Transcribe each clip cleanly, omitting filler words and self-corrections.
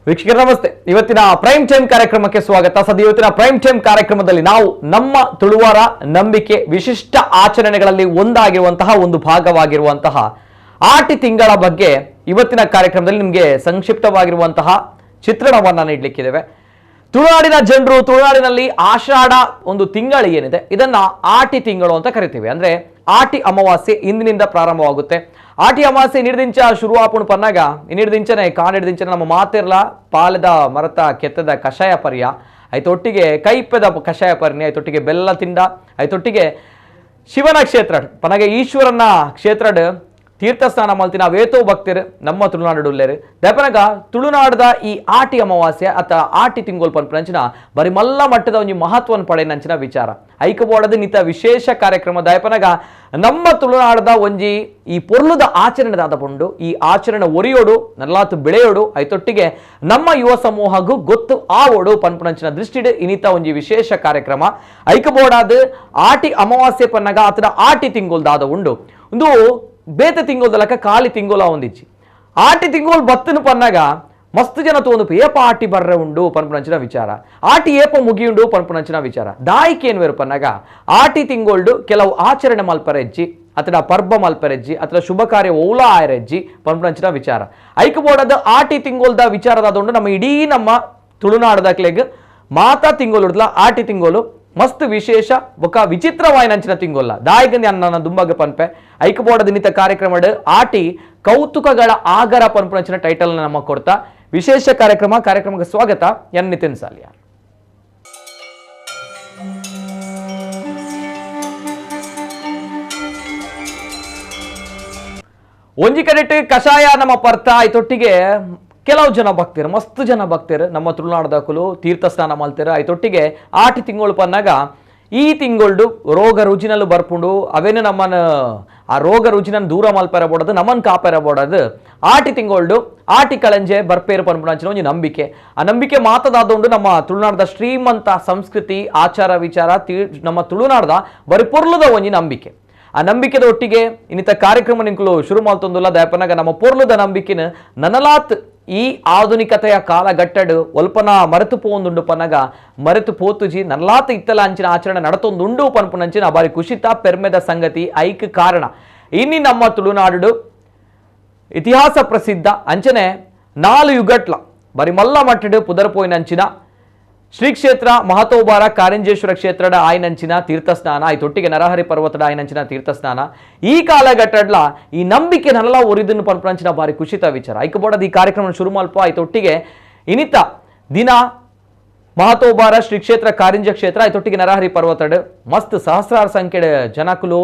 ವೀಕ್ಷಕರ ನಮಸ್ತೆ. ಇವತ್ತಿನ ಪ್ರೈಮ್ ಟೈಮ್ ಕಾರ್ಯಕ್ರಮಕ್ಕೆ ಸ್ವಾಗತ. ಇವತ್ತಿನ ಪ್ರೈಮ್ ಟೈಮ್ ಕಾರ್ಯಕ್ರಮದಲ್ಲಿ ನಾವು ನಮ್ಮ ತುಳುವರ ನಂಬಿಕೆ ವಿಶಿಷ್ಟ ಆಚರಣೆಗಳಲ್ಲಿ ಒಂದಾಗಿರುವಂತಹ ಒಂದು ಭಾಗವಾಗಿರುವಂತಹ ಆಟಿ ತಿಂಗಳ ಬಗ್ಗೆ ಇವತ್ತಿನ ಕಾರ್ಯಕ್ರಮದಲ್ಲಿ ನಿಮಗೆ ಸಂಕ್ಷಿಪ್ತವಾಗಿರುವಂತಹ ಚಿತ್ರಣವನ್ನ ನೀಡಲಿಕ್ಕಿದ್ದೇವೆ. ತುಳುನಾಡಿನ ಜನರು ತುಳುನಾಡಿನಲ್ಲಿ ಆಷಾಢ ಒಂದು ತಿಂಗಳು ಏನಿದೆ ಇದನ್ನ ಆಟಿ ತಿಂಗಳು ಅಂತ ಕರಿತೀವಿ. ಅಂದ್ರೆ ಆಟಿ ಅಮಾವಾಸ್ಯೆ ಇಂದಿನಿಂದ ಪ್ರಾರಂಭವಾಗುತ್ತೆ. ಆಟಿ ಅಮಾವಾಸ್ಯೆ ನಿರ್ದಿಂಚ ಶುರುವಾಪುಣ್ ಪನ್ನಾಗ ನಿರ್ದಿಂಚನೆ ಕಾಣಿಡ್ದಿಂಚನೆ ನಮ್ಮ ಮಾತಿರ್ಲ ಪಾಲದ ಮರತ ಕೆತ್ತದ ಕಷಾಯ ಪರ್ಯ ಐತೊಟ್ಟಿಗೆ ಕೈಪದ ಕಷಾಯ ಪರ್ನಿ ಐತೊಟ್ಟಿಗೆ ಬೆಲ್ಲ ತಿಂಡ ಐತೊಟ್ಟಿಗೆ ಶಿವನ ಕ್ಷೇತ್ರ ಪನಗೆ ಈಶ್ವರನ ಕ್ಷೇತ್ರ ತೀರ್ಥಸ್ನಾನ ಮಲ್ತಿನ ವೇತೋ ಭಕ್ತಿರು ನಮ್ಮ ತುಳುನಾಡು ದಯಪನಗ ತುಳುನಾಡದ ಈ ಆಟಿ ಅಮಾವಾಸ್ಯೆ ಅಥವಾ ಆಟಿ ತಿಂಗೋಲ್ ಪಂಚಿನ ಬರೀ ಮಲ್ಲ ಮಟ್ಟದ ಒಂದು ಮಹತ್ವವನ್ನು ಪಡೆಯಂಚಿನ ವಿಚಾರ ಐಕಬೋಡದ ನಿತ ವಿಶೇಷ ಕಾರ್ಯಕ್ರಮ ದಯಪನಗ ನಮ್ಮ ತುಳುನಾಡದ ಒಂಜಿ ಈ ಪೊರ್ಲುದ ಆಚರಣೆದಾದ ಪುಂಡು ಈ ಆಚರಣೆ ಒರಿಯೋಡು ನಲ್ಲಾತು ಬೆಳೆಯೋಡು ಐತೊಟ್ಟಿಗೆ ನಮ್ಮ ಯುವ ಸಮೂಹಗೂ ಗೊತ್ತು ಆವೋಡು ಪನ್ಪುನಂಚಿನ ದೃಷ್ಟಿಡ್ ಇನಿತ ಒಂಜಿ ವಿಶೇಷ ಕಾರ್ಯಕ್ರಮ ಐಕಬೋಡಾದ ಆಟಿ ಅಮಾವಾಸ್ಯೆ ಪನ್ನಗ ಆತನ ಆಟಿ ತಿಂಗೋಲ್ದಾದ ಉಂಡು ಒಂದು ಬೇತೆ ತಿಂಗೋಲ್ದಲಕ ಕಾಲಿ ತಿಂಗೋಲ ಒಂದಿಚ್ಚಿ ಆಟಿ ತಿಂಗೋಲ್ ಬತ್ತನು ಪನ್ನಾಗ ಮಸ್ತ್ ಜನ ತೋಂದು ಏಪ ಆಟಿ ಬರ್ರೆ ಉಂಡು ಪನ್ಪುನಂಚಿನ ವಿಚಾರ ಆಟಿ ಏಪ ಮುಗಿಯುಂಡು ಪನ್ಪುನಂಚಿನ ವಿಚಾರ ದಾಯಿಕೆ ಏನು ವೇರು ಪನ್ನಾಗ ಆಟಿ ತಿಂಗೋಲ್ಡು ಕೆಲವು ಆಚರಣೆ ಮಲ್ಪರೆಜ್ಜಿ ಅಥವಾ ಪರ್ಬ ಮಲ್ಪರೆಜ್ಜಿ ಅಥವಾ ಶುಭ ಕಾರ್ಯ ಓಲ ಆಯರೆಜ್ಜಿ ಪನ್ಪುನಂಚಿನ ವಿಚಾರ ಐಕಬೋಡದ ಆಟಿ ತಿಂಗೋಲ್ದ ವಿಚಾರದಾದೊಂಡು ನಮ್ಮ ಇಡೀ ನಮ್ಮ ತುಳುನಾಡದ ಕ್ಲೆಗ್ ಮಾತಾ ತಿಂಗೋಲು ಹಿಡಿದ್ಲ ಆಟಿ ತಿಂಗೋಲು ಮಸ್ತ್ ವಿಶೇಷ ಬೊಕ ವಿಚಿತ್ರವಾಯಿನಂಚಿನ ತಿಂಗೊಲ್ಲ ದಾಯಿಗಂದಿ ಅನ್ನ ದುಂಬಗ ಪನ್ಪೆ ಐಕಬೋಡದ ನಿತ ಕಾರ್ಯಕ್ರಮ ಆಟಿ ಕೌತುಕಗಳ ಆಗರ ಪನ್ಪುನಂಚಿನ ಟೈಟಲ್ ನಮ್ಮ ಕೊಡ್ತಾ ವಿಶೇಷ ಕಾರ್ಯಕ್ರಮಕ್ಕೆ ಸ್ವಾಗತ. ಎನ್ ನಿತಿನ್ ಸಾಲಿಯಾ. ಒಂಜಿ ಕಡೆಟ್ ಕಷಾಯ ನಮ್ಮ ಪರ್ತ ಐತೊಟ್ಟಿಗೆ ಕೆಲವು ಜನ ಭಕ್ತಿರು ಮಸ್ತ್ ಜನ ಭಕ್ತಿರು ನಮ್ಮ ತುಳುನಾಡದಕ್ಕಲು ತೀರ್ಥ ಸ್ನಾನ ಮಲ್ತಿರು ಐತೊಟ್ಟಿಗೆ ಆಟಿ ತಿಂಗಳು ಪನ್ನಾಗ ಈ ತಿಂಗಳು ರೋಗ ರುಜಿನಲ್ಲೂ ಬರ್ಪುಂಡು ಅವೇನು ನಮ್ಮನ್ನ ಆ ರೋಗ ರುಜಿನ ದೂರ ಮಲ್ಪೆರಬೋಡದು ನಮ್ಮನ್ನು ಕಾಪೆರಬೋಡದು ಆಟಿ ತಿಂಗಳು ಆಟಿ ಕಳಂಜೆ ಬರ್ಪೇರು ಪನ್ಪುಣಂಚಿನ ಒಂದು ನಂಬಿಕೆ. ಆ ನಂಬಿಕೆ ಮಾತದಾದೊಂಡು ನಮ್ಮ ತುಳುನಾಡದ ಶ್ರೀಮಂತ ಸಂಸ್ಕೃತಿ ಆಚಾರ ವಿಚಾರ ನಮ್ಮ ತುಳುನಾಡದ ಬರೀ ಪೊರ್ಲುದ ಒಂಜಿ ನಂಬಿಕೆ. ಆ ನಂಬಿಕೆದ ಒಟ್ಟಿಗೆ ಇನ್ನಿತ ಕಾರ್ಯಕ್ರಮ ನಿಂಕಲು ಶುರು ಮಾಡ್ತೊಂದುಲ್ಲ ದಯಪನಾಗ ನಮ್ಮ ಪೊರ್ಲುದ ನಂಬಿಕೆನ ನನಲಾತ್ ಈ ಆಧುನಿಕತೆಯ ಕಾಲಘಟ್ಟಡು ಒಲ್ಪನ ಮರೆತು ಪೋಂದುಂಡು ಪನ್ನಗ ಮರೆತು ಪೋತುಜಿ ನಲ್ಲಾತ ಇತ್ತಲ ಅಂಚಿನ ಆಚರಣೆ ನಡತೊಂದುಂಡು ಪನ್ಪುನಂಚಿನ ಬಾರಿ ಖುಷಿತ ಪೆರ್ಮೆದ ಸಂಗತಿ ಐಕ್ ಕಾರಣ ಇನ್ನಿ ನಮ್ಮ ತುಳುನಾಡು ಇತಿಹಾಸ ಪ್ರಸಿದ್ಧ ಅಂಚನೆ 4 ಯುಗಟ್ಲ ಬಾರಿ ಮಲ್ಲ ಮಟ್ಟಡು ಪುದರ್ಪೋಯಿನಂಚಿನ ಶ್ರೀ ಕ್ಷೇತ್ರ ಮಹತೋಬಾರ ಕಾರಿಂಜೇಶ್ವರ ಕ್ಷೇತ್ರದ ಆಯ್ನಂಚಿನ ತೀರ್ಥಸ್ನಾನ ಐತೊಟ್ಟಿಗೆ ನರಹರಿ ಪರ್ವತದ ಆಯ್ನಂಚಿನ ತೀರ್ಥಸ್ನಾನ ಈ ಕಾಲಘಟ್ಟಡ್ಲ ಈ ನಂಬಿಕೆ ನಲ್ಲ ಒರಿದನ್ನು ಪನ್ಪುನಂಚಿನ ಬಾರಿ ಖುಷಿತ ವಿಚಾರ ಐಕಬೋಡದ ಈ ಕಾರ್ಯಕ್ರಮ ಶುರು ಮಲ್ಪ ಐತೊಟ್ಟಿಗೆ ಇನಿತ ದಿನ ಮಹತೋಬಾರ ಶ್ರೀ ಕ್ಷೇತ್ರ ಕಾರಿಂಜ ಕ್ಷೇತ್ರ ಐತೊಟ್ಟಿಗೆ ನರಹರಿ ಪರ್ವತಡ್ ಮಸ್ತ್ ಸಹಸ್ರಾರು ಸಂಖ್ಯೆ ಜನಕುಲು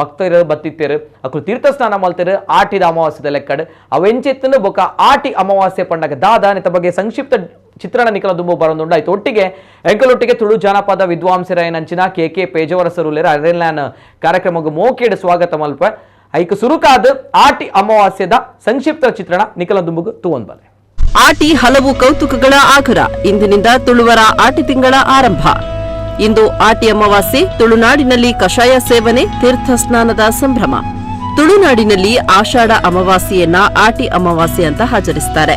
ಭಕ್ತರು ಬತ್ತಿತ್ತೇರು ಅಕ್ಕಳು ತೀರ್ಥಸ್ನಾನ ಮಲ್ತೇರು ಆಟಿದ ಅಮಾವಾಸ್ಯದ ಲೆಕ್ಕಡ್ ಅವೆಂಚೆತ್ತನು ಬೊಕ ಆಟಿ ಅಮಾವಾಸ್ಯೆ ಪಂಡಗ ದಾದ ನಿತ ಬಗ್ಗೆ ಸಂಕ್ಷಿಪ್ತ ಚಿತ್ರಣ ನಿಖಲ ದುಂಬು ಬರೋದುಂಡು ಆಯ್ತು ಒಟ್ಟಿಗೆ ಎಂಕಲೊಟ್ಟಿಗೆ ತುಳು ಜಾನಪದ ವಿದ್ವಾಂಸರ ಏನಂಚಿನ ಕೆ ಪೇಜವರಸರುಲೇರ ಅರೆನ್ಲಾನ್ ಕಾರ್ಯಕ್ರಮಕ್ಕೆ ಮೋಕೇಡ್ ಸ್ವಾಗತ ಮಲ್ಪ ಐಕ ಸುರುಕಾದ ಆಟಿ ಅಮಾವಾಸ್ಯದ ಸಂಕ್ಷಿಪ್ತ ಚಿತ್ರಣ ನಿಖಲ ದುಂಬುಗು ತೂವನ್ ಬಲೆ. ಆಟಿ ಹಲವು ಕೌತುಕಗಳ ಆಗರ ಇಂದಿನಿಂದ ತುಳುವರ ಆಟಿ ತಿಂಗಳ ಆರಂಭ. ಇಂದು ಆಟಿ ಅಮಾವಾಸ್ಯೆ ತುಳುನಾಡಿನಲ್ಲಿ ಕಷಾಯ ಸೇವನೆ ತೀರ್ಥ ಸ್ನಾನದ ಸಂಭ್ರಮ. ತುಳುನಾಡಿನಲ್ಲಿ ಆಷಾಢ ಅಮಾವಾಸ್ಯೆಯನ್ನ ಆಟಿ ಅಮಾವಾಸ್ಯೆ ಅಂತ ಆಚರಿಸುತ್ತಾರೆ.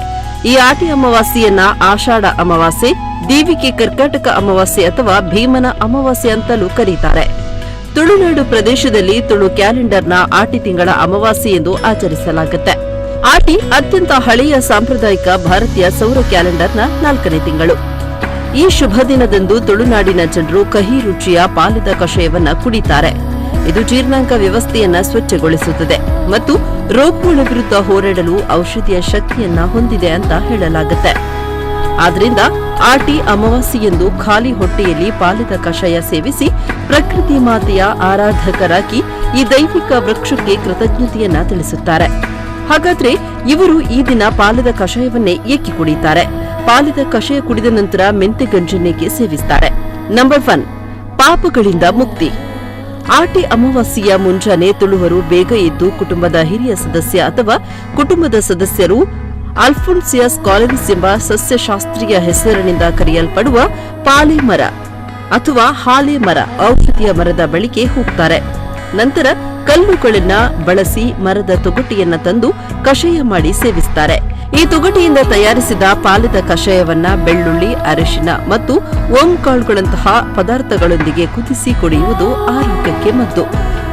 ಈ ಆಟಿ ಅಮಾವಾಸ್ಯೆಯನ್ನ ಆಷಾಢ ಅಮಾವಾಸ್ಯೆ, ದೇವಿಕೆ ಕರ್ಕಾಟಕ ಅಮಾವಾಸ್ಯೆ ಅಥವಾ ಭೀಮನ ಅಮಾವಾಸ್ಯೆ ಅಂತಲೂ ಕರೀತಾರೆ. ತುಳುನಾಡು ಪ್ರದೇಶದಲ್ಲಿ ತುಳು ಕ್ಯಾಲೆಂಡರ್ನ ಆಟಿ ತಿಂಗಳ ಅಮಾವಾಸ್ಯೆ ಎಂದು ಆಚರಿಸಲಾಗುತ್ತೆ. ಆಟಿ ಅತ್ಯಂತ ಹಳೆಯ ಸಾಂಪ್ರದಾಯಿಕ ಭಾರತೀಯ ಸೌರ ಕ್ಯಾಲೆಂಡರ್ನ 4ನೇ ತಿಂಗಳು. ಈ ಶುಭ ದಿನದಂದು ತುಳುನಾಡಿನ ಜನರು ಕಹಿ ರುಚಿಯ ಪಾಲದ ಕಷಾಯವನ್ನ ಕುಡಿತಾರೆ. ಇದು ಜೀರ್ಣಾಂಗ ವ್ಯವಸ್ಥೆಯನ್ನ ಸ್ವಚ್ಛಗೊಳಿಸುತ್ತದೆ ಮತ್ತು ರೋಗಗಳ ವಿರುದ್ಧ ಹೋರಾಡಲು ಔಷಧಿಯ ಶಕ್ತಿಯನ್ನ ಹೊಂದಿದೆ ಅಂತ ಹೇಳಲಾಗುತ್ತೆ. ಆದ್ರಿಂದ ಆಟಿ ಅಮಾವಾಸ್ಯೆಯೆಂದು ಖಾಲಿ ಹೊಟ್ಟೆಯಲ್ಲಿ ಪಾಲದ ಕಷಾಯ ಸೇವಿಸಿ ಪ್ರಕೃತಿ ಮಾತೆಯ ಆರಾಧಕರಾಗಿ ಈ ದೈವಿಕ ವೃಕ್ಷಕ್ಕೆ ಕೃತಜ್ಞತೆಯನ್ನ ತಿಳಿಸುತ್ತಾರೆ. ಹಾಗಾದ್ರೆ ಇವರು ಈ ದಿನ ಪಾಲದ ಕಷಾಯವನ್ನೇ ಏಕೆ ಕುಡಿತಾರೆ? ಪಾಲದ ಕಷಾಯ ಕುಡಿದ ನಂತರ ಮೆಂತೆ ಗಂಜನ್ನೇಕೆ ಸೇವಿಸುತ್ತಾರೆ? ನಂಬರ್ 1, ಪಾಪಗಳಿಂದ ಮುಕ್ತಿ. ಆಟಿ ಅಮಾವಾಸ್ಯೆಯ ಮುಂಜಾನೆ ತುಳುವರು ಬೇಗ ಎದ್ದು ಕುಟುಂಬದ ಹಿರಿಯ ಸದಸ್ಯ ಅಥವಾ ಕುಟುಂಬದ ಸದಸ್ಯರು ಅಲ್ಫೋನ್ಸಿಯಸ್ ಕಾಲೆನ್ಸ್ ಎಂಬ ಸಸ್ಯಶಾಸ್ತ್ರೀಯ ಹೆಸರಿನಿಂದ ಕರೆಯಲ್ಪಡುವ ಪಾಲೆ ಮರ ಅಥವಾ ಹಾಲೆ ಮರ ಔಷಧಿಯ ಮರದ ಬಳಿಗೆ ಹೋಗ್ತಾರೆ. ನಂತರ ಕಲ್ಲುಗಳನ್ನ ಬಳಸಿ ಮರದ ತೊಗಟೆಯನ್ನ ತಂದು ಕಷಾಯ ಮಾಡಿ ಸೇವಿಸುತ್ತಾರೆ. ಈ ತೊಗಟೆಯಿಂದ ತಯಾರಿಸಿದ ಪಾಲಿದ ಕಷಾಯವನ್ನ ಬೆಳ್ಳುಳ್ಳಿ, ಅರಿಶಿನ ಮತ್ತು ಓಂಕಾಳುಗಳಂತಹ ಪದಾರ್ಥಗಳೊಂದಿಗೆ ಕುದಿಸಿ ಕುಡಿಯುವುದು ಆರೋಗ್ಯಕ್ಕೆ ಮದ್ದು.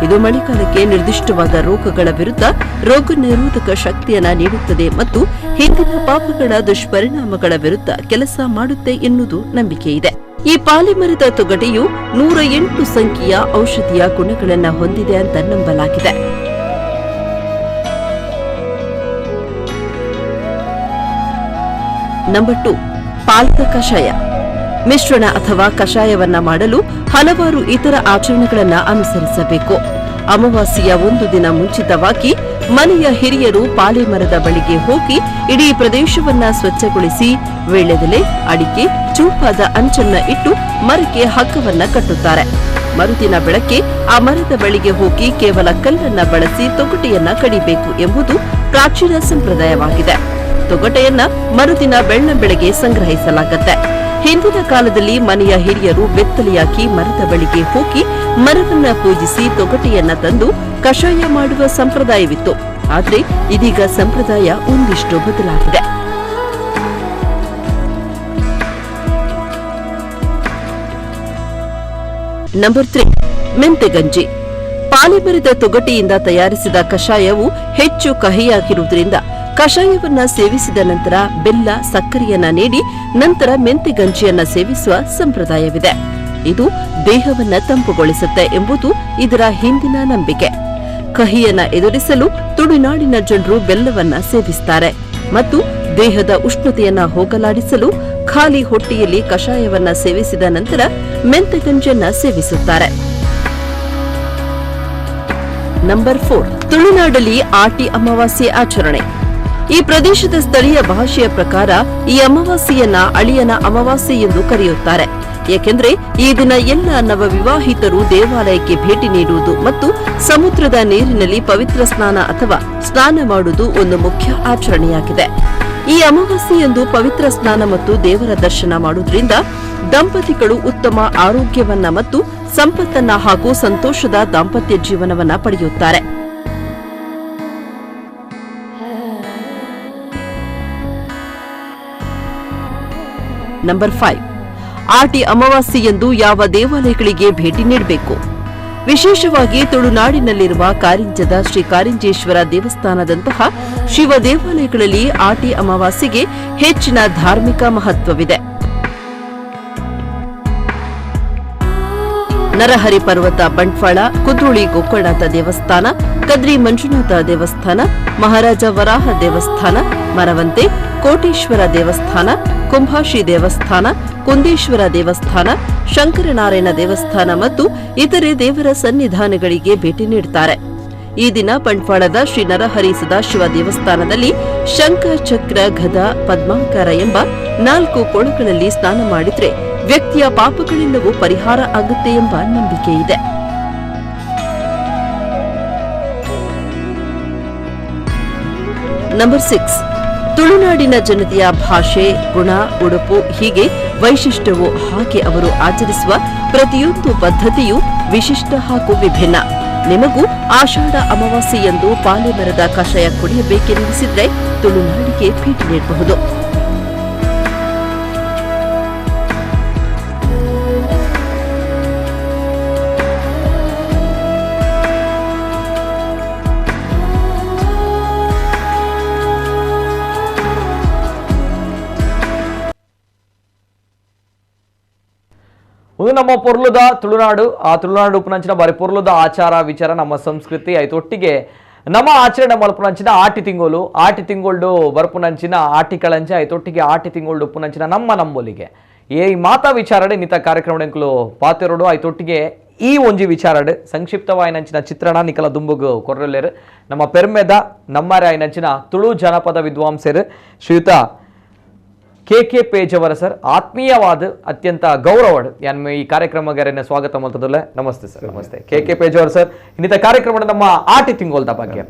ಇದು ಮಳೆಗಾಲಕ್ಕೆ ನಿರ್ದಿಷ್ಟವಾದ ರೋಗಗಳ ವಿರುದ್ಧ ರೋಗ ನಿರೋಧಕ ಶಕ್ತಿಯನ್ನ ನೀಡುತ್ತದೆ ಮತ್ತು ಹಿಂದಿನ ಪಾಪಗಳ ದುಷ್ಪರಿಣಾಮಗಳ ವಿರುದ್ಧ ಕೆಲಸ ಮಾಡುತ್ತೆ ಎನ್ನುವುದು ನಂಬಿಕೆಯಿದೆ. ಈ ಪಾಲಿಮರದ ತೊಗಟೆಯು 108 ಸಂಖ್ಯೆಯ ಔಷಧೀಯ ಗುಣಗಳನ್ನು ಹೊಂದಿದೆ ಅಂತ ನಂಬಲಾಗಿದೆ. ನಂಬರ್ 2, ಪಾಲಿದ ಕಷಾಯ. ಮಿಶ್ರಣ ಅಥವಾ ಕಷಾಯವನ್ನ ಮಾಡಲು ಹಲವಾರು ಇತರ ಆಚರಣೆಗಳನ್ನು ಅನುಸರಿಸಬೇಕು. ಅಮಾವಾಸ್ಯೆಯ ಒಂದು ದಿನ ಮುಂಚಿತವಾಗಿ ಮನೆಯ ಹಿರಿಯರು ಪಾಲೆ ಮರದ ಬಳಿಗೆ ಹೋಗಿ ಇಡೀ ಪ್ರದೇಶವನ್ನ ಸ್ವಚ್ಛಗೊಳಿಸಿ ವೀಳ್ಯದೆಲೆ, ಅಡಿಕೆ, ಚೂಪಾದ ಅಂಚನ್ನ ಇಟ್ಟು ಮರಕ್ಕೆ ಹಗ್ಗವನ್ನ ಕಟ್ಟುತ್ತಾರೆ. ಮರುದಿನ ಬೆಳಗ್ಗೆ ಆ ಮರದ ಬಳಿಗೆ ಹೋಗಿ ಕೇವಲ ಕಲ್ಲನ್ನ ಬಳಸಿ ತೊಗಟೆಯನ್ನ ಕಡಿಬೇಕು ಎಂಬುದು ಪ್ರಾಚೀನ ಸಂಪ್ರದಾಯವಾಗಿದೆ. ತೊಗಟೆಯನ್ನ ಮರುದಿನ ಬೆಳ್ಳಂಬೆಳಗ್ಗೆ ಸಂಗ್ರಹಿಸಲಾಗುತ್ತೆ. ಹಿಂದಿನ ಕಾಲದಲ್ಲಿ ಮನೆಯ ಹಿರಿಯರು ಬೆತ್ತಲೆಯಾಗಿ ಮರದ ಬಳಿಗೆ ಹೋಗಿ ಮರವನ್ನ ಪೂಜಿಸಿ ತೊಗಟೆಯನ್ನ ತಂದು ಕಷಾಯ ಮಾಡುವ ಸಂಪ್ರದಾಯವಿತ್ತು. ಆದರೆ ಇದೀಗ ಸಂಪ್ರದಾಯ ಒಂದಿಷ್ಟು ಬದಲಾಗಿದೆ. ನಂಬರ್ 3, ಮೆಂತೆಗಂಜಿ. ಪಾಲಿಮರದ ತೊಗಟೆಯಿಂದ ತಯಾರಿಸಿದ ಕಷಾಯವು ಹೆಚ್ಚು ಕಹಿಯಾಗಿರುವುದರಿಂದ ಕಷಾಯವನ್ನ ಸೇವಿಸಿದ ನಂತರ ಬೆಲ್ಲ, ಸಕ್ಕರೆಯನ್ನ ನೀಡಿ ನಂತರ ಮೆಂತೆಗಂಜಿಯನ್ನ ಸೇವಿಸುವ ಸಂಪ್ರದಾಯವಿದೆ. ಇದು ದೇಹವನ್ನ ತಂಪುಗೊಳಿಸುತ್ತೆ ಎಂಬುದು ಇದರ ಹಿಂದಿನ ನಂಬಿಕೆ. ಕಹಿಯನ್ನ ಎದುರಿಸಲು ತುಳುನಾಡಿನ ಜನರು ಬೆಲ್ಲವನ್ನ ಸೇವಿಸುತ್ತಾರೆ ಮತ್ತು ದೇಹದ ಉಷ್ಣತೆಯನ್ನ ಹೋಗಲಾಡಿಸಲು ಖಾಲಿ ಹೊಟ್ಟೆಯಲ್ಲಿ ಕಷಾಯವನ್ನ ಸೇವಿಸಿದ ನಂತರ ಮೆಂತೆಗಂಜಿಯನ್ನ ಸೇವಿಸುತ್ತಾರೆ. ನಂಬರ್ 4, ತುಳುನಾಡಲ್ಲಿ ಆಟಿ ಅಮಾವಾಸ್ಯೆ ಆಚರಣೆ. ಈ ಪ್ರದೇಶದ ಸ್ಥಳೀಯ ಭಾಷೆಯ ಪ್ರಕಾರ ಈ ಅಮಾವಾಸ್ಯೆಯನ್ನ ಅಳಿಯನ ಅಮಾವಾಸ್ಯೆ ಎಂದು ಕರೆಯುತ್ತಾರೆ. ಏಕೆಂದರೆ ಈ ದಿನ ಎಲ್ಲ ನವವಿವಾಹಿತರು ದೇವಾಲಯಕ್ಕೆ ಭೇಟಿ ನೀಡುವುದು ಮತ್ತು ಸಮುದ್ರದ ನೀರಿನಲ್ಲಿ ಪವಿತ್ರ ಸ್ನಾನ ಅಥವಾ ಸ್ನಾನ ಮಾಡುವುದು ಒಂದು ಮುಖ್ಯ ಆಚರಣೆಯಾಗಿದೆ. ಈ ಅಮಾವಾಸ್ಯೆಯಂದು ಪವಿತ್ರ ಸ್ನಾನ ಮತ್ತು ದೇವರ ದರ್ಶನ ಮಾಡುವುದರಿಂದ ದಂಪತಿಗಳು ಉತ್ತಮ ಆರೋಗ್ಯವನ್ನ ಮತ್ತು ಸಂಪತ್ತನ್ನ ಹಾಗೂ ಸಂತೋಷದ ದಾಂಪತ್ಯ ಜೀವನವನ್ನ ಪಡೆಯುತ್ತಾರೆ. ನಂಬರ್ 5, ಆಟಿ ಅಮಾವಾಸ್ಯೆಯಂದು ಯಾವ ದೇವಾಲಯಗಳಿಗೆ ಭೇಟಿ ನೀಡಬೇಕು? ವಿಶೇಷವಾಗಿ ತುಳುನಾಡಿನಲ್ಲಿರುವ ಕಾರಿಂಜದ ಶ್ರೀ ಕಾರಿಂಜೇಶ್ವರ ದೇವಸ್ಥಾನದಂತಹ ಶಿವ ದೇವಾಲಯಗಳಲ್ಲಿ ಆಟಿ ಅಮಾವಾಸ್ಯೆಗೆ ಹೆಚ್ಚಿನ ಧಾರ್ಮಿಕ ಮಹತ್ವವಿದೆ. ನರಹರಿ ಪರ್ವತ ಬಂಟ್ವಾಳ, ಕುದ್ರೋಳಿ ಗೋಕರ್ಣನಾಥ ದೇವಸ್ಥಾನ, ಕದ್ರಿ ಮಂಜುನಾಥ ದೇವಸ್ಥಾನ, ಮಹಾರಾಜ ವರಾಹ ದೇವಸ್ಥಾನ, ಮರವಂತೆ, ಕೋಟೇಶ್ವರ ದೇವಸ್ಥಾನ, ಕುಂಭಾಶಿ ದೇವಸ್ಥಾನ, ಕುಂದೇಶ್ವರ ದೇವಸ್ಥಾನ, ಶಂಕರನಾರಾಯಣ ದೇವಸ್ಥಾನ ಮತ್ತು ಇತರೆ ದೇವರ ಸನ್ನಿಧಾನಗಳಿಗೆ ಭೇಟಿ ನೀಡುತ್ತಾರೆ. ಈ ದಿನ ಬಂಟ್ವಾಳದ ಶ್ರೀ ನರಹರಿ ಸದಾಶಿವ ದೇವಸ್ಥಾನದಲ್ಲಿ ಶಂಖ, ಚಕ್ರ, ಗದ, ಪದ್ಮಾಕಾರ ಎಂಬ 4 ಕೊಳಗಳಲ್ಲಿ ಸ್ನಾನ ಮಾಡಿದ್ರೆ ವ್ಯಕ್ತಿಯ ಪಾಪಗಳೆಲ್ಲವೂ ಪರಿಹಾರ ಆಗುತ್ತೆ ಎಂಬ ನಂಬಿಕೆ ಇದೆ. ನಂಬರ್ 6, ತುಳುನಾಡಿನ ಜನತೆಯ ಭಾಷೆ, ಗುಣ, ಉಡುಪು ಹೀಗೆ ವೈಶಿಷ್ಟ್ಯವು ಹಾಗೆ ಅವರು ಆಚರಿಸುವ ಪ್ರತಿಯೊಂದು ಪದ್ಧತಿಯೂ ವಿಶಿಷ್ಟ ಹಾಗೂ ವಿಭಿನ್ನ. ನಿಮಗೂ ಆಷಾಢ ಅಮಾವಾಸ್ಯೆಯಂದು ಪಾಲೆ ಮರದ ಕಷಾಯ ಕುಡಿಯಬೇಕೆನಿಸಿದ್ರೆ ತುಳುನಾಡಿಗೆ ಭೇಟಿ ನೀಡಬಹುದು. ಒಂದು ನಮ್ಮ ಪೊರ್ಲುದ ತುಳುನಾಡು, ಆ ತುಳುನಾಡು ಉಪನಂಚಿನ ಬಾರಿ ಪೊರ್ಲುದ ಆಚಾರ ವಿಚಾರ ನಮ್ಮ ಸಂಸ್ಕೃತಿ ಆಯ್ತು ಒಟ್ಟಿಗೆ ನಮ್ಮ ಆಚರಣೆ ಮಲ್ಪುನಂಚಿನ ಆಟಿ ತಿಂಗಳು ಬರ್ಪುನಂಚಿನ ಆಟಿ ಕಳಂಚ ಆಯ್ತು ಒಟ್ಟಿಗೆ ಆಟಿ ತಿಂಗಳು ಉಪನಂಚಿನ ನಮ್ಮ ನಂಬೋಲಿಗೆ ಈ ಮಾತಾ ವಿಚಾರಡೆ ನಿತ ಕಾರ್ಯಕ್ರಮ ಪಾತಿರೋಡು ಆಯ್ತು ಒಟ್ಟಿಗೆ ಈ ಒಂಜಿ ವಿಚಾರಡೆ ಸಂಕ್ಷಿಪ್ತವಾಯಿನಂಚಿನ ಚಿತ್ರಣ ನಿಕಲ ದುಂಬುಗು ಕೊರ್ರಲೇರು ನಮ್ಮ ಪೆರ್ಮೆದ ನಮ್ಮರೆ ಆಯ್ನಂಚಿನ ತುಳು ಜನಪದ ವಿದ್ವಾಂಸರು ಶ್ರೀಯುತ KK ಪೇಜ್ ಅವರ ಸರ್ ಆತ್ಮೀಯವಾದ ಅತ್ಯಂತ ಗೌರವಡ್ ಯಾನ್ ಈ ಕಾರ್ಯಕ್ರಮಗಾರನ ಸ್ವಾಗತ ಮಾಡ್ತದಲ್ಲ. ನಮಸ್ತೆ ಸರ್. ನಮಸ್ತೆ KK ಪೇಜ್ ಅವರ ಸರ್ ಇನ್ನಿತ ಕಾರ್ಯಕ್ರಮದ ನಮ್ಮ ಆಟಿ ತಿಂಗೋಲ್ದ ಬಗ್ಗೆ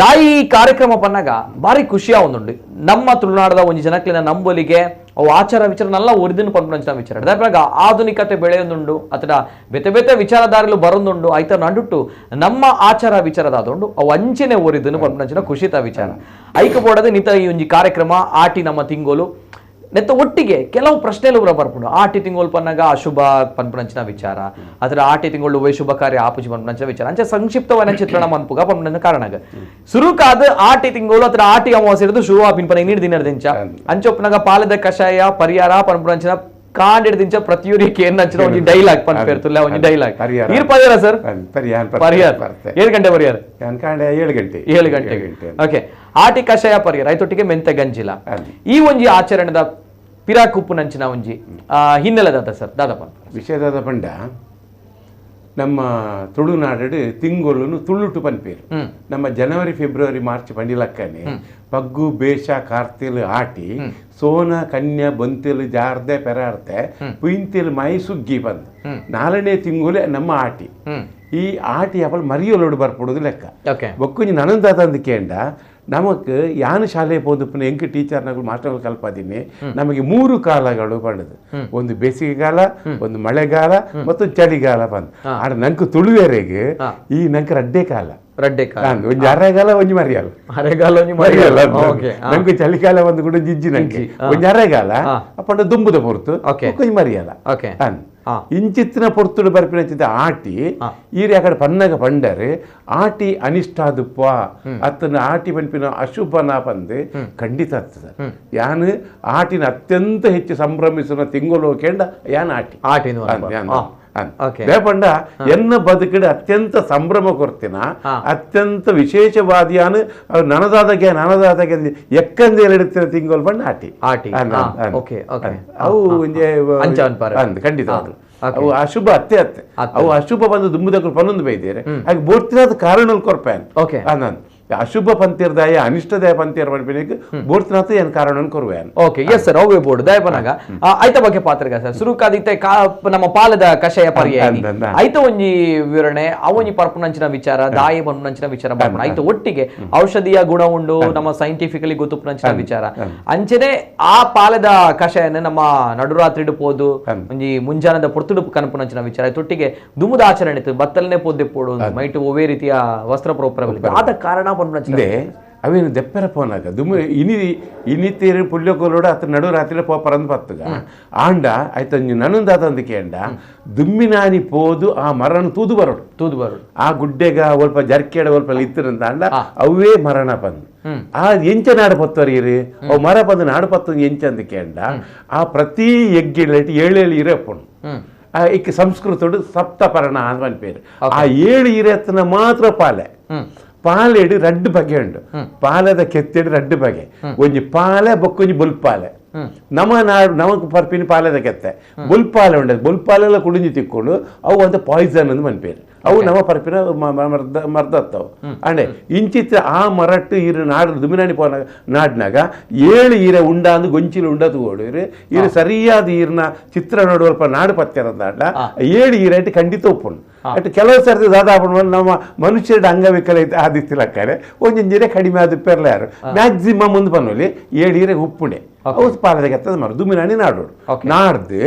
ದಾಯಿ ಕಾರ್ಯಕ್ರಮ ಪನ್ನಾಗ ಬಾರಿ ಖುಷಿಯ ಒಂದುಂಡು ನಮ್ಮ ತುಳುನಾಡದ ಒಂಜಿ ಜನಕ್ಲಿನ ನಂಬಲಿಗೆ ಅವು ಆಚಾರ ವಿಚಾರನೆಲ್ಲ ಒರಿದಿನ ಪಂಪಂಚಿನ ವಿಚಾರ ಅದಾಗ ಆಧುನಿಕತೆ ಬೆಳೆಯೊಂದುಂಡು ಅಥವಾ ಬೇತೆ ಬೇತೆ ವಿಚಾರದಾರಲು ಬರೊಂದುಂಡು ಆಯ್ತ ನಡುಟ್ಟು ನಮ್ಮ ಆಚಾರ ವಿಚಾರದಾದೊಂಡು ಅವು ಅಂಚೆನೆ ಒರಿದಿನ ಪಂಪಂಚಿನ ಖುಷಿತ ವಿಚಾರ ಐಕ ಬೋಡದೆ ನಿತ ಈ ಒಂಜಿ ಕಾರ್ಯಕ್ರಮ ಆಟಿ ನಮ್ಮ ತಿಂಗೋಲು ನೆತ್ತ ಒಟ್ಟಿಗೆ ಕೆಲವು ಪ್ರಶ್ನೆలు ಬರ್ಪುಂಡು ಆಟಿ ತಿಂಗೋಲು ಪನ್ನಾಗ ಅಶುಭ ಪನ್ಪುನಂಚಿನ ವಿಚಾರ ಅಥವಾ ಆಟಿ ತಿಂಗಳು ವೈಶುಭ ಕಾರ್ಯ ಆಪುಜಿ ಪನ್ಪುನಂಚಿನ ವಿಚಾರ ಅಂಚೆ ಸಂಕ್ಷಿಪ್ತವನ್ನ ಚಿತ್ರಣ ಮನ್ಪುಗ ಪನ್ಪುನ ಕಾರಣಗ ಸುರುಕಾದ ಆಟಿ ತಿಂಗೋಲು ಅಥವಾ ಆಟಿ ಅಮಾವಾಸ್ಯೆ ಇರೋದು ಶುರು ಆಪಿನ ನೀರು ದಿನದಿಂದ ಅಂಚೊಪ್ಪನಾಗ ಪಾಲದ ಕಷಾಯ ಪರಿಹಾರ ಪನ್ಪುನಂಚಿನ ಕಾಂಡಿಡ್ದಿಂಚ ಪ್ರತಿಯೂರಿಗೆ ಏನ್ ನಚ್ಚಿನ ಒಂಜಿ ಡೈಲಾಗ್ ಪನ್ಪೇರ್ತುಲ್ಲ ಒಂಜಿ ಡೈಲಾಗ್ ಇರ್ ಪರಿಹಾರ ಸರ್ ಪರಿಹಾರ 7 ಗಂಟೆ ಪರಿಹಾರ 7 ಗಂಟೆ ಓಕೆ ಆಟಿ ಕಷಾಯ ಪರಿಹಾರ ಐತೊಟ್ಟಿಗೆ ಮೆಂತೆ ಗಂಜಿಲ ಈ ಒಂಜಿ ಆಚರಣೆದ ಪಿರಾಕುಪ್ಪು ನಂಚಿನ ಒಂಜಿ ಹಿನ್ನೆಲೆದಾದ ಸರ್ ದಾದಪ್ಪ ವಿಷಯದಾದ ಪಂಡ ನಮ್ಮ ತುಳುನಾಡು ತಿಂಗೊಳ್ಳು ತುಳುಟು ಪನ್ಪೇರು ನಮ್ಮ ಜನವರಿ ಫೆಬ್ರವರಿ ಮಾರ್ಚ್ ಪಂಡಿಲಕ್ಕನೆ ಪಗ್ಗು ಬೇಷ ಕಾರ್ತೆಲು ಆಟಿ ಸೋನ ಕನ್ಯಾ ಬಂತೆಲು ಜಾರ್ದೆ ಪೆರಾರ್ತೆ ಪುಯಿಂತೆಲು ಮೈ ಸುಗ್ಗಿ ಬಂದು 4ನೇ ತಿಂಗಳು ನಮ್ಮ ಆಟಿ ಈ ಆಟಿ ಅವಳು ಮರಿಯಲೋಡು ಬರ್ಪಡುದು ಲೆಕ್ಕ ಬೊಕ್ಕುಂಜಿ ನನಂದಾದ ಅಂದಕೇಂಡ ನಮಕ್ ಯಾನು ಶಾಲೆ ಪೋದುಪ್ಪನ ಎಂಕ್ ಟೀಚರ್ನಗಳು ಮಾಸ್ಟರ್ಗಳು ಕಲ್ಪದೀನಿ ನಮಗೆ 3 ಕಾಲಗಳು ಬಂದದು ಒಂದು ಬೇಸಿಗೆಗಾಲ ಒಂದು ಮಳೆಗಾಲ ಮತ್ತು ಚಳಿಗಾಲ ಬಂದು ಆಡ ನಂಗೆ ತುಳುವೆರೆಗೆ ಈ ನಂಗೆ ರಡ್ಡೆ ಕಾಲ ಒಂಜಿ ಅರೆಗಾಲ ಒಂಜಿ ಮರಿಯಲ್ಲ ನಂಗೆ ಚಳಿಗಾಲ ಒಂದು ಕೂಡ ಜಿಜ್ಜಿ ನಂಗೆ ಒಂಜಿ ಅರೆಗಾಲ ಅಪ್ಪಂಡ ದುಂಬುದ ಪೊರ್ತು ಒಂಜಿ ಮರಿಯಲ್ಲ ಇಂಚಿತ್ತಿನ ಪೊರ್ತುಡು ಬರ್ಪಿನ ಆಟಿ ಈರಿ ಅಕಡೆ ಪನ್ನಗ ಪಂಡರೆ ಆಟಿ ಅನಿಷ್ಟಾದುಪ್ಪ ಅತ್ತನ ಆಟಿ ಪನ್ಪಿನ ಅಶುಭನ ಪಂದೆ ಖಂಡಿತ ಆಗ್ತದೆ ಯಾನ್ ಆಟಿನ ಅತ್ಯಂತ ಹೆಚ್ಚು ಸಂಭ್ರಮಿಸುವ ತಿಂಗಳು ಕೇಂಡ ಯಾನ್ ಆಟಿ ಬೇಪಂಡ ಎನ್ನ ಬದುಕಡೆ ಅತ್ಯಂತ ಸಂಭ್ರಮ ಕೊರ್ತಿನ ಅತ್ಯಂತ ವಿಶೇಷವಾದಿಯಾನು ನನದಾದಗೆ ಎಕ್ಕಂದೆ ಎಲ್ಲಿಡ್ತಿನ ತಿಂಗಳು ಬಂಡ ಆಟಿ ಅವು ಖಂಡಿತ ಅವು ಅಶುಭ ಅತ್ತೆ ಅವು ಅಶುಭ ಬಂದು ದುಂಬುದಕ್ಕೂ ಪನ್ನೊಂದು ಬೈದೇರೆ ಹಾಗೆ ಬೋರ್ತಿನಾದ ಕಾರಣ ಕೊರ್ಪೇನ್ ಅಶುಭ ಪಂತಿರ್ದಾಯ ಅನಿಷ್ಟದಾಯ ಪಂತಿಯರ್ ಪನ್ಪಿನಿಗೆ ಬೋರ್ತಿನಾಥ ಏನ್ ಕಾರಣ ಕೊರುವೇನ್ ಓಕೆ ಎಸ್ ಸರ್ ಅವೇ ಬೋರ್ಡ್ ದಯ ಪನಾಗ ಐತ ಬಗ್ಗೆ ಪಾತ್ರಗ ಸರ್ ಸುರುಕಾದಿತ್ತೆ ನಮ್ಮ ಪಾಲದ ಕಷಾಯ ಪರ್ಯಾಯ ಐತ ಒಂಜಿ ವಿವರಣೆ ಅವೊಂಜಿ ಪರ್ಪುನಂಚಿನ ವಿಚಾರ ದಾಯ ಪನ್ಪುನಂಚಿನ ವಿಚಾರ ಬರ್ಪುನ ಐತ ಒಟ್ಟಿಗೆ ಔಷಧಿಯ ಗುಣ ಉಂಡು ನಮ್ಮ ಸೈಂಟಿಫಿಕಲಿ ಗೊತ್ತುಪುನಂಚಿನ ವಿಚಾರ ಅಂಚೆನೆ ಆ ಪಾಲದ ಕಷಾಯನ ನಮ್ಮ ನಡುರಾತ್ರಿ ಪೋದು ಒಂಜಿ ಮುಂಜಾನದ ಪೊರ್ತುಡು ಕನಪುನಂಚಿನ ವಿಚಾರ ಐತೊಟ್ಟಿಗೆ ದುಮುದ ಆಚರಣೆ ಬತ್ತಲನೆ ಪೋದೆ ಪೋಡು ಮೈಟು ಒವೇ ರೀತಿಯ ವಸ್ತ್ರ ಪ್ರೋಪರ ಆದ ಕಾರಣ ಅವೇನು ದೆಪ್ಪರ ಪೋನಾಗ ದುಮ್ಮು ಇನಿತೀರು ಪುಲ್ಯಕೋಲೋಡು ಅತ್ತ ನಡು ರಾತ್ರಿ ಪರಂದು ಪತ್ತಗ ಆಂಡ ಆಯ್ತ ನನಂದಾದಂದಕ್ಕೆ ಅಂಡ ದುಮ್ಮಿನಾನಿ ಪೋದು ಆ ಮರಣ ತೂದು ಬರೋಡು ಆ ಗುಡ್ಡೆಗ ಸ್ವಲ್ಪ ಜರ್ಕೆಡ ಸ್ವಲ್ಪ ಇತ್ತಿರಂತ ಅಂಡ ಅವೇ ಮರಣ ಬಂದು ಆ ಎಂಚ ನಾಡು ಪತ್ತವರೀರಿ ಅವು ಮರ ಬಂದು ನಾಡು ಪತ್ತ ಎಂಚ ಅಂದಕ್ಕೆ ಅಂಡ ಆ ಪ್ರತಿ ಎಗ್ಗಿಡ್ಲೈಟ್ 7 ಇರಪ್ಪುಣು ಇಕ್ಕ ಸಂಸ್ಕೃತೋಡು ಸಪ್ತಪರ್ಣ ಅಂತ ಅನ್ಪೇರು ಆ 7 ಇರತ್ತನ ಮಾತ್ರ ಪಾಲೆಡು 2 ಬಗೆ ಉಂಡು ಪಾಲದ ಕೆತ್ತೆಡು 2 ಬಗೆ ಒಂಜಿ ಪಾಲೆ ಬೊಕ್ಕೊಂಜಿ ಬುಲ್ಪಾಲೆ ನಮಕ್ ಪರ್ಪಿನ ಪಾಲದ ಕೆತ್ತೆ ಬುಲ್ಪಾಲೆ ಉಂಡದು ಬುಲ್ಪಾಲೆಲ್ಲ ಕುಡಿಂಜಿ ತಿಕ್ಕೊಂಡು ಅವು ಅಂತ ಪಾಯ್ಸನ್ ಅಂತ ಮನ್ಪೇರು ಅವು ನಮ್ಮ ಪರ್ಪಿನ ಮರ್ದತ್ತವು ಅಂಡೆ ಇಂಚಿತ್ತ ಆ ಮರಟ್ಟು ಈರು ನಾಡು ದುಮಿನಾಣಿ ಪೋನ ನಾಡ್ನಾಗ 7 ಈರ ಉಂಡ ಅಂದು ಗೊಂಚಿಲು ಉಂಡ ತಗೋಡಿರಿ ಈರು ಸರಿಯಾದ ಈರ್ನ ಚಿತ್ರ ನೋಡುವಲ್ಪ ನಾಡು ಪತ್ಯರಂದಾಡ್ಲ 7 ಈರಟ್ಟು ಖಂಡಿತ ಒಪ್ಪುಂಡು ಅಟ್ ಕೆಲವು ಸರ್ತಿ ದಾದಾಪುಣ ನಮ್ಮ ಮನುಷ್ಯರ ಅಂಗವಿಕಲ ಆದಿತ್ತಿಲ್ಲ ಕಡೆ ಒಂಜಿಂಜಿರೆ ಕಡಿಮೆ ಆದ ಪೆರ್ಲಾರು ಮ್ಯಾಕ್ಸಿಮಮ್ ಒಂದು ಪನ್ನೋಲಿ 7 ಈರೆ ಉಪ್ಪುಂಡೆ ಅವು ಪಾಲದ ಕೆತ್ತದ ಮರ ದುಮಿನಾಣಿ ನಾಡೋಡು ನಾಡ್ದು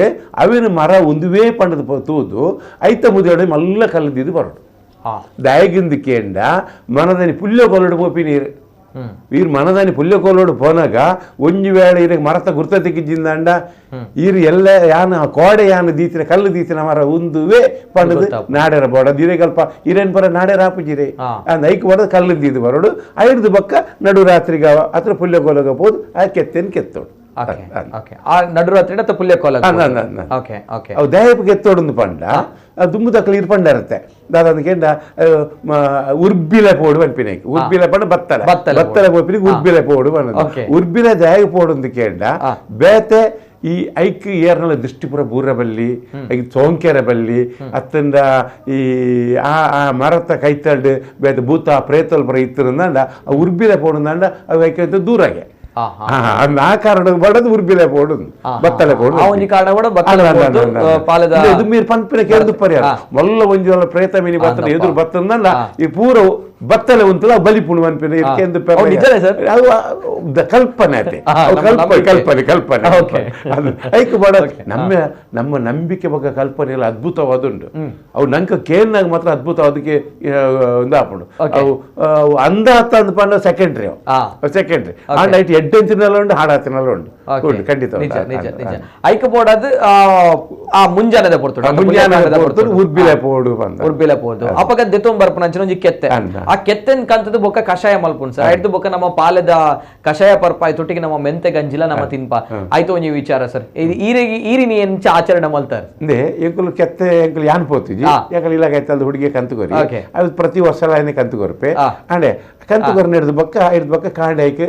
ಅವಿನ ಮರ ಒಂದುವೇ ಪಂಡದ ತೂದು ಐತ ಮುದಿಯೋಡೆ ಮಲ್ಲ ಕಲ್ಲದಿದ್ದು ಬರೋಡು ದಯಗಿಂದ ಕೇಂಡ ಮನದಲ್ಲಿ ಪುಲ್ಯ ಕೊಲ್ಲೋಡು ಪೋಪಿ ನೀರು వీరు మనదాని పుల్లెకోలోడు పోనగా ಒಂಜಿ ವೇಳೆ ಇರಗೆ ಮರತ ಗುರ್ತ ತೆಗಿಜಿಂದಂಡ ಈರು ಎಲ್ಲ ಯಾನ ಕೋಡೆ ಯಾನ ದೀತಿನ ಕಲ್ಲು ದೀತಿನ ಮರ ಒಂದುವೇ ಪಂಡದು ನಾಡೆರ ಬೋಡ ದಿರೆಗಲ್ಪ ಇರೇನ್ ಪರ ನಾಡೆರ ಹಾಪುಜಿರೆ ಅಂದ ಐಕ್ ಬರೋದು ಕಲ್ಲು ದೀದು ಬರೋಡು ಐದು ಬಕ್ಕ ನಡು ರಾತ್ರಿಗ ಹತ್ರ ಪುಲ್ಲೆಕೋಲಗ ಹೋದು ಆ ಕೆತ್ತೇನು ಕೆತ್ತೋಡು ನಡುರಾತ್ರಿ ಅವು ದಯಪು ಕೆತ್ತೋಡು ಪಂಡ ದುಂಬುದಕ್ಕಲು ಇರ್ಪಂಡ ಇರುತ್ತೆ ದಾದಂದ ಉರ್ಬಿಲ ಪೋಡು ಅನ್ಪಿನೈಕ್ ಉರ್ಬಿಲ ಪಂಡ ಬತ್ತಲ ಪೋಪಿನಿಗೆ ಉರ್ಬಿಲ ಪೋಡು ಅನ್ನೋದು ಉರ್ಬಿಲ ದಯಗ ಪೋಡು ಅಂತ ಕೇಂಡ ಬೇತೆ ಈ ಐಕ್ ಏರ್ನಲ್ಲ ದೃಷ್ಟಿಪುರ ಬೂರಬಲ್ಲಿ ಐಕ್ ಸೋಂಕೆರ ಬಲ್ಲಿ ಅತ್ತಂದ ಈ ಆ ಮರತ ಕೈತಲ್ಡು ಬೇತ ಭೂತ ಪ್ರೇತಲ್ ಪುರ ಇತ್ತಿರಂದ ಉರ್ಬಿಲ ಪೋಡು ಅಂದ ಅವು ಐಕ ದೂರಾಗೆ ಆ ಕಾರಣ ಬಡದು ಉರ್ಬಿಲೆ ಪೋಡು ಬತ್ತಲೆ ಪೋಡು ಅವನಿ ಕಾರಣ ಕೂಡ ಬತ್ತಲೆ ಪಾಲದ ಇದು ಮೀರ್ ಪಂಪಿನ ಕೇಳಿದು ಪರಿಹಾರ ಮಲ್ಲ ಒಂಜಿ ವಲ್ಲ ಪ್ರೇತ ಮಿನಿ ಬತ್ತನ ಎದುರು ಬತ್ತಂದಲ್ಲ ಈ ಪೂರ ಬತ್ತಲೆ ಉಂಟಲ್ಲ ಬಲಿಪುಣು ಅನ್ಪಿನ ಇದಕ್ಕೆಂದು ಕಲ್ಪನೆ ಅದೇ ಕಲ್ಪನೆ ಕಲ್ಪನೆ ಐಕ್ ಬಡ ನಮ್ಮ ನಂಬಿಕೆ ಬಗ್ಗೆ ಕಲ್ಪನೆ ಎಲ್ಲ ಅದ್ಭುತವಾದುಂಟು ಅವು ನಂಗೆ ಕೇಳಿನಾಗ ಮಾತ್ರ ಅದ್ಭುತವಾದಕ್ಕೆ ಆಪುಂಡು ಅವು ಅಂದ ಹತ್ತ ಅಂದ್ ಪಂಡ ಸೆಕೆಂಡ್ರಿ ಸೆಕೆಂಡ್ರಿ ಆ ನೈಟ್ ಎಡ್ಡೆಂಚಿನಲ್ಲ ಉಂಟು ಹಾಡಾತಿನಲ್ಲ ಉಂಟು ಖಂಡಿತ ಐಕ್ ಬೋಡದು ಆ ಮುಂಜಾನೆ ಪೊಡ್ತು ಉರ್ಬಿಲೆ ಪೋಡು ಬಂದ ಉರ್ಬಿಲೆ ಪೋದು ಅಪಗ ದೆತೊಂಬ ಬರ್ಪುನಂಚಿನ ಒಂಜಿ ಕೆತ್ತೆ ಆ ಕೆತ್ತೆನ್ ಕಂತದ ಬೊಕ್ಕ ಕಷಾಯ ಮಲ್ಪುಂಡು ಸರ್ ಆಯ್ತು ಬೊಕ್ಕ ನಮ್ಮ ಪಾಲದ ಕಷಾಯ ಪರ್ಪ ಆಯ್ತೊಟ್ಟಿಗೆ ನಮ್ಮ ಮೆಂತೆ ಗಂಜಿಲ ನಮ್ಮ ತಿನ್ಪ ಆಯ್ತು ಒಂಜಿ ವಿಚಾರ ಸರ್ ಈರಿನಿ ಎಂಚ ಆಚರಣೆ ಮಲ್ತಾರೆ ಅಂದೆ ಎಂಕುಲು ಕೆತ್ತೆ ಎಂಕುಲು ಯಾನ್ ಪೋತಿಜಿ ಯಾಕಂದ್ರೆ ಇಲಾಗ ಆಯ್ತಲ್ದ ಹುಡುಗಿ ಕಂತುಕೊರಿ ಅದು ಪ್ರತಿ ವರ್ಷ ಕಂತುಕೊರ್ಪೆ ಅಂಡೆ ಕಂತುಕೊರ ಹಿಡಿದು ಬಕ್ಕ ಕಾಂಡೈಕ್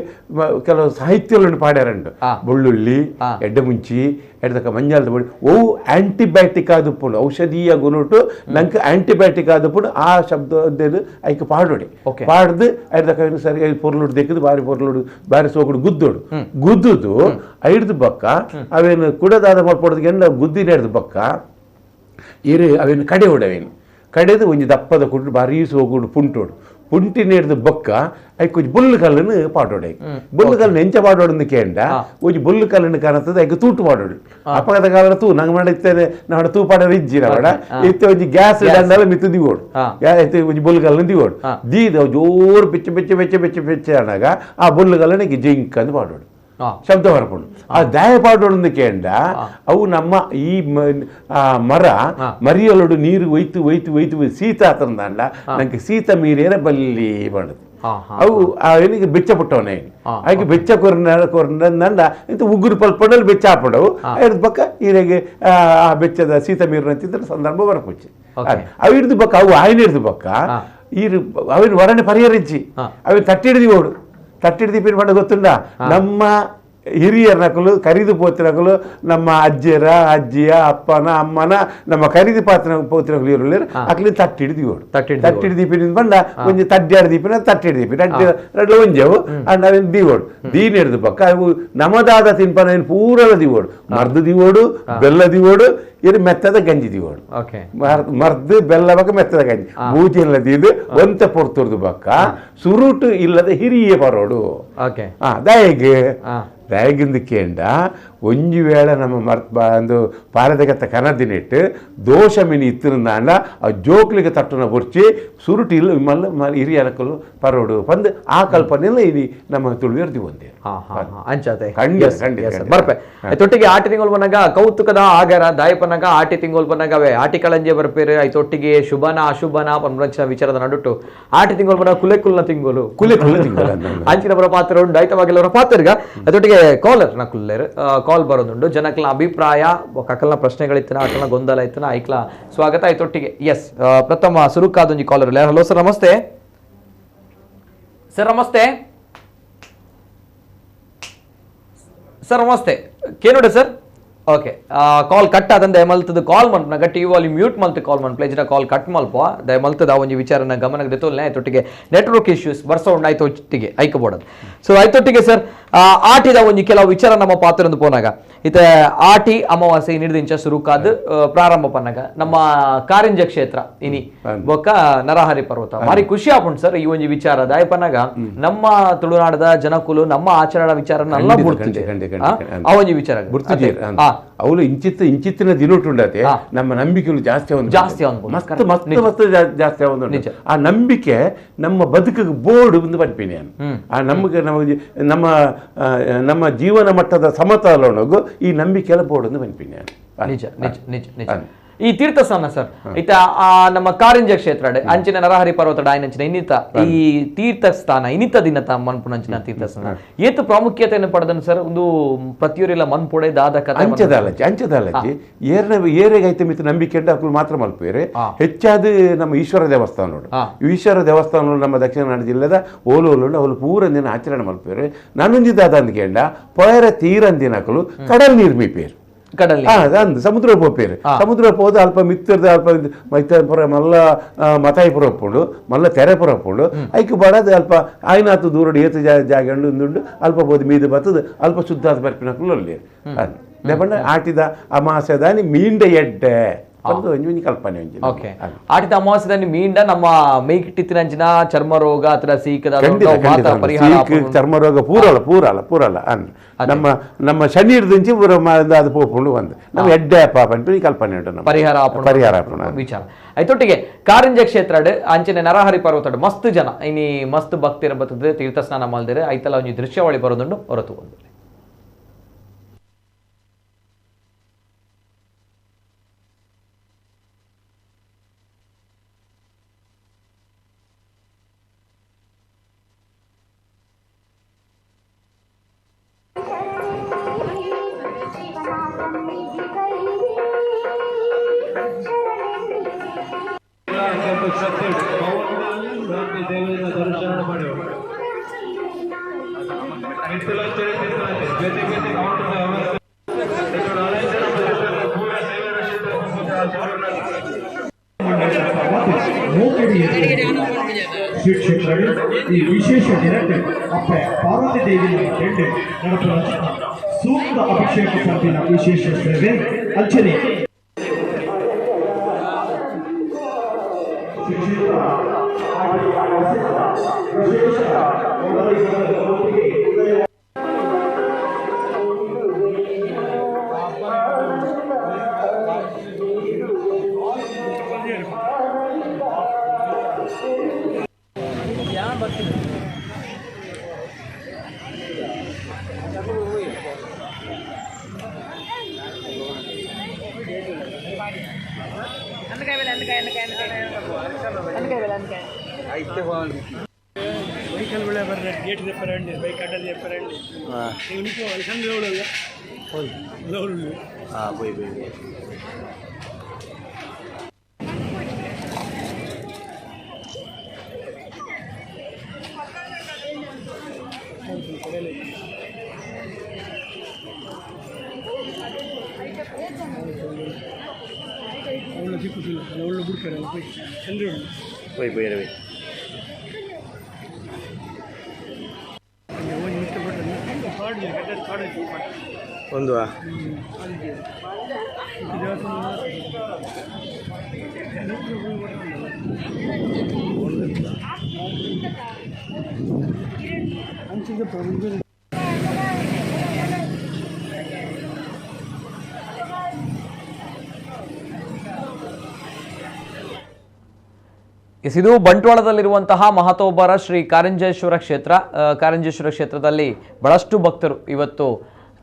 ಕೆಲವು ಸಾಹಿತ್ಯಗಳು ಪಾಡ್ಯಾರಂಡು ಬೆಳ್ಳುಳ್ಳಿ ಎಡ್ಡೆ ಮುಂಚಿ ಎಡ್ದಕ್ಕ ಮಂಜಾಲದ ಬಡಿ ಓ ಆಂಟಿಬಯೋಟಿಕ್ ಆದುಪ್ಪುಂಡು ಔಷಧೀಯ ಗುಣುಟು ನಂಗೆ ಆಂಟಿಬಯೋಟಿಕ್ ಆದುಪ್ಪುಂಡು ಆ ಶಬ್ದ ಐಕ್ ಪಾಡೋಡಿ ಪಾಡ್ದು ಐದಕ್ಕ ಸರಿ ಪೊರ್ಲುಡು ದೆಕ್ಕದು ಬಾರಿ ಪೊರ್ಲುಡು ಬಾರಿ ಸೋಗುಡು ಗುದ್ದೋಡು ಗುದ್ದುದು ಐಡ್ದು ಬಕ್ಕ ಅವೇನು ಕುಡದಾದ ಮಾಡ್ಕೊಡೋದಕ್ಕೆ ಎಂಡ ಗುದ್ದಿನ ಹಿಡ್ದು ಬಕ್ಕ ಅವೇನು ಕಡೆ ಹೊಡವೇನು ಕಡೆದು ಒಂಜಿ ದಪ್ಪದ ಕುಟ್ಟು ಬಾರಿ ಸೋಗುಡು ಪುಂಟೋಡು ಪುಂಟಿನ ಹಿಡ್ದು ಬೊಕ್ಕ ಐ ಕೊಂಚ ಬುಲ್ಲು ಕಲ್ಲನ್ನು ಪಾಡೋಡು ಬುಲ್ಲು ಕಲ್ಲನ್ನು ಎಂಚ ಪಾಡೋಡು ಕೇಂಡ ಒಂಜಿ ಬುಲ್ಲು ಕಲ್ಲನ್ನು ಕಾಣತದೆ ಐಕ ತೂಟು ಪಾಡೋಡು ಅಪಘಾತ ಕಾಲ ತೂ ನಂಗೆ ಮಾಡಿರ್ತೇನೆ ನಾಡ ತೂ ಪಾಡೋರು ಇಜ್ಜಿನ ಮಾಡ ಇತ್ತೆ ಒಂಜಿ ಗ್ಯಾಸ್ ಇಡಂದಲ್ಲ ಮಿತ್ತು ದಿಗೋಡು ಒಂಜಿ ಬುಲ್ಲು ಕಲ್ಲನ್ನು ದಿಗೋಡು ದೀದ ಜೋರು ಬೆಚ್ಚ ಬೆಚ್ಚ ಬೆಚ್ಚ ಬೆಚ್ಚ ಬೆಚ್ಚ ಅನ್ನಾಗ ಆ ಬುಲ್ಲು ಕಲ್ಲನ್ನು ಜಿಂಕ್ ಅಂದು ಪಾಡೋಡು ಶಬ್ದ ಹೊರಪುಂಡು ಆ ದಾಯ ಪಾಡೋಡು ಕೇಂಡ ಅವು ನಮ್ಮ ಈ ಮರ ಮರಿಯಲೊಡು ನೀರು ಒಯ್ತು ಒಯ್ತು ಒಯ್ತು ಶೀತ ಆತಂದಂಡ ನಂಗೆ ಶೀತ ಮೀರೇನ ಬಲ್ಲಿ ಮಾಡುದು ಅವು ಅವನಿಗೆ ಬೆಚ್ಚ ಪುಟ್ಟವನೇ ಹಾಗೆ ಬೆಚ್ಚ ಕೊರಂಡ ಇಂತ ಉಗುರು ಪಲ್ಪಡಲ್ಲಿ ಬೆಚ್ಚ ಹಾಪಡವು ಹಿಡಿದು ಬಕ್ಕ ಈರೆಗೆ ಆ ಬೆಚ್ಚದ ಶೀತ ಮೀರಿನಂತಿದ್ರ ಸಂದರ್ಭ ಬರಪುಚ್ಚಿ ಅವು ಹಿಡಿದು ಬಕ್ಕ ಅವು ಆಯ್ನ ಹಿಡಿದು ಬಕ್ಕ ಈರು ಅವಿನ ವರನೆ ಪರಿಹರಿಸಿ ಅವಿನ ತಟ್ಟಿಡಿದಿ ಓಡು ತಟ್ಟಿಡ್ದಿ ಪಿನ್ ಗೊತ್ತುಂಡ ನಮ್ಮ ಹಿರಿಯರ ನಕಲು ಕರಿದು ಪೋತಿನಕಲು ನಮ್ಮ ಅಜ್ಜಿಯರ ಅಜ್ಜಿಯ ಅಪ್ಪನ ಅಮ್ಮನ ನಮ್ಮ ಕರಿದು ಪೋತಿನಕಲು ಇರಲಿ ಅಕ್ಲಿ ತಟ್ಟಿಡ್ದಿಗೋಡು ತಟ್ಟಿಡ್ದಿ ಪಿನ್ ಬಂದ ಒಂಜಿ ತಡ್ಡಾಡ್ ದೀಪಿನ ತಟ್ಟಿಡ್ದಿ ಪಿನ್ ಎರಡು ಒಂಜವು ಅವೇನು ದಿಗೋಡು ದೀನ್ ಹಿಡ್ದು ಪಕ್ಕ ಅವು ನಮದಾದ ತಿನ್ಪನ ಏನು ಪೂರಲ ದಿಗೋಡು ಮರ್ದು ದಿಗೋಡು ಬೆಲ್ಲ ದಿಗೋಡು ಇದು ಮೆತ್ತದ ಗಂಜಿ ದಿಗೋಡು ಮರ್ದು ಬೆಲ್ಲ ಬಕ್ಕ ಮೆತ್ತದ ಗಂಜಿ ಬೂಜಿ ಇಲ್ಲದಿದ್ದು ಒಂತ ಪೊರ್ತುರ್ದು ಬಕ್ಕ ಸುರುಟು ಇಲ್ಲದ ಹಿರಿಯ ಪರೋಡು ದಯಗೆ ದಯಗಿಂದು ಕೇಂಡ ಒಂಜಿ ವೇಳೆ ನಮ್ಮ ಒಂದು ಪಾರದಗತ್ತ ಕನದಿನಿಟ್ಟು ದೋಷ ಮಿನಿ ಇತ್ತಿರುಂದಾಂಡ ಆ ಜೋಕ್ಲಿಗೆ ತಟ್ಟನ ಬೊರ್ಚಿ ಸುರುಟು ಇಲ್ಲ ಮಲ್ಲ ಹಿರಿಯ ಅನಕಲು ಪರೋಡು ಪಂದು ಆ ಕಲ್ಪನೆಲ್ಲ ಇಲ್ಲಿ ನಮ್ಮ ತುಳುವಿರ್ದಿ ಒಂದೇ ಅಂಚತೆ ಖಂಡಿತ ಬರ್ಪೆ ತೊಟ್ಟಿಗೆ ಆಟಿ ತಿಂಗಳು ಬನ್ನಾಗ ಕೌತುಕದ ಆಗರ ದಾಯಪನಾಗ ಆಟಿ ತಿಂಗಳು ಬನ್ನಾಗವೆ ಆಟಿ ಕಳಂಜೆ ಬರ್ಪೇರು ಐತೊಟ್ಟಿಗೆ ಶುಭನ ಅಶುಭನ ಪನ್ಮಂಚಿನ ವಿಚಾರದ ನಡುಟ್ಟು ಆಟಿ ತಿಂಗಳು ಬನ್ನ ಕುಲೆಕುಲ್ನ ತಿಂಗಳು ಅಂಚಿನ ಬರ ಪಾತ್ರ ಉಂಡು ಆಯ್ತವಾಗಿಲ್ಲವರ ಪಾತ್ರಗ ಅದೊಟ್ಟಿಗೆ ಕಾಲರ್ ನಕುಲ್ಲೇರು ಕಾಲ್ ಬರೋದುಂಡು ಜನಕ್ಲ ಅಭಿಪ್ರಾಯ ಕಕಲ್ನ ಪ್ರಶ್ನೆಗಳಿತ್ತಿನ ಅಕಲ್ನ ಗೊಂದಲ ಇತ್ತಿನ ಐಕ್ಲ ಸ್ವಾಗತ ಆಯ್ತೊಟ್ಟಿಗೆ ಎಸ್ ಪ್ರಥಮ ಸುರುಕಾದೊಂಜಿ ಕಾಲರ್ ಹಲೋ ಸರ್ ನಮಸ್ತೆ ಸರ್ ನಮಸ್ತೆ ಸರ್ ನಮಸ್ತೆ ಕೇನೋಡೆ ಸರ್ ಓಕೆ ಕಾಲ್ ಕಟ್ ಆದಂದೆ ಮಲ್ತದ ಕಾಲ್ ಮಲ್ಪನಾಗ ಟಿ ವಾಲ್ಯೂಮ್ ಮ್ಯೂಟ್ ಮಲ್ತು ಕಾಲ್ ಮನ್ ಪ್ಲೇಜಿನ ಕಾಲ್ ಕಟ್ ಮಲ್ಪ ದಯ ಮಲ್ತದ ಒಂಜಿ ವಿಚಾರನ ಗಮನಕ್ಕೆ ದೆತೋಲ್ನೆ ಆಯ್ತೊಟ್ಟಿಗೆ ನೆಟ್ವರ್ಕ್ ಇಶ್ಯೂಸ್ ಬರ್ಸ ಉಂಡು ಆಯ್ತೊಟ್ಟಿಗೆ ಐಕಬೋಡದು ಸೊ ಆಯ್ತೊಟ್ಟಿಗೆ ಸರ್ ಆಟಿದ ಒಂಜಿ ಕೆಲವು ವಿಚಾರ ನಮ್ಮ ಪಾತ್ರೊಂದು ಪೋನಾಗ ಇತ ಆಟಿ ಅಮಾವಾಸ್ಯೆ ನಿಡ್ದಿಂಚ ಸುರುಕಾದ ಪ್ರಾರಂಭ ಪನ್ನಾಗ ನಮ್ಮ ಕಾರಿಂಜ ಕ್ಷೇತ್ರ ಇನಿ ಬೊಕ್ಕ ನರಹರಿ ಪರ್ವತ ಮಾರಿ ಖುಷಿ ಆಪುಂಡು ಸರ್ ಈ ಒಂಜಿ ವಿಚಾರ ದಾಯ ಪನ್ನಾಗ ನಮ್ಮ ತುಳುನಾಡದ ಜನಕುಲು ನಮ್ಮ ಆಚರಣಾ ವಿಚಾರನ ಎಲ್ಲ ಬಿಡ್ತಿದೆ ಆ ಒಂಜಿ ವಿಚಾರ ಅವಳು ಇಂಚಿತ್ತಿನ ದಿನೋಟುಂಡತೆ ನಮ್ಮ ನಂಬಿಕೆಗಳು ಜಾಸ್ತಿ ಜಾಸ್ತಿ ಆ ನಂಬಿಕೆ ನಮ್ಮ ಬದುಕಿಗೆ ಬೋರ್ಡ್ ಒಂದು ಪನ್ಪಿನಿ ಆ ನಮಗೆ ನಮ್ಮ ಜೀವನ ಮಟ್ಟದ ಸಮತೋಲನಗೂ ಈ ನಂಬಿಕೆ ಎಲ್ಲ ಬೋರ್ಡ್ ಒಂದು ಪನ್ಪಿನಿ ನಿಜ ನಿಜ ನಿಜ ನಿಜ ಈ ತೀರ್ಥಸ್ಥಾನ ಸರ್ ಐತ ನಮ್ಮ ಕಾರಿಂಜ ಕ್ಷೇತ್ರ ಅಂಚಿನ ನರಹರಿ ಪರ್ವತ ಆಯ್ನಂಚಿನ ಇನ್ನಿತ ಈ ತೀರ್ಥಸ್ಥಾನ ಇನ್ನಿತ ದಿನತ ಮನ್ಪುನಂಚಿನ ತೀರ್ಥಸ್ಥಾನ ಏತು ಪ್ರಾಮುಖ್ಯತೆಯನ್ನು ಪಡೆದನು ಸರ್ ಒಂದು ಪ್ರತಿಯೊರಿಲ್ಲ ಮನ್ಪುಡೆ ದಾದ ಕಥೆ ಅಂಚದಾಲಜ್ಜಿ ಏರೆಗೈತೆ ಮಿತ್ತು ನಂಬಿಕೆ ಅಕ್ಕಳು ಮಾತ್ರ ಮಲ್ಪೇರೆ ಹೆಚ್ಚಾದ ನಮ್ಮ ಈಶ್ವರ ದೇವಸ್ಥಾನ ನೋಡು ಈಶ್ವರ ದೇವಸ್ಥಾನ ನಮ್ಮ ದಕ್ಷಿಣ ಕನ್ನಡ ಜಿಲ್ಲೆದ ಓಲೋಲು ಅವಳು ಪೂರಂದಿನ ಆಚರಣೆ ಮಲ್ಪೇರೆ ನನ್ನೊಂದಿದಾದ ಅಂದ್ಕೇಂಡ ಪೊಯರ ತೀರಂದಿನಕಲು ಕಡಲ್ ನೀರು ಮೀಪೇರು ಕಡಲಿ ಅಂದು ಸಮುದ್ರ ಪೋಪೇರು ಸಮುದ್ರ ಪೋದು ಅಲ್ಪ ಮಿತ್ತರ್ದ ಅಲ್ಪ ಮೈತಪುರ ಮಲ್ಲ ಮತಾಯಿಪುರ ಒಪ್ಪುಂಡು ಮಲ್ಲ ತೆರೆಪುರ ಒಪ್ಪುಂಡು ಐಕ್ ಬಡದು ಅಲ್ಪ ಆಯ್ನಾತು ದೂರ ಏತು ಜಾಗ ಉಂದುಂಡು ಅಲ್ಪ ಬೋದು ಮೀದು ಬತ್ತದು ಅಲ್ಪ ಶುದ್ಧಾದ ಬರ್ಪಿನಕ್ಕೂ ಒಳ್ಳೆ ಲೆಪಂಡ ಆಟಿದ ಅಮಾಸೆದಾನಿ ಮೀಂಡ ಎಡ್ಡೆ ಒಂದು ಒಂಜಿ ಕಲ್ಪನೆ ಓಕೆ ಆಟಿದ ಅಮಾವಾಸ್ಯದಲ್ಲಿ ಮೀಂಡ ನಮ್ಮ ಮೈಕಿಟ್ಟಿತ್ತಿನಂಚಿನ ಚರ್ಮ ರೋಗ ಅಥವಾ ಸೀಕದ ಚರ್ಮ ರೋಗ ಪೂರಲ್ಲ ನಮ್ಮ ಶನೀರ್ದಿಂಚಿ ಅದು ಪೋಪುಂಡು ಒಂದು ನಮ್ಮ ಎಡ್ಡೆ ಪಾಪ ಅಂತ ಕಲ್ಪನೆ ಉಂಟು ಪರಿಹಾರ ವಿಚಾರ ಐತೊಟ್ಟಿಗೆ ಕಾರಂಜ ಕ್ಷೇತ್ರ ಅಂಚನೆ ನರಹರಿ ಪರ್ವತ ಮಸ್ತ್ ಜನ ಇನಿ ಮಸ್ತ್ ಭಕ್ತಿರ ಬರ್ತದೆ ತೀರ್ಥ ಸ್ನಾನ ಮಲ್ದಿರೆ ಐತಲ್ಲ ಒಂಜಿ ದೃಶ್ಯಾವಳಿ ಬರೋದುಂಡು ಹೊರತು ಒಂದು ಶ್ರೀ ಕ್ಷೇತ್ರಗಳು ಈ ವಿಶೇಷ ದಿನಕ್ಕೆ ಅಪ್ಪೆ ಪಾರ್ವತಿ ದೇವಿ ಕೆಂಡೆ ನಡಪುರ ಸೂಕ್ತ ಅಭಿಷೇಕ ಪಂಪಿನ ವಿಶೇಷ ಸೇವೆ ಅರ್ಚನೆ వెహికల్ కూడా గేట్ చెప్పారండి బైక్ అడ్డలు చెప్పారండి ఇంకో వర్షం పోయి ಅವಳು ಚಿಕ್ಕುತ್ತಿಲ್ಲ ಅವಳು ಬಿಡ್ತಾರೆ ಹೋಗಿ ಚಂದ್ರಗಳು పోయి ಒಂದು ಇದು ಬಂಟ್ವಾಳದಲ್ಲಿರುವಂತಹ ಮಹತೋಬರ ಶ್ರೀ ಕಾರಂಜೇಶ್ವರ ಕ್ಷೇತ್ರ. ಕಾರಂಜೇಶ್ವರ ಕ್ಷೇತ್ರದಲ್ಲಿ ಬಹಳಷ್ಟು ಭಕ್ತರು ಇವತ್ತು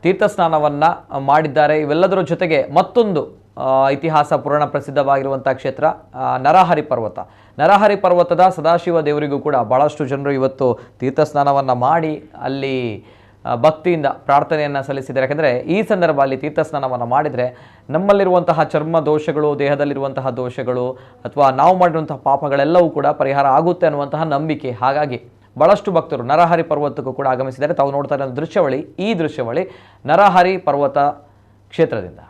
ತೀರ್ಥ ಸ್ನಾನವನ್ನು ಮಾಡಿದ್ದಾರೆ. ಇವೆಲ್ಲದರ ಜೊತೆಗೆ ಮತ್ತೊಂದು ಇತಿಹಾಸ ಪುರಾಣ ಪ್ರಸಿದ್ಧವಾಗಿರುವಂತಹ ಕ್ಷೇತ್ರ ನರಹರಿ ಪರ್ವತ. ನರಹರಿ ಪರ್ವತದ ಸದಾಶಿವ ದೇವರಿಗೂ ಕೂಡ ಬಹಳಷ್ಟು ಜನರು ಇವತ್ತು ತೀರ್ಥ ಸ್ನಾನವನ್ನು ಮಾಡಿ ಅಲ್ಲಿ ಭಕ್ತಿಯಿಂದ ಪ್ರಾರ್ಥನೆಯನ್ನು ಸಲ್ಲಿಸಿದ್ದಾರೆ. ಯಾಕೆಂದರೆ ಈ ಸಂದರ್ಭ ಅಲ್ಲಿ ತೀರ್ಥ ಸ್ನಾನವನ್ನು ಮಾಡಿದರೆ ನಮ್ಮಲ್ಲಿರುವಂತಹ ಚರ್ಮ ದೋಷಗಳು, ದೇಹದಲ್ಲಿರುವಂತಹ ದೋಷಗಳು ಅಥವಾ ನಾವು ಮಾಡಿರುವಂತಹ ಪಾಪಗಳೆಲ್ಲವೂ ಕೂಡ ಪರಿಹಾರ ಆಗುತ್ತೆ ಅನ್ನುವಂತಹ ನಂಬಿಕೆ. ಹಾಗಾಗಿ ಬಹಳಷ್ಟು ಭಕ್ತರು ನರಹರಿ ಪರ್ವತಕ್ಕೂ ಕೂಡ ಆಗಮಿಸಿದ್ದಾರೆ. ತಾವು ನೋಡ್ತಾ ಇರೋ ದೃಶ್ಯಾವಳಿ, ಈ ದೃಶ್ಯಾವಳಿ ನರಹರಿ ಪರ್ವತ ಕ್ಷೇತ್ರದಿಂದ.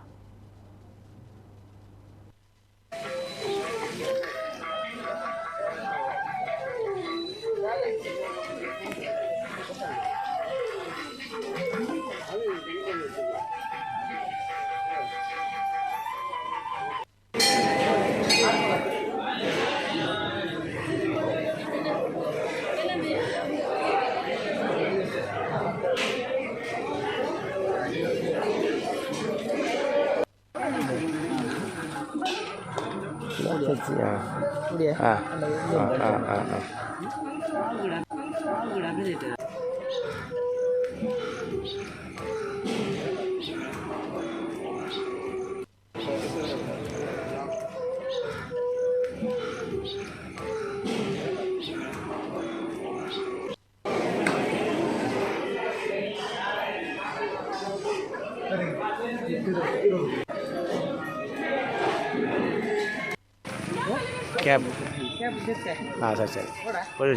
ಕ್ಯಾಬ್ ಹಾಂ ಸರಿ ಒಳ್ಳೆ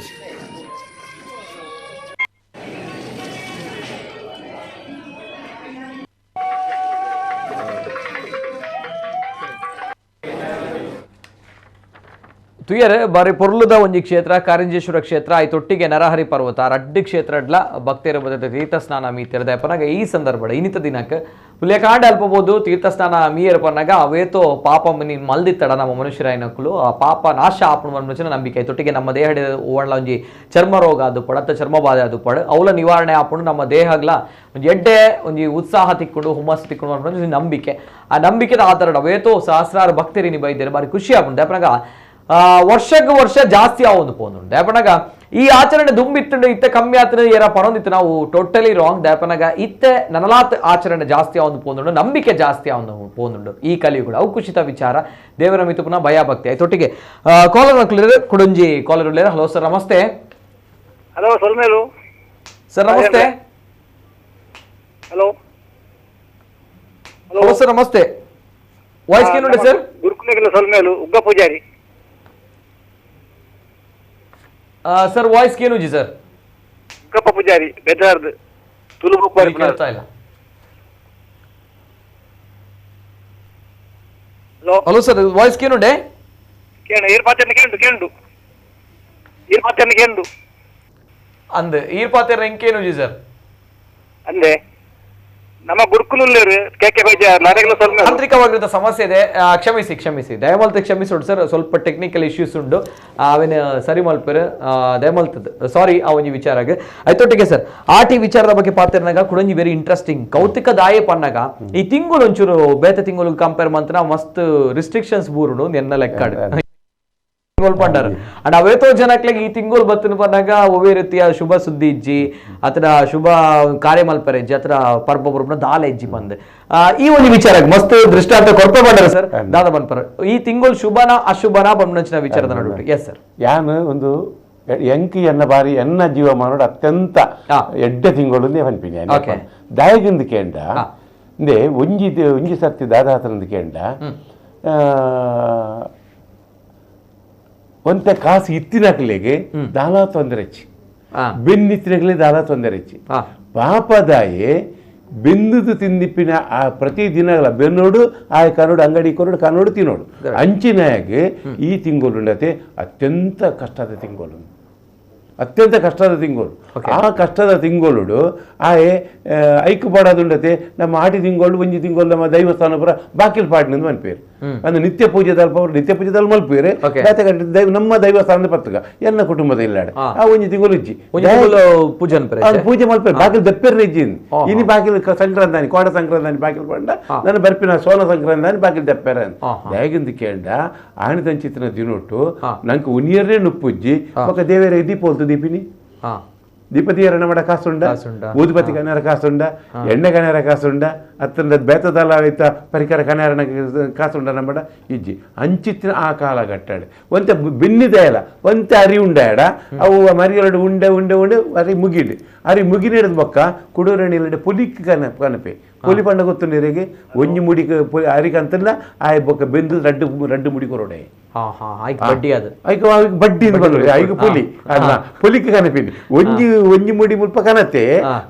ತುಯರ್ ಬಾರಿ ಪೊರ್ಲುದ ಒಂಜಿ ಕ್ಷೇತ್ರ ಕಾರಿಂಜೇಶ್ವರ ಕ್ಷೇತ್ರ ಐತೊಟ್ಟಿಗೆ ನರಹರಿ ಪರ್ವತ ರಡ್ಡಿ ಕ್ಷೇತ್ರಡ್ಲ ಭಕ್ತಿಯರ ಬದಲು ತೀರ್ಥ ಸ್ನಾನ ಮೀತಿರದ ಪನಾಗ ಈ ಸಂದರ್ಭ ಇನ್ನಿತ ದಿನಕ್ಕೆ ಪುಲ್ಯಕಾಂಡ ಅಲ್ಪಬಹುದು ತೀರ್ಥ ಸ್ನಾನ ಮೀಯರ್ ಪನ್ನಾಗ ಅವೇತೋ ಪಾಪ ಮನಿ ಮಲ್ದಿತ್ತಡ ನಮ್ಮ ಮನುಷ್ಯರಾಯನಕ್ಕಲು ಆ ಪಾಪ ನಾಶ ಆಪಣ ನಂಬಿಕೆ ಐತೊಟ್ಟಿಗೆ ನಮ್ಮ ದೇಹ ಒಳ್ಳ ಒಂಜಿ ಚರ್ಮ ರೋಗ ಅದು ಪಡತ್ತ ಚರ್ಮ ಬಾಧೆ ಅದು ಪಡ ಅವಳ ನಿವಾರಣೆ ಆಪುಂಡು ನಮ್ಮ ದೇಹಗ್ಲ ಒಂಜಿ ಎಡ್ಡೆ ಒಂಜಿ ಉತ್ಸಾಹ ತಿಕ್ಕೊಂಡು ಹುಮ್ಮಸ್ ತಿಕ್ಕೊಂಡು ನಂಬಿಕೆ ಆ ನಂಬಿಕೆದ ಆತರಡ ಅವೇತೋ ಸಹಸ್ರಾರು ಭಕ್ತರಿ ನಿಭಾಯಿದ್ದಾರೆ ಬಾರಿ ಖುಷಿ ಆಪುಂಡು ದಯಪನಾಗ ವರ್ಷಕ್ಕೆ ವರ್ಷ ಜಾಸ್ತಿ ಆವೊಂದು ಪೋನುಂಡು ದಯಪನಾಗ ಈ ಆಚರಣೆ ದುಂಬಿತ್ತು ಇತ್ತೆ ಕಮ್ಮಿ ಆತನ ಏರ ಪರೊಂದಿತ್ತು ನಾವು ಟೋಟಲಿ ರಾಂಗ್ ದಯಪನಾಗ ಇತ್ತೆ ನನಲಾತ್ ಆಚರಣೆ ಜಾಸ್ತಿ ಆವೊಂದು ಪೋನುಂಡು ನಂಬಿಕೆ ಜಾಸ್ತಿ ಆವೊಂದು ಪೋನುಂಡು ಈ ಕಲಿಯುಗಳು ಅವು ಖುಷಿತ ವಿಚಾರ ದೇವರ ಮಿತು ಪುನಃ ಭಯ ಭಕ್ತಿ ಐತೊಟ್ಟಿಗೆ ಕಾಲರ್ ಕುಡುಂಜಿ ಕಾಲರ್ ಉಳ್ಳೇರ ಹಲೋ ಸರ್ ನಮಸ್ತೆ ಹಲೋ ಸೊಲ್ಮೇಲು ಸರ್ ನಮಸ್ತೆ ಹಲೋ ಹಲೋ ಸರ್ ನಮಸ್ತೆ ವಾಯ್ಸ್ ಕೇಳಿ ಸರ್ ಗುರುಕುಲಗಿಲ್ಲ ಸೊಲ್ಮೇಲು ಉಗ್ಗ ಪೂಜಾರಿ ಸರ್ ವಾಯ್ಸ್ ಕೇನುಜಿ ಸರ್ ಉಗ್ಗಪ್ಪ ಪೂಜಾರಿ ಬೆದಾರ್ದು ತುಳುಬು ಕೇಳ್ತಾ ಇಲ್ಲ ಹಲೋ ಹಲೋ ಸರ್ ವಾಯ್ಸ್ ಕೇನುಂಡೆ ಕೇಳು ಏರ್ಪಾತನ್ನು ಕೇಳು ಏರ್ಪಾತನ್ನು ಕೇಳು ಅಂದ್ ಈರ್ಪಾತೆರ ಎಂಕೇನುಜಿ ಸರ್ ಅಂದೆ ನಮ್ಮ ಗುರುಕುಲುಲ್ಲೇರು ಕೆಕೆ ಬೈಜಾರ್ ನಾರೆಗಳ ಸೊಲ್ಮೇಲು ತಾಂತ್ರಿಕವಾಗಿರೋ ಸಮಸ್ಯೆ ಇದೆ ಕ್ಷಮಿಸಿ ದಯಮಲ್ತ ಕ್ಷಮಿಸೋಡು ಸರ್ ಸ್ವಲ್ಪ ಟೆಕ್ನಿಕಲ್ ಇಶ್ಯೂಸ್ ಉಂಡು ಅವೇನು ಸರಿ ಮಲ್ಪರು ದಯಮಲ್ತದ್ದು ಸಾರಿ ಆ ಒಂಜಿ ವಿಚಾರಗೆ ಐತೊಟ್ಟಿಗೆ ಸರ್ ಆಟಿ ವಿಚಾರದ ಬಗ್ಗೆ ಪಾತಿರ್ನಾಗ ಕುಡೊಂಜಿ ವೆರಿ ಇಂಟ್ರೆಸ್ಟಿಂಗ್ ಕೌತಿಕ ದಾಯ ಪನ್ನಾಗ ಈ ತಿಂಗಳು ಒಂಚೂರು ಬೇತೆ ತಿಂಗಳು ಕಂಪೇರ್ ಮಂತನ ಮಸ್ತ್ ರಿಸ್ಟ್ರಿಕ್ಷನ್ಸ್ ಬೂರುಡು ಎನ್ನ ಲೆಕ್ಕಾಡು ಪಂಡಾರ ಅಂಡ್ ಅವೇತೋ ಜನಕ್ಲೆಗ್ ಈ ತಿಂಗಳು ಬತ್ತನ ಪನ್ನಾಗ ಒವೇ ರೀತಿಯ ಶುಭ ಸುದ್ದಿ ಇಜ್ಜಿ ಅತರ ಶುಭ ಕಾರ್ಯ ಮಲ್ಪರೆ ಇಜ್ಜಿ ಅತರ ಪರ್ಬ ಪರ್ಬನ ದಾಲೆ ಇಜ್ಜಿ ಬಂದ್ ಈ ಒಂದು ವಿಚಾರ ಮಸ್ತ್ ದೃಷ್ಟಾಂತ ಕೊರ್ಪ ಬಂಡಾರ ಸರ್ ದಾದ ಬನ್ಪರ ಈ ತಿಂಗಳು ಶುಭನ ಅಶುಭನ ಬಂಚಿನ ವಿಚಾರದ ನಡುವೆ ಎಸ್ ಸರ್ ಯಾನು ಒಂದು ಎಂಕಿ ಎನ್ನ ಬಾರಿ ಎನ್ನ ಜೀವಮಾನೋಡು ಅತ್ಯಂತ ಎಡ್ಡೆ ತಿಂಗಳು ಪನ್ಪಿನಿ ದಾಯಗಿಂದ ಕೇಂಡ ಇಂದೆ ಒಂಜಿ ಸರ್ತಿ ದಾದಾತರಂದು ಕೇಂಡ ಒಂತೆ ಕಾಸು ಇತ್ತಿನಕ್ಲೆಗೆ ದಾಲ ತೊಂದರೆಚ್ಚಿ ಬೆನ್ನಿತ್ತಿನಕ್ಲೆ ದಾಲ ತೊಂದರೆಚ್ಚಿ ಪಾಪದಾಯೆ ಬೆಂದುದು ತಿಂದಿಪ್ಪಿನ ಆ ಪ್ರತಿ ದಿನಗಳ ಬೆನ್ನೋಡು ಆ ಕನ್ನಡ ಅಂಗಡಿ ಕೊರಡು ಕನ್ನಡ ತಿನ್ನೋಡು ಅಂಚಿನಾಗೆ ಈ ತಿಂಗಳು ಅತ್ಯಂತ ಕಷ್ಟದ ತಿಂಗಳು ಆ ಕಷ್ಟದ ತಿಂಗಳು ಆಯೆ ಐಕು ಪಡೋದುಂಡತೆ ನಮ್ಮ ಆಟಿ ತಿಂಗಳು ಒಂಜಿ ತಿಂಗಳು ನಮ್ಮ ದೈವಸ್ಥಾನ ಪುರ ಬಾಕಿಲ್ ಪಾಡ್ನಿಂದ ಮಲ್ಪೇರು ಅಂದ್ರೆ ನಿತ್ಯ ಪೂಜೆದಲ್ಲಿ ಮಲ್ಪೇರು ನಮ್ಮ ದೈವಸ್ಥಾನದ ಪತ್ತಗ ಎನ್ನ ಕುಟುಂಬದ ಇಲ್ಲಾಡ ಆ ಒಂಜಿ ತಿಂಗಳು ಇಜ್ಜಿ ಪೂಜೆ ಮಲ್ಪೇರು ಬಾಕಿಲ್ ದಪ್ಪೇರ್ ಇಜ್ಜಿ ಇನಿ ಬಾಕಿಲ್ ಸಂಕ್ರಾಂತಿ ಕೋಡ ಸಂಕ್ರಾಂತಿ ಬಾಕಿಲ್ ಪಂಡ ನನ್ನ ಬರ್ಪಿನ ಸೋನ ಸಂಕ್ರಾಂತಿ ಬಾಕಿಲ್ ದಪ್ಪೇರ ದಯಗಿಂದ ಕೇಂಡ ಆಣಿದಂಚಿತ್ತಿನ ದಿನೊಟ್ಟು ನಂಗೆ ಉನಿಯರೇ ನುಪ್ಪುಜ್ಜಿ ఒక ದೇವರ ದೀಪ ದೀಪಿನಿ ದೀಪತಿ ಎರಣ ಮಾಡ ಕಾಸುಂಡ ಊದುಬತ್ತಿ ಕನ್ಯಾರ ಕಾಸುಂಡ ಎಣ್ಣೆ ಕನ್ಯಾರ ಕಾಸುಂಡ ಅತ್ತಂದ ಬೇತದಲ್ಲ ಆಯ್ತ ಪರಿಕರ ಕನ್ಯಾರನ ಕಾಸುಂಡ ನಮ್ಮಡ ಇಜ್ಜಿ ಅಂಚಿತ್ತಿನ ಆ ಕಾಲ ಗಟ್ಟಾಡೆ ಒಂತೆ ಬೆನ್ನಿದೆಯಲ್ಲ ಒಂತೆ ಅರಿ ಉಂಡಾಡ ಅವು ಮರಿಯರಡು ಉಂಡೆ ಅರಿ ಮುಗಿಡು ಅರಿ ಮುಗಿನಿಡದ ಬೊಕ್ಕ ಕುಡೂರಣಿಲಡೆ ಪೊಲಿಕ್ ಕನಪೆ ಪೊಲಿ ಪಂಡ ಗೊತ್ತು ನೀರಿಗೆ ಒಂಜಿ ಮುಡಿ ಅರಿಕಂತಲ್ಲ ಆ ಬೊಕ್ಕ ಬೆಂದು ರಡ್ಡು ಮುಡಿ ಕೊರೋಡೆ ಬಡ್ಡಿ ಪೊಲಿ ಅಲ್ಲ ಪೊಲಿಕ್ ಕನಪಿನಿ ಒಂಜಿ ಮುಡಿ ಮುಲ್ಪ ಕನತೆ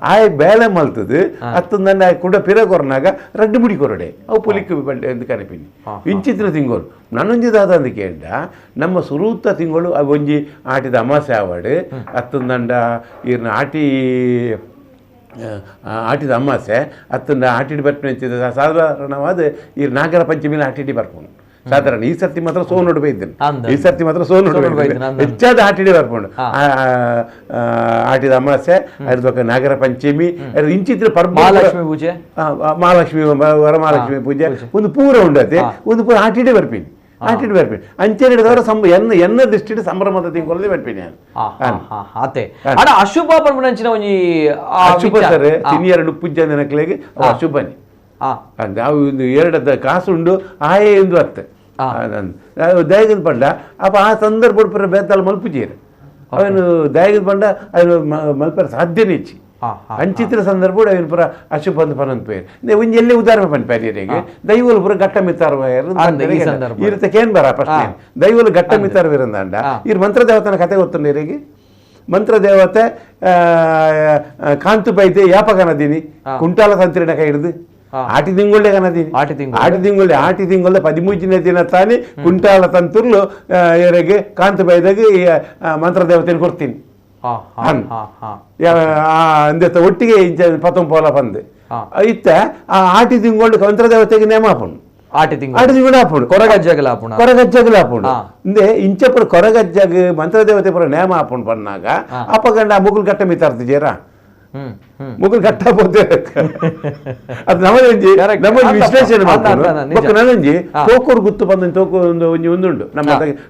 ಆಯ್ ಬೇಳೆ ಮಲ್ತದು ಅತ್ತು ನನ್ನ ಕುಡ ಪಿರ ಕೊರನಾಗ ರಡ್ಡು ಮುಡಿ ಕೊರಡೆ ಅವು ಪೊಲಿಕ್ ಬಡ್ಡೆ ಅಂತ ಕನಪಿನಿ ಇಂಚಿತ್ತಿನ ತಿಂಗಳು ನನ್ನೊಂಜಿ ದಾದ ಅಂದ ಕೇಂಡ ನಮ್ಮ ಸುರೂತ ತಿಂಗಳು ಒಂಜಿ ಆಟಿದ ಅಮಾಸೆ ಆವಾಡು ಅತ್ತೊಂದಂಡ ಇರ್ನ ಆಟಿದ ಅಮಾಸೆ ಅತ್ತೊಂದ ಆಟಿಡಿ ಬರ್ಪಿನ ಸಾಧಾರಣವಾದ ಈ ನಾಗರ ಪಂಚಮಿನ ಆಟಿಡಿ ಬರ್ಕೊಂಡು ಸಾಧಾರಣ ಈ ಸರ್ತಿ ಮಾತ್ರ ಸೋನೋಡು ಬೈದ್ದೇನೆ ಹೆಚ್ಚಾದ ಆಟಿಡಿ ಬರ್ಕೊಂಡು ಆಟಿದ ಅಮಾಸೆ ಅದ್ರ ನಾಗರ ಪಂಚಮಿ ಇಂಚಿತ್ರ ಮಹಾಲಕ್ಷ್ಮಿ ಪೂಜೆ ವರಮಹಾಲಕ್ಷ್ಮಿ ಪೂಜೆ ಒಂದು ಪೂರ ಉಂಡತೆ ಒಂದು ಪೂರ ಆಟಿಡಿ ಬರ್ಪೀನಿ ಅಂಚೆ ಹಿಡಿದವರ ಎನ್ನ ದೃಷ್ಟಿ ಸಂಭ್ರಮದ ತಿಂಗಳಲ್ಲಿ ಬರ್ಪೀನಿ ಅಶುಭ ಅಶುಭ ಸರ್ ತಿನ್ನಿಯರಡು ಪೂಜೆ ನೆನಕ್ಲೆಗೆ ಅಶುಭನಿ ಅವು ಎರಡದ ಕಾಸುಂಡು ಆಯೆ ಎಂದು ಅತ್ತೆ ದಯಗದ ಪಂಡ ಅಪ್ಪ ಆ ಸಂದರ್ಭ ಬೇತಾಲ ಮಲ್ಪುಜೀರು ಅವನು ದಯಗದ ಪಂಡ ಅವನು ಮಲ್ಪರ ಸಾಧ್ಯನೇ ಇಚ್ಚಿ ಅಂಚಿತ್ರ ಸಂದರ್ಭ ಅವನು ಪುರ ಅಶುಭ ಅಂತ ಪನಂತ ಪೇರು ಒಂಜಿ ಎಲ್ಲೇ ಉದಾಹರಣೆ ಪನ್ಪೇರಿಗೆ ದೈವಲು ಪುರ ಘಟ್ಟ ಮಿತ್ತಾರ ಇರುತ್ತೆ ಕೇನ್ ಬರ ಫಸ್ಟ್ ದೈವಲು ಘಟ್ಟ ಮಿತ್ತಾರ ವಿರಂದಾಂಡ ಇವ್ರು ಮಂತ್ರ ದೇವತನ ಕತೆ ಗೊತ್ತು ನೀರಿಗೆ ಮಂತ್ರ ದೇವತೆ ಕಾಂತು ಬೈದೆ ಯಾಪಕ ನದಿನಿ ಕುಂಟಾಲ ಸಂತಿರಣ ಕೈ ಹಿಡಿದು ఆటి దింగుళ్ళే కనది ఆటి దింగుళ్ళ 13ನೇ ದಿನ ತಾನೇ ಕುಂಟಾಲ ತಂತುರ್ಲು ಎರೆಗೆ ಕಾಂತ ಬೈದಾಗಿ ಮಂತ್ರದೇವತೆಯನ್ನು ಕೊಡ್ತೀನಿ ಅಂದೆತ್ತ ಒಟ್ಟಿಗೆ ಪತಂ ಪೋಲ ಬಂದು ಇತ್ತ ಆ ಆಟಿ ತಿಂಗಳು ಮಂತ್ರದೇವತೆಗೆ ನೇಮ ಹಾಪುಂಡು ఆటి తింగుడు ఆపుడు కొరగజ్జగలు ఆపుడు ఇందే ఇంచెప్పుడు కొరగజ్జగ మంత్రదేవత ఇప్పుడు నేమ ఆపుడు పన్నాక అప్పకండి ఆ ముగ్గులు గట్ట మీ తరతు చేరా ముగ్గులు గట్టపోతే ಅದು ನಮ್ಮದಂಜಿ ವಿಶ್ಲೇಷಣೆ ಮಾಡ್ಕೊಂಡು ನನಂಜಿ ತೋಕೂರು ಗುತ್ತು ಬಂದ ತೋಕು ಒಂದುಂಡು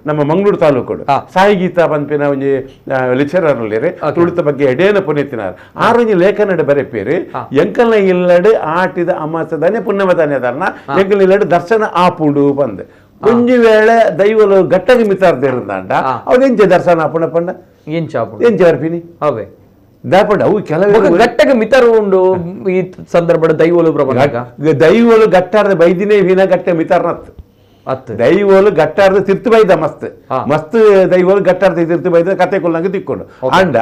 ನಮ್ಮ ಮಂಗಳೂರು ತಾಲೂಕು ಸಾಯಿ ಗೀತಾ ಬಂದ್ಪಿನ ಒಂಜಿ ಲೆಕ್ಚರರ್ ತುಳಿತ ಬಗ್ಗೆ ಎಡೇನ ಪುನೀತಿನಾರು ಆರೊಂಜಿ ಲೇಖನ ಬರೆಪೇರಿ ಎಂಕಲ್ನ ಇಲ್ಲಡು ಆಟಿದ ಅಮಾಸದಾನೆ ಪುಣ್ಯಮದಾನೆ ಅದನ್ನ ಎಂಕಲ್ ಇಲ್ಲಡು ದರ್ಶನ ಆಪುಡು ಬಂದ್ కొంచెం వేళ దైవలు గట్టగా మితార్దేరుందంట అవి ఎంచే దర్శన ఆపుండ పండ ఎంచే అర్పిని అవే దాపండి అವು ಕೆಲವು ಗಟ್ಟಗ ಮಿತರು ಉಂಡು ಈ ಸಂದರ್ಭದ ದೈವಲು ಪ್ರಬಂಧಕ ದೈವಲು ಗಟ್ಟಾರ್ದ ಬೈದಿನೇ ವಿನ ಗಟ್ಟ ಮಿತರ್ನತ್ ಅತ್ ದೈವಲು ಗಟ್ಟಾರ್ದ ತಿರ್ತು ಬೈದ ಮಸ್ತ್ ಮಸ್ತ್ ದೈವಲು ಗಟ್ಟಾರ್ದ ತಿರ್ತು ಬೈದ ಕತೆ ಕೊಲ್ಲಂಗ ತಿಕ್ಕೊಂಡು ಅಂಡ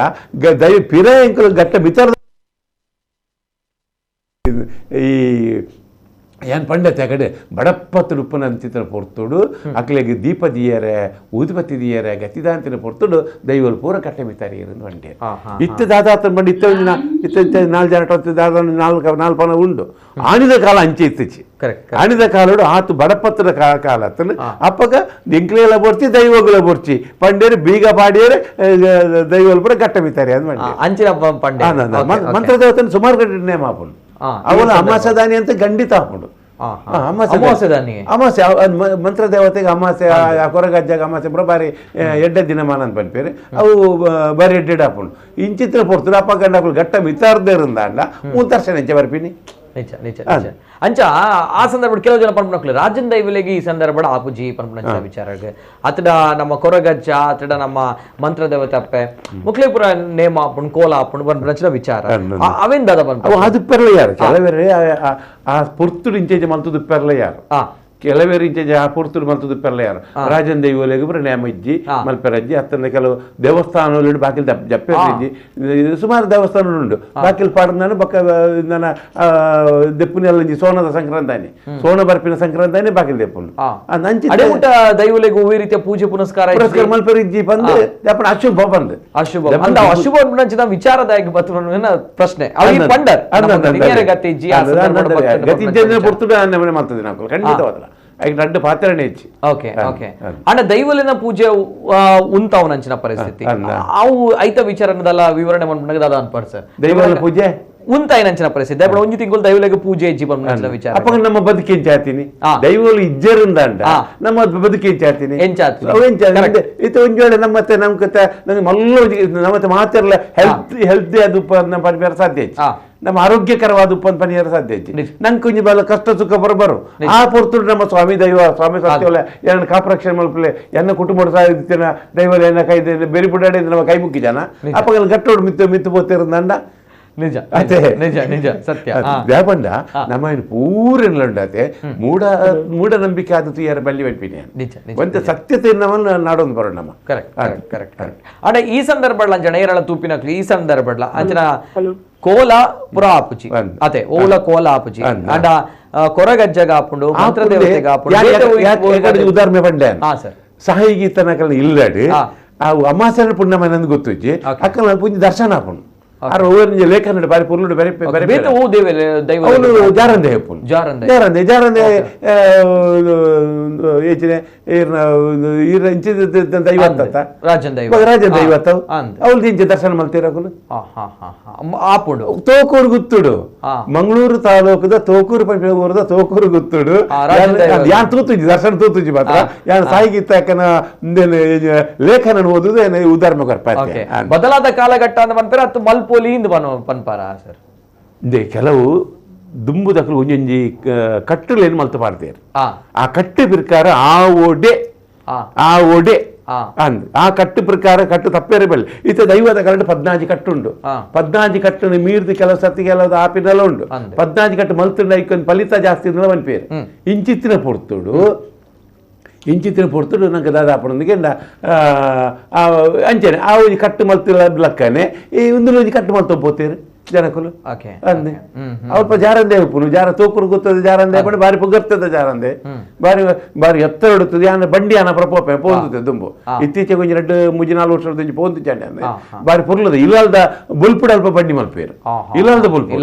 ದೈ ಪಿರ ಎಂಕಲು ಗಟ್ಟ ಮಿತರ್ದ ಈ ಏನು ಪಂಡತೆ ಆ ಕಡೆ ಬಡಪ್ಪತ್ತು ಉಪ್ಪನ ಅಂತಿನ ಪೊರ್ತುಡು ಅಕ್ಲೆಗೆ ದೀಪ ದಿಯರೆ ಊದುಬತ್ತಿ ದಿಯರೆ ಗತಿದಾಂತಿನ ಪೊರ್ತುಡು ದೈವಲು ಪೂರ ಕಟ್ಟೆ ಮಿತಾರಿ ಅಂಡೆ ಇತ್ತ ದಾದಾತನ ಬಂದು ಇತ್ತ 4 ಜನ ನಾಲ್ಕು ಪನ ಉಂಡು ಆಣಿದ ಕಾಲ ಅಂಚೆ ಇತ್ತಿಚ್ಚಿ ಆಣಿದ ಕಾಲೋಡು ಆತು ಬಡಪ್ಪತ್ತನ ಕಾಲ ಅತ್ತನು ಅಪ್ಪಗ ಎಂಕ್ಲೆಲ್ಲ ಬೊರ್ಚಿ ದೈವಗುಲ ಬೊರ್ಚಿ ಪಂಡೇರು ಬೀಗ ಪಾಡಿಯರೆ ದೈವಲು ಪೂರ ಕಟ್ಟೆ ಮಿತಾರಿ ಅಂದ್ ಅಂಚಿನ ಮಂತ್ರದೇವತನ ಸುಮಾರು ಗಂಟೆ ನೇಮ ಹಾಪುಂಡು ಅವನು ಅಮಾಸದಾನಿ ಅಂತ ಖಂಡಿತ ಹಾಕೊಂಡು ಅಮಾಸೆ ಮಂತ್ರದೇವತೆಗೆ ಅಮಾಸೆ ಕೊರಗಜ್ಜಾಗ ಅಮಾಸೆ ಬಾರಿ ಎಡ್ಡೆ ದಿನಮಾನ ಅಂತ ಪನ್ಪೇರು ಅವು ಬಾರಿ ಎಡ್ಡೆಡ್ ಹಾಕೊಂಡು ಇಂಚಿತ್ರ ಪೊರ್ತುಡು ಅಪ್ಪ ಗಂಡ ಗಟ್ಟ ಮಿತಾರ್ದೇ ಇರಂದಾಂಡ ದರ್ಶನ ಎಂಚೆ ಬರ್ಪಿನಿ ನಿಜ ನಿಜ ನಿಜ ಅಂಚ ಆ ಸಂದರ್ಭ ಕೆಲವು ಜನ ಪನ್ಪುನಕ್ಲು ರಾಜನ್ ದೈವಲೆಗೆ ಈ ಸಂದರ್ಭ ಆಪುಜಿ ಪನ್ಪುನ ವಿಚಾರಕ್ಕೆ ಅತಡ ನಮ್ಮ ಕೊರಗಜ್ಜ ಅತಡ ನಮ್ಮ ಮಂತ್ರ ದೇವತೆ ಅಪ್ಪೆ ಮುಕ್ಲೇಪುರ ನೇಮ ಆಪುಂಡು ಕೋಲ ಆಪುಂಡು ಪನ್ಪುನ ವಿಚಾರ ಅವೇನ್ ದಾದ ಪನ್ಪು ಅದು ಪೆರ್ಲೆಯಾರು ಕೆಲವರೇ ಆ ಪುರ್ತುಡು ಇಂಚೆ ಮಲ್ತುದು ಪೆರ್ಲೆಯಾರು ಕೆಲವೇರು ಇಂಚೆ ಪುರ್ತುಡು ಮಲ್ತುದು ಪೆರ್ಲೆಯಾರು ರಾಜನ್ ದೈವಲೆಗೆ ಬರ ನೇಮ ಇಜ್ಜಿ ಮಲ್ಪೆರಜ್ಜಿ ಅತ್ತನ ಕೆಲವು ದೇವಸ್ಥಾನಗಳು ಬಾಕಿಲ್ ಜಪ್ಪೆಜ್ಜಿ ಸುಮಾರು ದೇವಸ್ಥಾನಗಳು ಬಾಕಿಲ್ ಪಾಡ್ದಾನು ಬಕ್ಕ ನನ್ನ ದೆಪ್ಪುನೆಲ್ಲ ಸೋನದ ಸಂಕ್ರಾಂತಾನೆ ಸೋನ ಬರ್ಪಿನ ಸಂಕ್ರಾಂತಾನೆ ಬಾಕಿಲ್ ದೆಪ್ಪುಂಡು ನಂಚಿ ದೈವಲೆಗೆ ಈ ರೀತಿಯ ಪೂಜೆ ಪುನಸ್ಕಾರ ಮಲ್ಪೆರಿಜ್ಜಿ ಬಂದು ಅಪ್ಪನ ಅಶುಭ ಬಂದು ಅಶುಭ ವಿಚಾರದಾಗಿ ಪ್ರಶ್ನೆ ಗತಿಜ್ಜೆ ಪುರ್ತುಡು ಮಾಡ್ತದೆ ನಾವು ಖಂಡಿತವಾದಲ್ಲ రెండు పాత్రనే ఇచ్చి ఓకే ఓకే అంటే దైవలిన పూజ ఉంతావునంచిన పరిస్థితి అವು ಐತ ವಿಚಾರನದಲ್ಲ ವಿವರಣೆ ಮಾಡ್ಕೊಂಡಾಗ ದಾದ ಅನ್ಪಾಡ್ ಸರ್ ದೈವಲ ಪೂಜೆ ಉಂತಾಯಿನಂಚಿನ ಪರಿಸ್ಥಿತಿ ಅప్పుడు ಒಂಜಿ ತಿಂಗಳು ದೈವಲಿಗೆ ಪೂಜೆ ಇಜ್ಜಿ ಬಂದ ವಿಚಾರ ಅಪ್ಪ ನಮ್ಮ ಬದುಕೇನ್ ಚಾತೀನಿ ದೈವಲು ಇಜ್ಜರಿಂದಂಡ ನಮ್ಮ ಬದುಕೇನ್ ಚಾತೀನಿ ಇದು ಒಂಜೋಳೆ ನಮ್ಮತ್ತೆ ನಮ್ ಕತೆ ನಂಗೆ ಮಲ್ಲ ನಮ್ಮತ್ತೆ ಮಾತಿರಲ್ಲ ಹೆಲ್ತ್ ಅದು ಪನ್ಪೇರ ಸಾಧ್ಯ ನಮ್ಮ ಆರೋಗ್ಯಕರವಾದ ಉಪ್ಪನ್ ಪನಿಯರ ಸಾಧ್ಯ ನಂಗೆ ಕುಂಜಿ ಬಲ ಕಷ್ಟ ಸುಖ ಬರಬರು ಆ ಪೊರ್ತುಡು ನಮ್ಮ ಸ್ವಾಮಿ ಸ್ವಾಮಿ ಸತ್ಯವಲ್ಲ ಏನ ಕಾಪರಕ್ಷಣೆ ಮಲ್ಪಲೆ ಎನ್ನ ಕುಟುಂಬದ ಸಾಧಿತೇನ ದೈವಲ ಎನ್ನ ಕೈ ಬೆರಿ ಬುಡಾಡಿ ನಮ್ಮ ಕೈ ಮುಕ್ಕಿ ಜನ ಅಪ್ಪಗಲ್ ಗಟ್ಟೋಡು ಮಿತ್ತು ಪೋತಿರಂದಂಡ ನಿಜ ನಿಜ ನಿಜ ಸತ್ಯ ವ್ಯಾಪಂಡ ನಮ್ಮ ಪೂರನ್ಲಂಡತೆ ಮೂಢನಂಬಿಕೆ ಆದತು ಯಾರ ಬಲ್ಲಿ ಬೆಳ್ಪಿನಿ ಒಂದು ಸತ್ಯತೆ ನಮ್ಮನ್ನು ನಾಡೊಂದು ಬರೋಣ ನಮ್ಮ ಕರೆಕ್ಟ್ ಕರೆಕ್ಟ್ ಕರೆಕ್ಟ್ ಅಡ ಈ ಸಂದರ್ಭಡ್ಲ ಅಂಜನ ಏರಳ ತೂಪಿನಕ್ಲಿ ಈ ಸಂದರ್ಭಡ್ಲ ಅಂಜನ ಕೋಲ ಪುರ ಆಪುಜಿ ಅತೆ ಓಲ ಕೋಲ ಆಪುಜಿ ಅಂಡ ಕೊರಗಜ್ಜಗ ಆಪುಂಡು ಮಂತ್ರದೇವತೆಗ ಆಪುಂಡು ಉದಾಹರಣೆ ಬಂಡೆ ಸಾಯಿ ಗೀತನಕಲ್ ಇಲ್ಲಡಿ ಆ ಅಮಾಸನ ಪುಣ್ಯಮನಂದು ಗೊತ್ತುಜ್ಜಿ ಅಕ್ಕನ ಪುಂಜಿ ದರ್ಶನ ಆಪುಂಡು ಲೇಖನ ಬಾರಿ ಪುರ್ಲುಡು ಜಾರಂದೆ ಜಾರಂದೆ ಜಾರಂದೆ ಏಚಿನ ದೈವತ್ತ ರಾಜನ್ ದೈವತ್ತ ಅವಳು ಇಂಚೆ ದರ್ಶನ ಮಲ್ತಿರಕುಲು ಆಪುಡು ತೋಕೂರು ಗುತ್ತುಡು ಮಂಗಳೂರು ತಾಲೂಕದ ತೋಕೂರು ಪಂಚಾಯತ್ ತೋಕೂರು ಗುತ್ತುಡು ಯಾನ್ ತೂತುಜಿ ದರ್ಶನ ತೂತುಜಿ ಮಾತ್ರ ಯಾನ್ ಸಾಯಿಗೀತಕ್ಕನ ಲೇಖನ ಓದುದು ಉದಾಹರಣೆ ಕೊರ್ಪಾತೆ ಬದಲಾದ ಕಾಲಘಟ್ಟ ಅಂತ ಬಂದ್ರೆ ಅದು ಮಲ್ಪೋಲಿ ಇಂದು ಪನ್ಪಾರ ಸರ್ ಇದೇ ಕೆಲವು ದುಂಬುದಕ್ಕಲು ಒಂಜೊಂಜಿ ಕಟ್ಟುಲೇನು ಮಲ್ತು ಪಾಡ್ತೇರು ಆ ಕಟ್ಟು ಪ್ರಕಾರ ಆ ಒಡೆ ಅಂದ್ ಆ ಕಟ್ಟು ಪ್ರಕಾರ ಕಟ್ಟು ತಪ್ಪೇರೆ ಬೆಳ್ಳಿ ಇತ್ತ ದೈವದ ಕರೆಂಟ್ 14 ಕಟ್ಟುಂಡು 14 ಕಟ್ಟನ್ನು ಮೀರ್ದು ಕೆಲವು ಸತಿ ಕೆಲವು ಆಪಿನೆಲ್ಲ ಉಂಡು 14 ಕಟ್ಟು ಮಲ್ತುಂಡು ಐಕೊಂದು ಫಲಿತ ಜಾಸ್ತಿ ಪನ್ಪೇರು ಇಂಚಿತ್ತಿನ ಪೊರ್ತುಡು ನಂಗೆ ದಾದಾಪುರೊಂದಿಗೆ ಅಂಚನೆ ಆ ಒಂಜಿ ಕಟ್ಟು ಮಲ್ತಿಲ್ಲ ಲಕ್ಕನೆ ಈ ಒಂದು ಕಟ್ಟು ಮಲ್ತು ಪೋತೇರು ಜನಕುಲು ಓಕೆ ಅಂದೆ ಅಲ್ಪ ಜಾರಂದೆ ಉಪ್ಪುನು ಜಾರ ತೂಕುರು ಗೊತ್ತದೆ ಜಾರಂದೆ ಬಟ್ ಬಾರಿ ಪುಗರ್ತದೆ ಜಾರಂದೆ ಬಾರಿ ಬಾರಿ ಎತ್ತರ ಇಡುತ್ತದೆ ಯಾನ ಬಂಡಿ ಅನ್ನ ಪ್ರಕೋಪ ಪೋಂದುತ್ತೆ ದುಂಬು ಇತ್ತೀಚೆಗೆ ಒಂಜಿ 2-3-4 ವರ್ಷದ ಪೋಂದು ಚಂಡೆ ಅಂದೆ ಬಾರಿ ಪುರ್ಲದ ಇಲ್ಲದ ಬುಲ್ಪುಡ ಅಲ್ಪ ಬಂಡಿ ಮಲ್ಪೇರು ಇಲ್ಲದ ಬುಲ್ಪು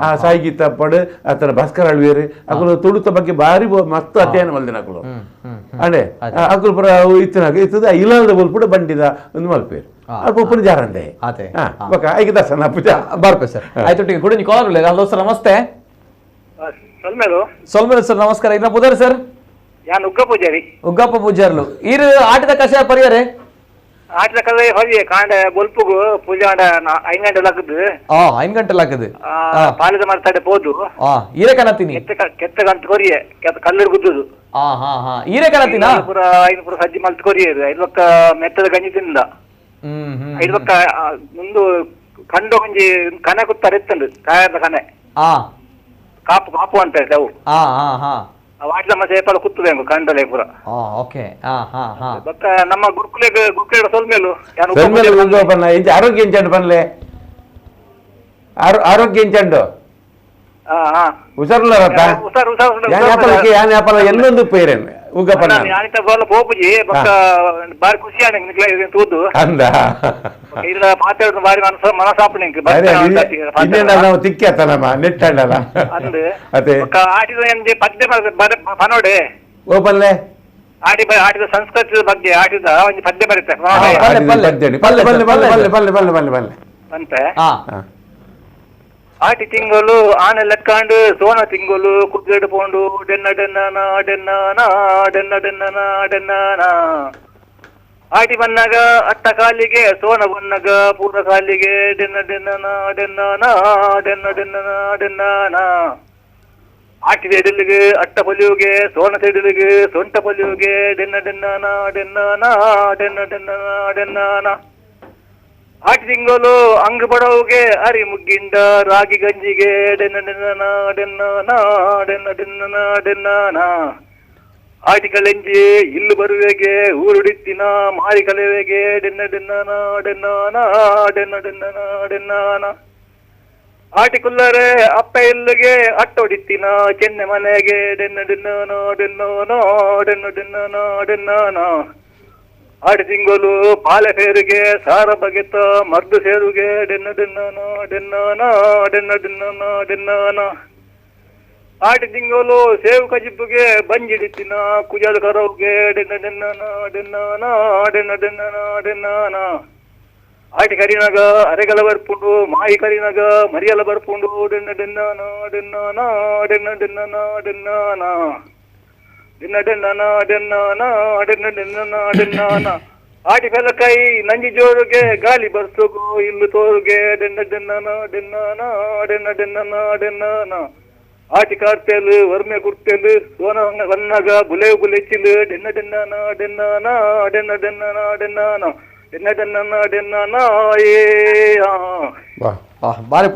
ಆ ಸಾಯಿಗೀತ ಪಡ್ ಆತರ ಭಾಸ್ಕರ ಅಳ್ವೇರು ಅಕಲು ತುಳುತ ಬಗ್ಗೆ ಬಾರಿ ಮಸ್ತ್ ಅಧ್ಯಯನ ಮಲ್ದಿನ ಅಕಲು ಅಡೆ ಅಕಲು ಪುರ ಇತ್ತಿನಾಗ ಇತ್ತದ ಇಲ್ಲದ ಬುಲ್ಪುಡ ಬಂಡಿದ ಒಂದು ಮಲ್ಪೇರು ಅಲ್ಪ ಜಾರಂದೆ ಐದು ದರ್ಶನ ಪೂಜಾ ಬರ್ಪೆ ಸರ್ ಆಯ್ತು ಒಟ್ಟಿಗೆ ಕೂಡ ನೀವು ಕಾಲ್ ಹಲೋ ಸರ್ ನಮಸ್ತೆ ಸೊಲ್ಮೇಲು ಸರ್ ನಮಸ್ಕಾರ ಇನ್ನ ಪುದರ್ ಸರ್ ಯಾನ್ ಉಗ್ಗಪ್ಪ ಪೂಜಾರ್ಲು ಈರು ಆಟದ ಕಷಾಯ ಪರಿಯರೆ ಆಟದ ಕಲೆ ಹೊರಿ ಕಾಂಡ ಬೊಲ್ಪುಗು ಪೂಜಾ 5 ಗಂಟೆ ಲಾಕದು 5 ಗಂಟೆ ಲಾಕದು ಪಾಲಿದ ಮಾಡ್ತಾಡೆ ಪೋದು ಈರೆ ಕನತೀನಿ ಕೆತ್ತ ಗಂಟೆ ಕೊರಿಯೆ ಕಲ್ಲರ್ ಗುದ್ದುದು ಈರೆ ಕನತಿನ ಐದು ಸಜ್ಜಿ ಮಲ್ತ್ ಕೊರಿಯರು 5 ಪಕ್ಕ ಮೆತ್ತದ ಗಂಜಿ ತಿಂದ 5 ಪಕ್ಕ ಮುಂದು ಕಂಡು ಒಂಜಿ ಕನೆ ಕುತ್ತಾರೆ ಎತ್ತಂಡು ಕಾಯದ ಕನೆ ಕಾಪು ಕಾಪು ಅಂತ ಹೇಳ್ತೆ ಅವು ವಾಟ್ಲ ಮತ್ತೆ ಏಪಲ ಕುತ್ತುವೆ ಕಂಡಲೆ ಪೂರ ಓಕೆ ಬೊಕ್ಕ ನಮ್ಮ ಗುರುಕುಲ ಸೊಲ್ಮೇಲು ಆರೋಗ್ಯ ಎಂಚಂಡು ಬನ್ಲೆ ಆರೋಗ್ಯ ಎಂಚಂಡು ಹುಷಾರುಲ್ಲ ಎಲ್ಲೊಂದು ಪೇರೇನು ಉಗ್ಗಪ್ಪನ ಪೋಪುಜಿ ಬೊಕ್ಕ ಬಾರಿ ಖುಷಿ ಆನೆ ತೂದು ಅಂದ ಇಲ್ಲ ಮಾತಾಡುದು ಬಾರಿ ಮನಸಾಪಣೆ ನಾವು ತಿಕ್ಕಾತನಮ್ಮ ನೆಟ್ಟಲ್ಲ ಅದೇ ಆಟಿದ ಪದ್ಯ ಪನೋಡೆ ಓಪಲ್ಲೆ ಆಟಿದ ಸಂಸ್ಕೃತದ ಬಗ್ಗೆ ಆಟಿದ ಒಂದು ಪದ್ಯ ಬರುತ್ತೆ ಅಂತೆ ಆಟಿ ತಿಂಗಳು ಆನೆ ಲೆಕ್ಕಾಂಡು ಸೋನ ತಿಂಗಳು ಕುದ್ರೆಡು ಪೋಂಡು ಡೆನ್ನ ಡೆನ್ನನ ಡೆನ್ನನ ಡೆನ್ನ ಡೆನ್ನನ ಡೆನ್ನನ ಆಟಿ ಬನ್ನಾಗ ಅಟ್ಟ ಕಾಲಿಗೆ ಸೋನ ಬನ್ನಾಗ ಪೂರ ಕಾಲಿಗೆ ಡೆನ್ನ ಡೆನ್ನನ ಡೆನ್ನನ ಡೆನ್ನ ಡೆನ್ನನ ಡೆನ್ನನ ಆಟಿ ತೆಡಿಲಿಗೆ ಅಟ್ಟ ಪೊಲಿಯುಗೆ ಸೋನ ತೆಡಿಲಿಗೆ ಸೊಂಟ ಪೊಲಿಯುಗೆ ಡೆನ್ನ ಡೆನ್ನನ ಡೆನ್ನನ ಡೆನ್ನ ಡೆನ್ನನ ಡೆನ್ನನ ಆಟಿ ತಿಂಗಳು ಅಂಗ ಬಡವುಗೆ ಅರಿ ಮುಗ್ಗಿಂಡ ರಾಗಿ ಗಂಜಿಗೆ ಡೆನ್ನ ಡೆನ್ನನ ಡೆನ್ನನ ಡೆನ್ನ ಡೆನ್ನನ ಡೆನ್ನನ ಆಟಿ ಕಳೆಂಜಿ ಇಲ್ಲು ಬರುವೆಗೆ ಊರುಡಿತ್ತಿನ ಮಾರಿ ಕಲೆವೆಗೆ ಡೆನ್ನ ಡೆನ್ನನ ಡೆನ್ನನ ಡೆನ್ನ ಡೆನ್ನನ ಡೆನ್ನನ ಆಟಿ ಕುಲ್ಲರೆ ಅಪ್ಪ ಇಲ್ಲಿಗೆ ಅಟ್ಟೊಡಿತ್ತಿನ ಚೆನ್ನೆ ಮನೆಗೆ ಡೆನ್ನ ಡೆನ್ನನ ಡೆನ್ನನ ಡೆನ್ನ ಡೆನ್ನನ ಡೆನ್ನನ ಆಟಿ ತಿಂಗಳು ಪಾಲೆ ಸೇರುಗೆ ಸಾರ ಬಗೆತ ಮರ್ದು ಸೇರುಗೆ ಡೆನ್ನ ಡೆನ್ನನ ಡೆನ್ನನ ಡೆನ್ನ ಡೆನ್ನನ ಡೆನ್ನನ ಆಟಿ ತಿಂಗಳು ಸೇವು ಕಜಿಬ್ಬುಗೆ ಬಂಜಿಡಿತಿನ ಕುಜಲು ಕರವುಗೆ ಡೆನ್ನ ಡೆನ್ನನ ಡೆನ್ನನ ಡೆನ್ನ ಡೆನ್ನನ ಡೆನ್ನನ ಆಟಿ ಕರಿನಗ ಅರೆಗಲ ಬರ್ಪುಂಡು ಮಾಯಿ ಕರಿನಗ ಮರಿಯಲ ಬರ್ಪುಂಡು ಡೆನ್ನ ಡೆನ್ನನ ಡೆನ್ನನ ಡೆನ್ನ ಡೆನ್ನನ ಡೆನ್ನನ ಡೆನ್ನ ಡೆನ್ನನ ಡೆನ್ನನ ಡೆನ್ನ ಡೆನ್ನನ ಡೆನ್ನನ ಆಟಿ ಫೆಲಕೈ ನಂಜಿ ಜೋರುಗೆ ಗಾಲಿ ಬರ್ಸುಗು ಇಲ್ಲು ತೋರುಗೆ ಡೆನ್ನ ಡೆನ್ನನ ಡೆನ್ನನ ಡೆನ್ನ ಡೆನ್ನನ ಡೆನ್ನನ ಆಟಿ ಕಾರ್ತೆಲು ವರ್ಮೆ ಕುರ್ತೆಲು ಸೋನ ವನ್ನಗ ಬುಲೆವು ಬುಲೆಚ್ಚಿಲು ಡೆನ್ನ ಡೆನ್ನನ ಡೆನ್ನನ ಡೆನ್ನ ಡೆನ್ನನ ಡೆನ್ನನ ಡೆನ್ನ ಡೆನ್ನನ ಡೆನ್ನನ ಏ ಬಾರಿ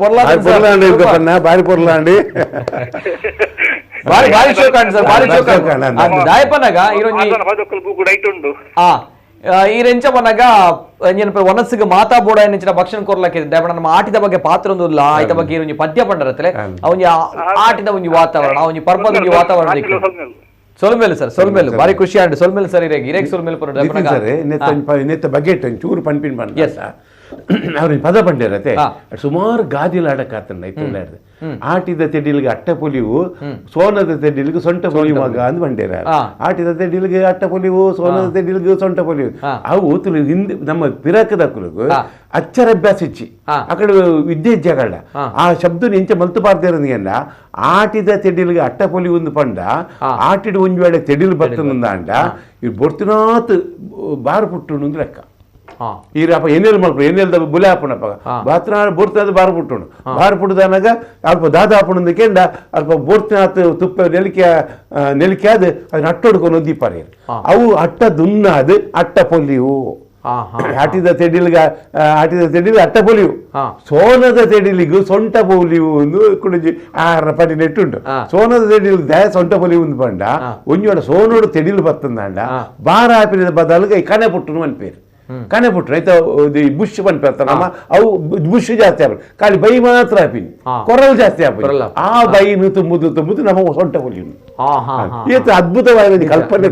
ಬಾರಿ ಪೊರ್ಲಾಂಡಿ ಬಾರಿ ಬಾರಿ ಶೋಕಾಂಡ್ ಸರ್ ಬಾರಿ ಶೋಕಾಂಡ್ ದಾಯಪನಗ ಉಂಟು ಈರೆಂಚ ಮನಗ ಏನಪ್ಪ ಒನಸ್ಸಿಗೆ ಮಾತಾಬೋಡ ಎನ್ನಿಂಚಿನ ಭಕ್ಷಣ ಕೊರ್ಲಕ್ಕೆ ದಾಯಪನ ನಮ್ಮ ಆಟಿದ ಬಗ್ಗೆ ಪಾತ್ರ ಒಂದು ಇಲ್ಲ ಆಯ್ತ ಬಗ್ಗೆ ಇರೋ ಪದ್ಯ ಪಂಡರತ್ತಲೆ ಅವನಿ ಆಟಿದ ಒಂದು ವಾತಾವರಣ ಅವನಿ ಪರ್ಪದ ಒಂದು ವಾತಾವರಣ ಸೊಲ್ಮೇಲು ಸರ್ ಸೊಲ್ಮೇಲು ಬಾರಿ ಖುಷಿ ಆಂಡ್ ಸೊಲ್ಮೇಲು ಸರ್ ಇರೇಗ್ ಸೊಲ್ಮೇಲು ನೆತ್ತ ಬಗ್ಗೆ ಚೂರು ಪನ್ಪಿನ್ ಬಂದ ಅವ್ರಿಗೆ ಪದ ಪಂಡಿರತ್ತೆ ಸುಮಾರು ಗಾದಿಲ ಆಡಕಾತಂಡ ಇತ್ತು ಆಟಿದ ತೆಡಿಲಿಗೆ ಅಟ್ಟ ಪೊಲಿವು ಸೋನದ ತೆಡಿಲಿಗೆ ಸೊಂಟ ಪೊಲಿಯುವಾಗ ಅಂದ್ ಬಂಡೇರ ಆಟಿದ ತೆಡಿಲಿಗೆ ಅಟ್ಟ ಪೊಲಿವು ಸೋನದ ತೆಡಿಲಿಗೆ ಸೊಂಟ ಪೊಲಿವು ಅವು ತುಳಿ ಹಿಂದೆ ನಮ್ಮ ಪಿರಕದ ಕುಲಗು ಅಚ್ಚರಭ್ಯಾಸ ಇಚ್ಚಿ ಅಕಡೆ ವಿದ್ಯೆ ಜಗಳ ಆ ಶಬ್ದ ಇಂಚ ಮಲ್ತು ಪಾರ್ದಿರಂದ ಆಟಿದ ತೆಡಿಲಿಗೆ ಅಟ್ಟ ಪೊಲಿ ಒಂದು ಪಂಡ ಆಟಿಡ ಒಂಜಿ ವೇಳೆ ತೆಡಿಲು ಬರ್ತನಂದ ಅಂಡ ಇವ್ ಬೊರ್ತನಾತ್ ಬಾರು ಪುಟ್ಟು ಲೆಕ್ಕ ಈರಪ್ಪ ಎಣ್ಣೆಲ್ ಮಾಡ್ಕೊಂಡು ಎಣ್ಣೆಲ್ದ ಬುಲೆ ಹಾಪಣಪ್ಪ ಬಾತ್ರ ಬೋರ್ತದ ಬಾರು ಪುಟ್ಟುಂಡು ಬಾರು ಪುಟ್ಟದನಾಗ ಅಲ್ಪ ದಾದ ಹಾಪಣದ ಕೆಂಡ ಅಲ್ಪ ಬೋರ್ತಿನಾತ್ ತುಪ್ಪ ನೆಲಿಕೆ ಆದ ಅದನ್ನ ಅಟ್ಟೊಡ್ಕೊಂಡು ಒದ್ದಿಪ್ಪಾರೆ ಅವು ಅಟ್ಟ ದುನ್ನಾದ್ ಅಟ್ಟ ಪೊಲಿವು ಆಟಿದ ತೆಡಿಲಿಗೆ ಅಟ್ಟ ಪೊಲಿವು ಸೋನದ ತೆಡಿಲಿಗೂ ಸೊಂಟ ಪೊಲಿವು ಒಂದು ಕುಡಿಜಿ ಆರ ಪಡಿ ನೆಟ್ಟುಂಟು ಸೋನದ ತೆಡಿಲಿಗೆ ದಯ ಸೊಂಟ ಪೊಲಿವು ಒಂದು ಪಂಡ ಒಂಜೋಡ ಸೋನೋಡು ತೆಡಿಲು ಬತ್ತಂದಾಂಡ ಬಾರ ಹಾಪಿನ ಬದಲಿಗೆ ಕನೆ ಪುಟ್ಟನು ಅನ್ಪೇರು ಕನೆ ಬಿಟ್ರು ಆಯ್ತಾ ಬುಷ್ ಬಂದ್ಪೇರ್ತಾರಮ್ಮ ಅವು ಬುಷ್ ಜಾಸ್ತಿ ಆಗ್ಬಿಟ್ಟು ಖಾಲಿ ಬೈ ಮಾತ್ರ ಹಾಪಿನಿ ಕೊರಲ್ ಜಾಸ್ತಿ ಆಗ್ಬಿಟ್ಟು ಆ ಬೈನು ತುಂಬುದು ನಮ್ಮ ಸೊಂಟ ಹುಲಿ ಈತ ಅದ್ಭುತವಾದ ಕಲ್ಪನೆ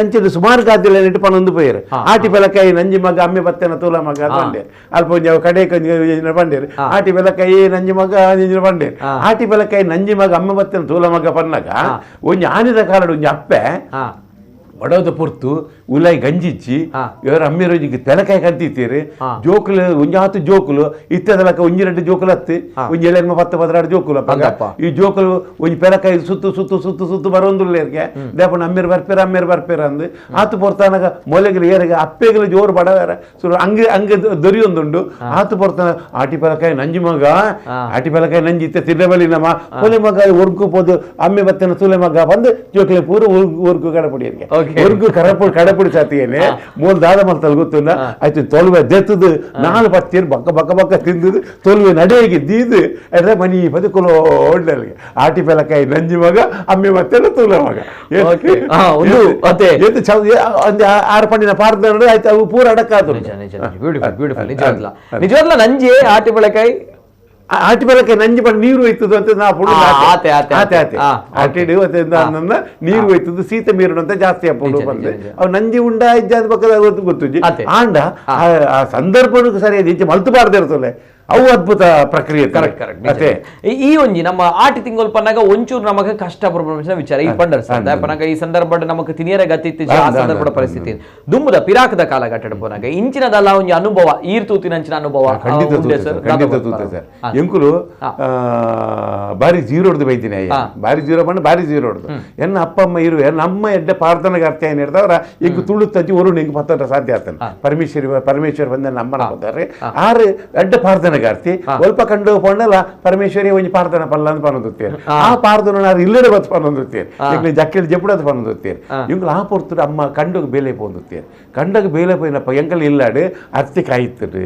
ಅಂಚಿನ ಸುಮಾರು ಗಾದ್ಯಲ್ಲ ನೆಟ್ಟು ಪನ್ನೊಂದು ಪೇರು ಆಟಿ ಬೆಲಕಾಯಿ ನಂಜಿ ಮಗ ಅಮ್ಮೆ ಬತ್ತೇನ ತೂಲ ಮಗ ಬಂಡೆ ಅಲ್ಪ ಒಂಜ ಕಡೆ ಬಂಡೇರು ಆಟಿ ಬೆಲಕಾಯಿ ನಂಜಿ ಮಗ ಬಂಡೇರು ಆಟಿ ಬೆಲಕಾಯಿ ನಂಜಿ ಮಗ ಅಮ್ಮೆ ಬತ್ತೇನ ತೂಲ ಮಗ ಪನ್ನಗ ಒಂಜಿ ಆನಿದ ಕಾಲಡು ಒಂಜಿ ಅಪ್ಪೆ ಒಡೋದ ಪೊರ್ತು ಉಲಾಯಿ ಗಂಜಿಚ್ಚಿ ಇವರ ಅಮ್ಮಿ ರೋಜಿಗೆ ತೆಲಕಾಯಿ ಕಂತೀತೀರಿ ಜೋಕುಲು ಒಂಜಾತು ಜೋಕುಲು ಇತ್ತದಲಕ ಒಂಜಿ ರೆಡ್ಡು ಜೋಕುಲು ಹತ್ತಿ ಒಂಜಿ ಎಳೆರ್ಮ 10-12 ಜೋಕುಲು ಈ ಜೋಕುಲು ಒಂಜಿ ಪೆಲಕಾಯಿ ಸುತ್ತು ಬರೋಂದುಲ್ಲೇರ್ಗೆ ದೇಪನ ಅಮ್ಮಿರ್ ಬರ್ಪೇರ ಅಂದು ಆತು ಪೊರ್ತಾನಗ ಮೊಲೆಗಳು ಏರಿಗೆ ಅಪ್ಪೆಗಳು ಜೋರು ಬಡವೇರ ಸುರು ಹಂಗೆ ದೊರಿಯೊಂದುಂಡು ಆತು ಪೊರ್ತಾನ ಆಟಿ ಪೆಲಕಾಯಿ ನಂಜಿ ಮಗ ಆಟಿ ಪೆಲಕಾಯಿ ನಂಜಿ ಇತ್ತ ತಿರ್ರಬಲಿ ನಮ್ಮ ಕೊಲೆ ಮಗ ಒರ್ಕು ಪೋದು ಅಮ್ಮೆ ಬತ್ತನ ತುಲೆ ಮಗ ಬಂದು ಜೋಕುಲೆ ಪೂರ ಒರ್ಕು ಕಡಪಡಿಯರಿಗೆ ಒರ್ಗು ಕಡಪುಡಿ ಸಾತಿಯೇನೆ ಮೂಲ ದಾದ ಮಲ್ತಲ್ ಗೊತ್ತುಂಡ ಆಯ್ತು ತೊಲುವೆ ದೆತ್ತದು 4 ಪತ್ತೀರು ಬಕ್ಕ ತಿಂದು ತೊಲುವೆ ನಡೆಯಿಗೆ ದೀದು ಅದ್ರ ಮನಿ ಬದುಕುಲು ಒಳ್ಳೆಲ್ಗೆ ಆಟಿ ಪೆಲಕಾಯಿ ನಂಜಿ ಮಗ ಅಮ್ಮೆ ಮತ್ತೆ ತುಲ ಮಗ ಒಂದು 6 ಪಣ್ಣಿನ ಪಾರ್ದ ಆಯ್ತು ಅವು ಪೂರ ಅಡಕಾದ್ರು ನಿಜವಾಗ್ಲ ನಂಜಿ ಆಟಿ ಬೆಳಕಾಯಿ ಆಟಿ ಬೆಲಕಾಯಿ ನಂಜಿ ಬಂದು ನೀರು ಹೋಯ್ತದು ಅಂತ ನಾವು ಆಟಿಡು ನೀರು ಹೋಯ್ತದು ಸೀತೆ ಮೀರು ಅಂತ ಜಾಸ್ತಿ ಅಪ್ಪಡು ಬಂದೆ ಅವ್ ನಂಜಿ ಉಂಡ ಇಜ್ಜಾದ ಪಕ್ಕದ ಗೊತ್ತು ಆಂಡ ಆ ಸಂದರ್ಭ ಸರಿಯಾದ ಮಲ್ತಬಾರ್ದು ಇರ್ತದೆ ಅವು ಅದ್ಭುತ ಪ್ರಕ್ರಿಯೆ ಕರೆಕ್ಟ್ ಈ ಒಂಜಿ ನಮ್ಮ ಆಟಿ ತಿಂಗೋಲ್ ಪನ್ನಾಗ ಒಂಚೂರು ನಮಗ ಕಷ್ಟ ಪ್ರಪಂಚದ ವಿಚಾರ ಈ ಪಂಡರ್ ಪನ್ನಾಗ ಈ ಸಂದರ್ಭ ನಮಕ್ ತಿನಿಯರ ಗತಿ ಆ ಸಂದರ್ಭದ ಪರಿಸ್ಥಿತಿ ದುಂಬುದ ಪಿರಾಕದ ಕಾಲಘಟ್ಟ ಪೋನಾಗ ಇಂಚಿನದಲ್ಲ ಒಂಜಿ ಅನುಭವ ಈರ್ತೂತಿನಂಚಿನ ಅನುಭವ ಖಂಡಿತ ಸರ್ ಎಂಕುಲು ಬಾರಿ ಜೀರೋ ಹೊಡೆದು ಬೈತೀನಿ ಅಯ್ಯ ಬಾರಿ ಜೀರೋ ಬಂದು ಬಾರಿ ಜೀರೋ ಹೊಡೆದು ಎನ್ನ ಅಪ್ಪ ಅಮ್ಮ ಇರುವೆ ನಮ್ಮ ಎಡ್ಡೆ ಪ್ರಾರ್ಥನೆಗೆ ಅರ್ಥ ಏನು ಹಿಡ್ದವ್ರ ಈಗ ತುಳು ತಜ್ಜಿ ಒರು ನಿಂಗೆ ಪತ್ತ ಸಾಧ್ಯ ಆಗ್ತಾನೆ ಪರಮೇಶ್ವರಿ ಬಂದ ನಮ್ಮನ ಹೋದಾರೆ ಆರು ಎಡ್ಡೆ ಪ್ರಾರ್ಥನೆ ಸ್ವಲ್ಪ ಕಂಡು ಪೊಂಡಲ್ಲ ಪರಮೇಶ್ವರಿ ಒಂಜಿ ಪ್ರಾರ್ಥನೆ ಪಲ್ಲ ಅಂತ ಪನ್ನೊಂದುತ್ತೇರು ಆ ಪ್ರಾರ್ಥನೆ ನಾನು ಇಲ್ಲಡೆ ಬತ್ ಪನ್ನೊಂದುತ್ತೇರು ಈಗ ಜಕ್ಕಲ್ ಜಪ್ಪುಡದ ಪನ್ನೊಂದುತ್ತೇರು ಇವ್ಗಳು ಆ ಪೊರ್ತುಡು ಅಮ್ಮ ಕಂಡೋಗ ಬೇಲೆ ಪೋಂದುತ್ತೇರು ಕಂಡೋಗ ಬೇಲೆ ಪೋಯಿನಪ್ಪ ಎಂಕಲ್ ಇಲ್ಲಾಡು ಅತ್ತಿ ಕಾಯಿತ್ತುಂಡು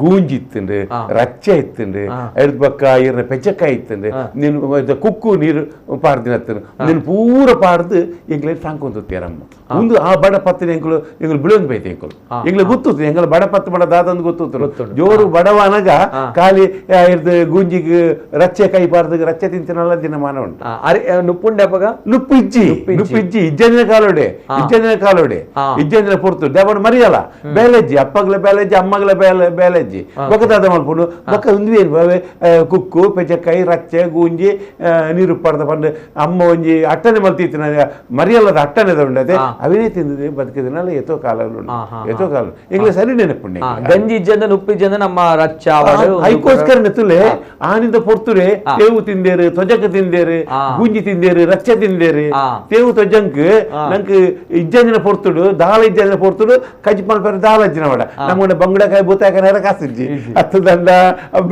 ಗೂಂಜಿ ಇತ್ತುಂಡು ರಚ್ಚೆ ಇತ್ತುಂಡು ಎಡ್ದು ಪಕ್ಕ ಇರ್ನ ಪೆಚ್ಚಕಾಯಿ ಇತ್ತುಂಡು ನೀನು ಕುಕ್ಕು ನೀರು ಪಾಡ್ದಿನತ್ತನು ನೀನು ಪೂರ ಪಾಡ್ದು ಎಂಗ್ಲೇ ಸಾಂಕೊಂದುತ್ತೇರಮ್ಮ ಒಂದು ಆ ಬಡ ಪತ್ತಿನ ಎಂಕಲು ಬಿಳೊಂದು ಬೈತೆ ಎಂಕಲು ಗೊತ್ತು ಎಂಕಲು ಬಡ ಪತ್ತು ಬಡ ದಾದಂದು ಗೊತ್ತು ಜೋರು ಬಡವನಗ ಖಾಲಿ ಗೂಂಜಿಗೆ ರಚ್ಚೆ ಕೈ ಪಾರ್ದಾಗ ರಚ್ಚೆ ತಿಂತಿನಲ್ಲ ದಿನ ಮಾನ ಉಂಟು ನುಪ್ಪಿಜ್ಜಿ ಇಜ್ಜನಿನ ಕಾಲೋಡೆ ಇಜ್ಜನಿನ ಪೊರ್ತು ದೇವನ ಮರಿಯಲ್ಲ ಬೇಲೆಜ್ಜಿ ಅಪ್ಪಗ್ಲ ಬೇಲೆಜ್ಜಿ ಅಮ್ಮಗ್ಲ ಬೇಲೆಜ್ಜಿ ಬೊಕ್ಕದಾದ ಮಲ್ಪುಂಡು ಬೊಕ್ಕ ಒಂದು ಕುಕ್ಕು ಪೆಚ್ಚಕಾಯಿ ರಚ್ಚೆ ಗೂಂಜಿ ನೀರು ಪಡ್ದ ಪಂಡು ಅಮ್ಮ ಒಂಜಿ ಅಟ್ಟನೆ ಮಲ್ತಿತ್ತಿನ ಮರಿಯಲ್ಲದ ಅಟ್ಟನೆದ ಉಂಡದೆ ಅವನೇ ತಿಂದಿದೆ ಬದುಕಿದನಲ್ಲ ಎತ್ತೋ ಕಾಲ ಈಗಲೇ ಸರಿ ನೆನಪುಂಡೆ ಗಂಜಿ ಇಜ್ಜಂದ ನುಪ್ಪಿಜ್ಜಂದ ನಮ್ಮ ರಚ್ಚ ಐಕೋಸ್ಕರ ನೆತ್ತುಲೆ ಆನಿಂದ ಪೊರ್ತುರೆ ತೇವು ತಿಂದೇರು ತೊಜಕ ತಿಂದೇರು ಗುಂಜಿ ತಿಂದೇರು ರಚ್ಚ ತಿಂದೇರು ತೇವು ತೊಜಂಕ್ ನಂಕ್ ಇಜ್ಜಂದಿನ ಪೊರ್ತುಡು ದಾಳ ಇಜ್ಜಂದಿನ ಪೊರ್ತುಡು ಕಜ್ಜಿ ಮಲ್ಪರ ದಾಳ ಅಜ್ಜಿನ ವಡ ನಮ್ಮನೆ ಬಂಗಡಕಾಯಿ ಬೂತಾಕ ನೆರ ಕಾಸಿಜ್ಜಿ ಹತ್ತು ದಂಡ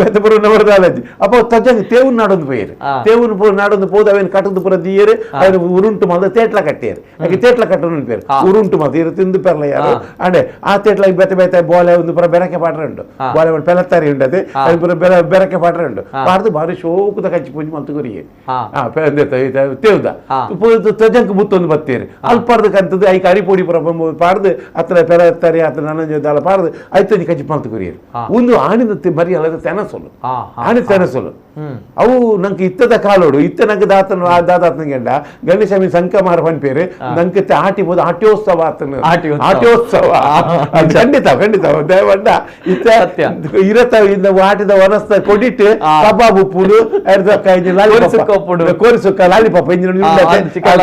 ಬೆತ್ತಪುರ ನವರ ದಾಳಜ್ಜಿ ಅಪ್ಪ ತೊಜಂಕ್ ತೇವು ನಾಡೊಂದು ಪೋಯರು ತೇವು ನಾಡೊಂದು ಪೋದು ಅವೇನು ಕಟ್ಟದು ಪುರ ದಿಯರು ಅವನು ಉರುಂಟು ಮಲ್ದ ತೇಟ್ಲ ಕಟ್ಟಿಯರು ಹಾಗೆ ತೇಟ್ಲ ಕಟ್ಟನು ಪೇರು ಉರುಂಟು ಮಲ್ದ ಇರು ತಿಂದು ಪೆರ್ಲ ಯಾರು ಅಂಡೆ ಆ ತೇಟ್ಲ ಬೆತ್ತ ಬೋಲೆ ಒಂದು ಪುರ ಬೆರಕೆ ಪಾಟ್ರೆ ಉಂಟು ಬೋಲೆ ಒಂದು ಪೆಲತ್ತಾರಿ ಉಂಟದೆ ಬೆರಕೆ ಪಾಟ್ರೆ ಉಂಟು ಪಾಡ್ದು ಬಾರಿ ಶೋಕದ ಕಚ್ಚಿ ಪೂಜೆ ಮಲ್ತು ಕೊರಿಯೇ ತೇವ್ದ ತಜಂಕ್ ಮುತ್ತೊಂದು ಬತ್ತೇರಿ ಅಲ್ಪಾರ್ದು ಕಂತದ್ದು ಐಕ ಅರಿಪೊಡಿ ಪುರ ಪಾಡ್ದು ಹತ್ರ ಪೆಲತ್ತಾರಿ ಹತ್ರ ನನ್ನ ದಾಳ ಪಾಡ್ದು ಐತೊಂದು ಕಚ್ಚಿ ಮಲ್ತು ಕೊರಿಯರು ಒಂದು ಆಣಿನ ಮರಿ ಅಲ್ಲದ ತೆನಸೊಲು ಆಣಿ ತೆನಸೊಲು ಅವು ನಂಗೆ ಇತ್ತದ ಕಾಲೋಡು ಇತ್ತ ನಂಗೆ ದಾತನ ಗಣೇಶಮಿ ಸಂಕಮಾರ ಪನ್ಪೇರು ನಂಗೆ ಆಟಿ ಬೋದು ಆಟ್ಯೋತ್ಸವ ಆಟ್ಯೋತ್ಸವ ಖಂಡಿತ ದೇವಣ್ಣ ಇತ್ತ ಇರತ್ತ ಇಂದ ಆಟಿದ ವನಸ್ತ ಕೊಡಿಟ್ಟು ಕಬಾಬ್ ಉಪ್ಪುಡು ಕೋರಿಸುಕ್ಕ ಲಾಲಿಪಾಪ್ ಚಿಕನ್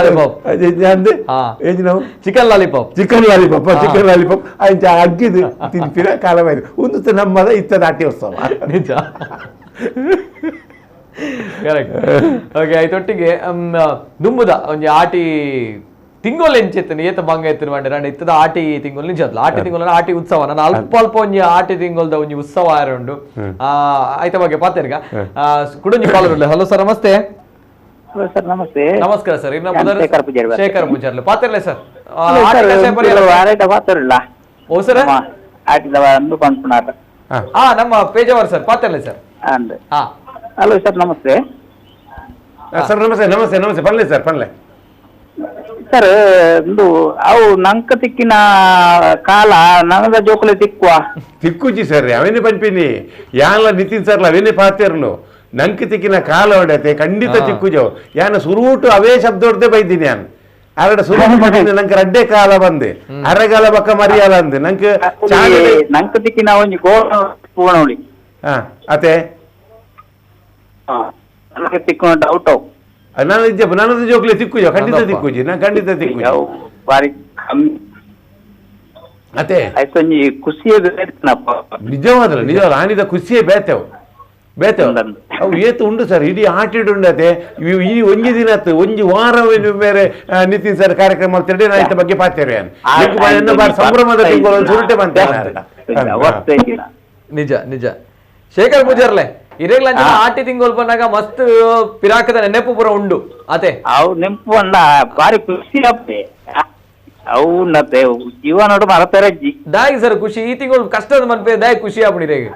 ಲಾಲಿಪಾಪ್ ಆಯ್ತು ಅಗ್ಗಿದು ತಿನ್ಪಿರ ಕಾಲವಾಯ್ತು ಒಂದು ನಮ್ಮದ ಇತ್ತದ ಆಟ್ಯೋತ್ಸವ ನಿಜ ಕರೆಕ್ಟ್ ಓಕೆ ಆಯ್ತೊಟ್ಟಿಗೆ ದುಂಬುದ ಒಂಜಿ ಆಟಿ ತಿಂಗೋಲ್ ಎಂಚೆತ್ತನೆ ಏತ ಬಂಗ ಎತ್ತನ ಮಾಡಿರ ಇತ್ತದ ಆಟಿ ತಿಂಗೋಲ್ ನಿಜ ಆಟಿ ತಿಂಗೋಲ್ ಆಟಿ ಉತ್ಸವ ನಾನು ಅಲ್ಪ ಒಂಜಿ ಆಟಿ ತಿಂಗೋಲ್ದ ಒಂಜಿ ಉತ್ಸವ ಆರುಂಡು ಆಯ್ತ ಬಗ್ಗೆ ಪಾತೇರ್ಗ ಕುಡಂಜಿ ಕಾಲರ್ ಹಲೋ ಸರ್ ನಮಸ್ತೆ ಸರ್ ನಮಸ್ತೆ ನಮಸ್ಕಾರ ಸರ್ ಶೇಖರ್ ಪೂಜಾರ್ಲೆ ಪಾತೇರ್ಲೆ ಸರ್ ಓ ಸರ್ ನಮ್ಮ ಪೇಜಾವರ್ ಸರ್ ಪಾತೇರ್ಲೆ ಸರ್ ಹಲೋ ಸರ್ ನಮಸ್ತೆ ಸರ್ ನಮಸ್ತೆ ಬನ್ನಿ ಸರ್ ಬನ್ನಿ ಸರ್ ಒಂದು ಅವು ನಂಕ ತಿಕ್ಕಿನ ಕಾಲ ನನಗ ಜೋಕುಲೆ ತಿಕ್ಕುವ ತಿಕ್ಕುಜಿ ಸರ್ ಅವೇನೇ ಪಂಪಿನಿ ಯಾನ್ಲ ನಿತಿನ್ ಸರ್ಲ ಅವೇನೇ ಪಾತಿರ್ಲು ನಂಗೆ ತಿಕ್ಕಿನ ಕಾಲ ಹೊಡತೆ ಖಂಡಿತ ತಿಕ್ಕುಜವು ಯಾನ ಸುರುಟು ಅವೇ ಶಬ್ದ ಹೊಡ್ದೆ ಬೈದ್ದೀನಿ ನಾನು ಅರಡ ಸುರುಟು ಮಾಡಿದ್ದೆ ನಂಗೆ ರಡ್ಡೆ ಕಾಲ ಬಂದೆ ಅರೆಗಾಲ ಬಕ್ಕ ಮರಿಯಾಲ ಅಂದೆ ನಂಗೆ ನಂಕ ತಿಕ್ಕಿನ ಒಂಜಿ ಗೋಣ ನೋಡಿ ಹಾ ಅತೆ ನನಗೆ ತಿಕ್ಕುವ ಡೌಟ್ ಅವು ನನ್ನದು ಜೋಕ್ಲೆ ತಿಕ್ಕುಜ ಖಂಡಿತ ತಿಕ್ಕುಜಿ ನಾ ಖಂಡಿತ ತಿಕ್ಕುಜಿ ಬಾರಿ ಕಮ್ಮಿ ಅತೆ ಆಯ್ತು ಒಂಜಿ ಖುಷಿಯೇ ನಿಜವಾದ್ರ ಆನಿದ ಖುಷಿಯೇ ಬೇತೆವು ಅವು ಏತು ಉಂಡು ಸರ್ ಇಡೀ ಆಟಿಡ್ ಉಂಡತೆ ಈ ಒಂಜಿ ದಿನ ಒಂಜಿ ವಾರವೇನು ಬೇರೆ ನಿತಿನ್ ಸರ್ ಕಾರ್ಯಕ್ರಮ ಮಾಡ್ತಿರ್ಡೆ ನಾ ಇತ್ತ ಬಗ್ಗೆ ಪಾತೇವೆ ಸಂಭ್ರಮದ ಸುರುಟೆ ಬಂತೆ ನಿಜ ನಿಜ ಶೇಖರ್ ಪೂಜಾರ್ಲೆ ಇರೆಗ್ಲ ಆಟಿ ತಿಂಗೋಲ್ ಬಂದಾಗ ಮಸ್ತ್ ಪಿರಾಕದ ನೆನಪು ಪೂರ ಉಂಡು ಅತೆ ಅವು ನೆನಪು ಅಂದ ಬಾರಿ ಖುಷಿ ಆಗ್ತದೆ ಅವು ನತ್ತೆ ಜೀವನೋಡು ಮರತರಜ್ಜಿ ದಾಯಿ ಸರ್ ಖುಷಿ ಈ ತಿಂಗಳು ಕಷ್ಟದ ಮನ್ಪೆ ದಾಯಿ ಖುಷಿ ಆಗ್ಬಿಡಿರೇಗ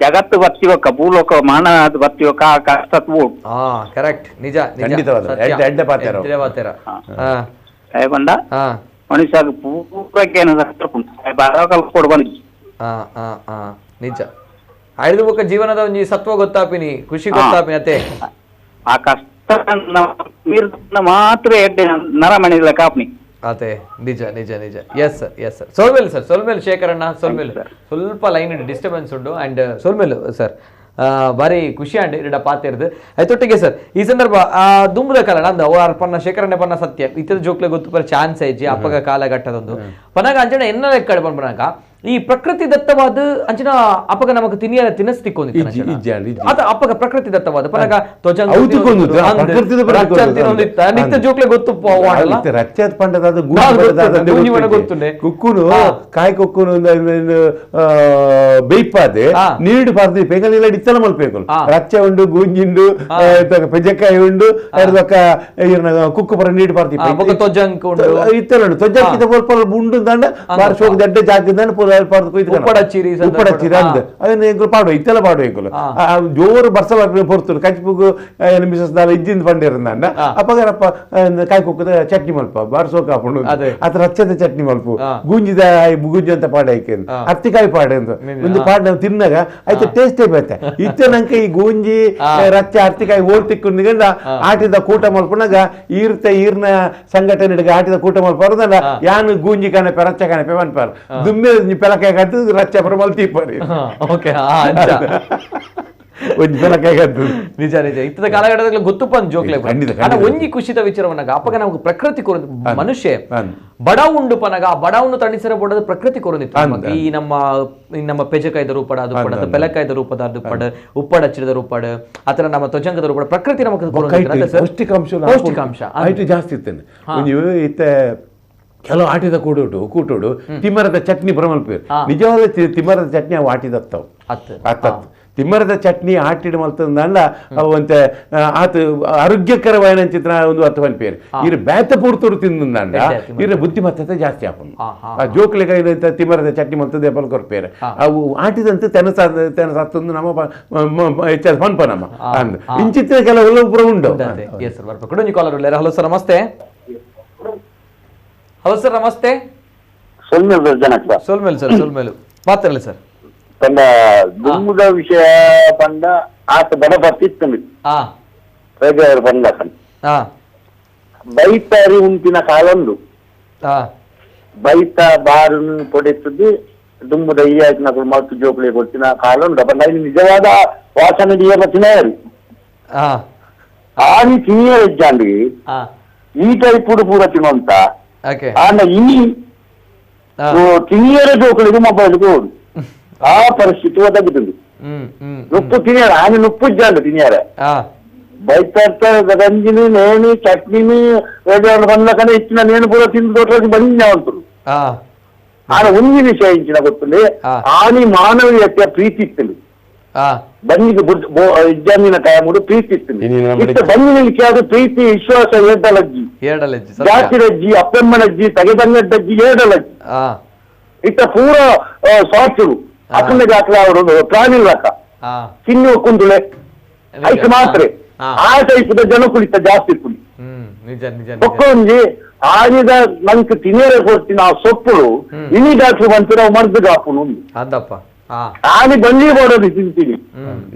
ಜಗತ್ತು ಬರ್ತಿವಕ್ಕ ಭೂಲೋಕ ಮಾನ ಅದು ಬರ್ತಿವಕ್ಕ ಕಷ್ಟ ಹಾ ಕರೆಕ್ಟ್ ನಿಜ ಬಂದ ಮನುಷ್ಯ ಪೂರಕ್ಕೇನು ಕೊಡ್ಬಂದು ನಿಜ ಐದು ಬೊಕ್ಕ ಜೀವನದ ಒಂಜಿ ಸತ್ವ ಗೊತ್ತಾಪಿನಿ ಖುಷಿ ಗೊತ್ತಾಪಿನಿ ಅತ್ತೆ ಆ ಕಷ್ಟ ಮಾತ್ರ ಎಡ್ಡೆ ನರಮಣಿಲ್ಲ ಕಾಪ್ನಿ ಅತೆ ನಿಜ ನಿಜ ನಿಜ ಎಸ್ ಸರ್ ಸೊಲ್ಮೇಲ್ ಶೇಖರಣ್ಣ ಸೊಲ್ಮೇಲ್ ಸ್ವಲ್ಪ ಲೈನ್ ಡಿಸ್ಟರ್ಬೆನ್ಸ್ ಉಂಟು ಅಂಡ್ ಸೊಲ್ಮೇಲ್ ಸರ್ ಬಾರಿ ಖುಷಿ ಅಂಡ್ ಇರಡ ಪಾತಿರ್ದು ಆಯ್ತೊಟ್ಟಿಗೆ ಸರ್ ಈ ಸಂದರ್ಭ ದುಂಬುದ ಕಾಲ ನಂದು ಅವ್ರ ಪನ್ನ ಶೇಖರಣೆ ಪನ್ನ ಸತ್ಯ ಇತರ ಜೋಕ್ಲೆ ಗೊತ್ತು ಪರ ಚಾನ್ಸ್ ಐಜಿ ಅಪ್ಪಗ ಕಾಲಘಟ್ಟದೊಂದು ಪನಾಗ ಅಂಚನೆ ಎನ್ನ ಲೆಕ್ಕ ಪನ್ಪನಾಗ ಈ ಪ್ರಕೃತಿ ದತ್ತವಾದ ಅಂಚನ ಅಪ್ಪಗ ನಮಕ್ ತಿನಿಯರ ತಿನಸ್ತಿಕ್ಕೊಂದಿತ್ತು ಅಪ್ಪಗ ಪ್ರಕೃತಿ ದತ್ತವಾದ ಪನಾಗ ನಿತ್ಯ ಜೋಕ್ಲೆ ಗೊತ್ತು ರಚ್ಚದ ಪಂಡದ ಗೊತ್ತುಂಡೆ ಕುಕ್ಕುನು ಕಾಯಿ ಕುಕ್ಕುನು ಬೇಯ್ಪಾದೆ ನೀಡು ಪಾರ್ದು ಪೇಗಲಿಲ್ಲ ಇತ್ತಲ ಮಲ್ಪೇಕು ರಚ್ಚ ಉಂಡು ಗೂಂಜಿಂಡು ಪೆಜಕಾಯಿ ಉಂಡು ಕುಕ್ಕು ಪರ ನೀಡು ಪಾರ್ತಿ ತೊಜಂಕ್ ಉಂಡು ಇತ್ತಲ ಉಂಡು ತೊಜಂಕಿತ ಸ್ವಲ್ಪ ಉಂಡು ದಂಡ ಬಾರ ಶೋಕ ದಡ್ಡ ಜಾಗದ ಉಪ್ಪಡಚ್ಚಿರಿ ಅಂದ ಅದನ್ನ ಪಾಡುವ ಇತ್ತೆಲ್ಲ ಪಾಡುವ ಜೋರು ಬರ್ಸಲ ಪೊರ್ತುಡು ಕಚ್ಪುಗು ಮಿಸಸ್ ದಾಲ ಇದ್ದಿಂದ ಪಂಡಿರಂದ ಅಪ್ಪಗಾರಪ್ಪ ಕಾಯಿ ಕುಕ್ಕದ ಚಟ್ನಿ ಮಲ್ಪ ಬಾರ ಸೋಕ ಹಾಕೊಂಡು ಅದ್ರ ರಚ್ಚದ ಚಟ್ನಿ ಮಲ್ಪು ಗುಂಜಿದ ಗುಂಜು ಅಂತ ಪಾಡ ಐಕೆ ಹತ್ತಿಕಾಯಿ ಪಾಡ ಅಂತ ಒಂದು ಪಾಡ ನಾವು ತಿನ್ನಾಗ ಆಯ್ತು ಟೇಸ್ಟೇ ಬೇತೆ ಇತ್ತೆ ನಂಗೆ ಈ ಗೂಂಜಿ ರಚ್ಚ ಹತ್ತಿಕಾಯಿ ಓಡ್ ತಿಕ್ಕೊಂಡ್ಗಂಡ ಆಟಿದ ಕೂಟ ಮಲ್ಪನಾಗ ಈರ್ನ ಸಂಘಟನೆ ಆಟಿದ ಕೂಟ ಮಲ್ಪರದಲ್ಲ ಯಾನು ಗೂಂಜಿ ಕಾಣಪೆ ರಚ್ಚ ಕಾಣಪೆ ಮನ್ಪಾರ ದುಮ್ಮೆ ಪೆಲಕಾಯಿ ಕದ್ದು ರಚ್ಚ ಪ್ರಮಲ್ ತೀಪರಿ ನಿಜ ನಿಜ ಇತ್ತದ ಕಾಲಘಟ್ಟದಲ್ಲಿ ಗೊತ್ತು ಪಂದ್ ಜೋಕ್ಲೆ ಒಂಜಿ ಖುಷಿತ ವಿಚಾರವನ್ನಾಗ ಅಪ್ಪಗ ನಮಗೆ ಪ್ರಕೃತಿ ಕೊರ ಮನುಷ್ಯ ಬಡ ಉಂಡು ಪನಗ ಬಡವನ್ನು ತಣಿಸಿರ ಬೋಡದ ಪ್ರಕೃತಿ ಕೊರೊಂದಿತ್ತು ಈ ನಮ್ಮ ಪೆಜಕಾಯ್ದ ರೂಪಡ ಅದು ಪಡ ಪೆಲಕಾಯ್ದ ರೂಪದ ಅದು ಪಡ ಉಪ್ಪಡ ಹಚ್ಚಿದ ರೂಪಡ ಆತರ ನಮ್ಮ ತ್ವಜಂಗದ ರೂಪಡ ಪ್ರಕೃತಿ ನಮಗೆ ಪೌಷ್ಟಿಕಾಂಶ ಜಾಸ್ತಿ ಇತ್ತೇನೆ ಇತ್ತೆ ಕೆಲವು ಆಟಿದ ಕೂಟೋಡು ತಿಮ್ಮರದ ಚಟ್ನಿ ಪ್ರಮಲ್ಪೇರು ನಿಜವಾದ ತಿಮ್ಮರದ ಚಟ್ನಿ ಅವು ಆಟಿದತ್ತವು ಅತ್ತ ತಿಮ್ಮರದ ಚಟ್ನಿ ಆಟಿಡ್ ಮಲ್ತಂದ ಅವಂತ ಆತ ಆರೋಗ್ಯಕರವಾದ ಚಿತ್ರ ಒಂದು 10 ಪೇರು ಇರು ಬ್ಯಾತ ಪೂರ್ತೋಡು ತಿಂದಂಡ ಇರ ಬುದ್ಧಿಮತ್ತತೆ ಜಾಸ್ತಿ ಹಾಕೊಂಡು ಆ ಜೋಕ್ಲೆಗ ತಿಮ್ಮರದ ಚಟ್ನಿ ಮಲ್ತದೆ ಪಲ್ಕೊರ್ಪೇರು ಅವು ಆಟಿದಂತೆ ತೆನಸತ್ತೊಂದು ನಮ್ಮ ಹೆಚ್ಚಾದ ಪನ್ಪ ನಮ್ಮ ಅಂದ ಇಂಚಿತ್ತಿನ ಕೆಲವೆಲ್ಲ ಪುರ ಉಂಡು. ಹಲೋ ಸರ್ ನಮಸ್ತೆ. ಹಲೋ ಸರ್ ನಮಸ್ತೆ. ಸೋಲ್ಮೇಲ್ ಮಾತಾಡಲಿ ಸರ್. ಪಂಡ ದುಮ್ಮುದ ವಿಷಯ ಪಂಡ ಆತ ಬಡ ಬರ್ತಿತ್ತು ಪಂಡ ಬೈತಾರಿ ಉಂಟಿನ ಕಾಲೊಂದು ಬೈತ ಬಾರು ಪೊಡೆತ್ತದು ದುಮ್ಮುದ ಈ ಆಯ್ತು ಮತ್ತು ಜೋಕ್ಲಿ ಕೊಟ್ಟಿನ ಕಾಲೊಂದು ಪಂಡ ನಿಜವಾದ ವಾಸನೆ ತಿನ್ನರಿ ಆನಿ ತಿನ್ನಿಯ ಹೆಜ್ಜಾಂಡಿ ಈ ಟೈಪ್ ಪೂರ ತಿನ್ನುವಂತ ಆಂಡ ಈ ತಿನ್ನಿಯರ ಜೋಕ್ಲಿಗೆ ಮೊಬೈಲ್ಗೆ ಹೋದು ಆ ಪರಿಸ್ಥಿತಿ ಒದಗುತ್ತದೆ. ನುಪ್ಪು ತಿನ್ಯಾರ ಆನೆ ನುಪ್ಪು ಇದ್ದಾಂಡ ತಿನ್ಯಾರ ಬೈತಾರ್ತ ಗಂಜಿನಿ ನೇಣಿ ಚಟ್ನಿನಿ ಬಂದಕನೆ ಇಚ್ಚಿನ ನೇಣು ಪೂರ ತಿಂದು ದೊಡ್ಡ ಬಂದಿವಂತರು ಆನ ಒಂದು ವಿಷಯ ಇಂಚಿನ ಗೊತ್ತುಂಡೆ ಆನಿ ಮಾನವೀಯತೆಯ ಪ್ರೀತಿ ಇತ್ತಲು ಬಂದಿಗೆ ಇಜ್ಜಾನಿನ ಟೈಮುಡು ಪ್ರೀತಿ ಇತ್ತು ಬಂದಿನ ಪ್ರೀತಿ ವಿಶ್ವಾಸ ಏಡಲಜ್ಜಿ ಜಾತಿರಜ್ಜಿ ಅಪ್ಪೆಮ್ಮನಜ್ಜಿ ತಗೆದಂಗಡ್ಡಜ್ಜಿ ಏಡಲಜ್ಜಿ ಇತ್ತ ಪೂರ ಸಾಚುರು ಅಕ್ಕನ ಜಾತ್ರೆ ಅವರು ಪ್ರಾಣಿ ಇಲ್ಲಕ ತಿನ್ನುವ ಕುಂದುಳೆ ಐದು ಮಾತ್ರೆ ಆ ಟೈಪದ ಜನ ಕುಳಿತ ಜಾಸ್ತಿ ಕುಳಿ ನಿಜ ನಿಜ ఒక్క ఉంది ఆనిద మనకు తినేరే కొట్టిన ఆ సొప్పులు ఇన్ని డాక్టర్ మంచి మర్దు కాపును ಅದಪ್ಪ ఆని బందీ పడదు తిని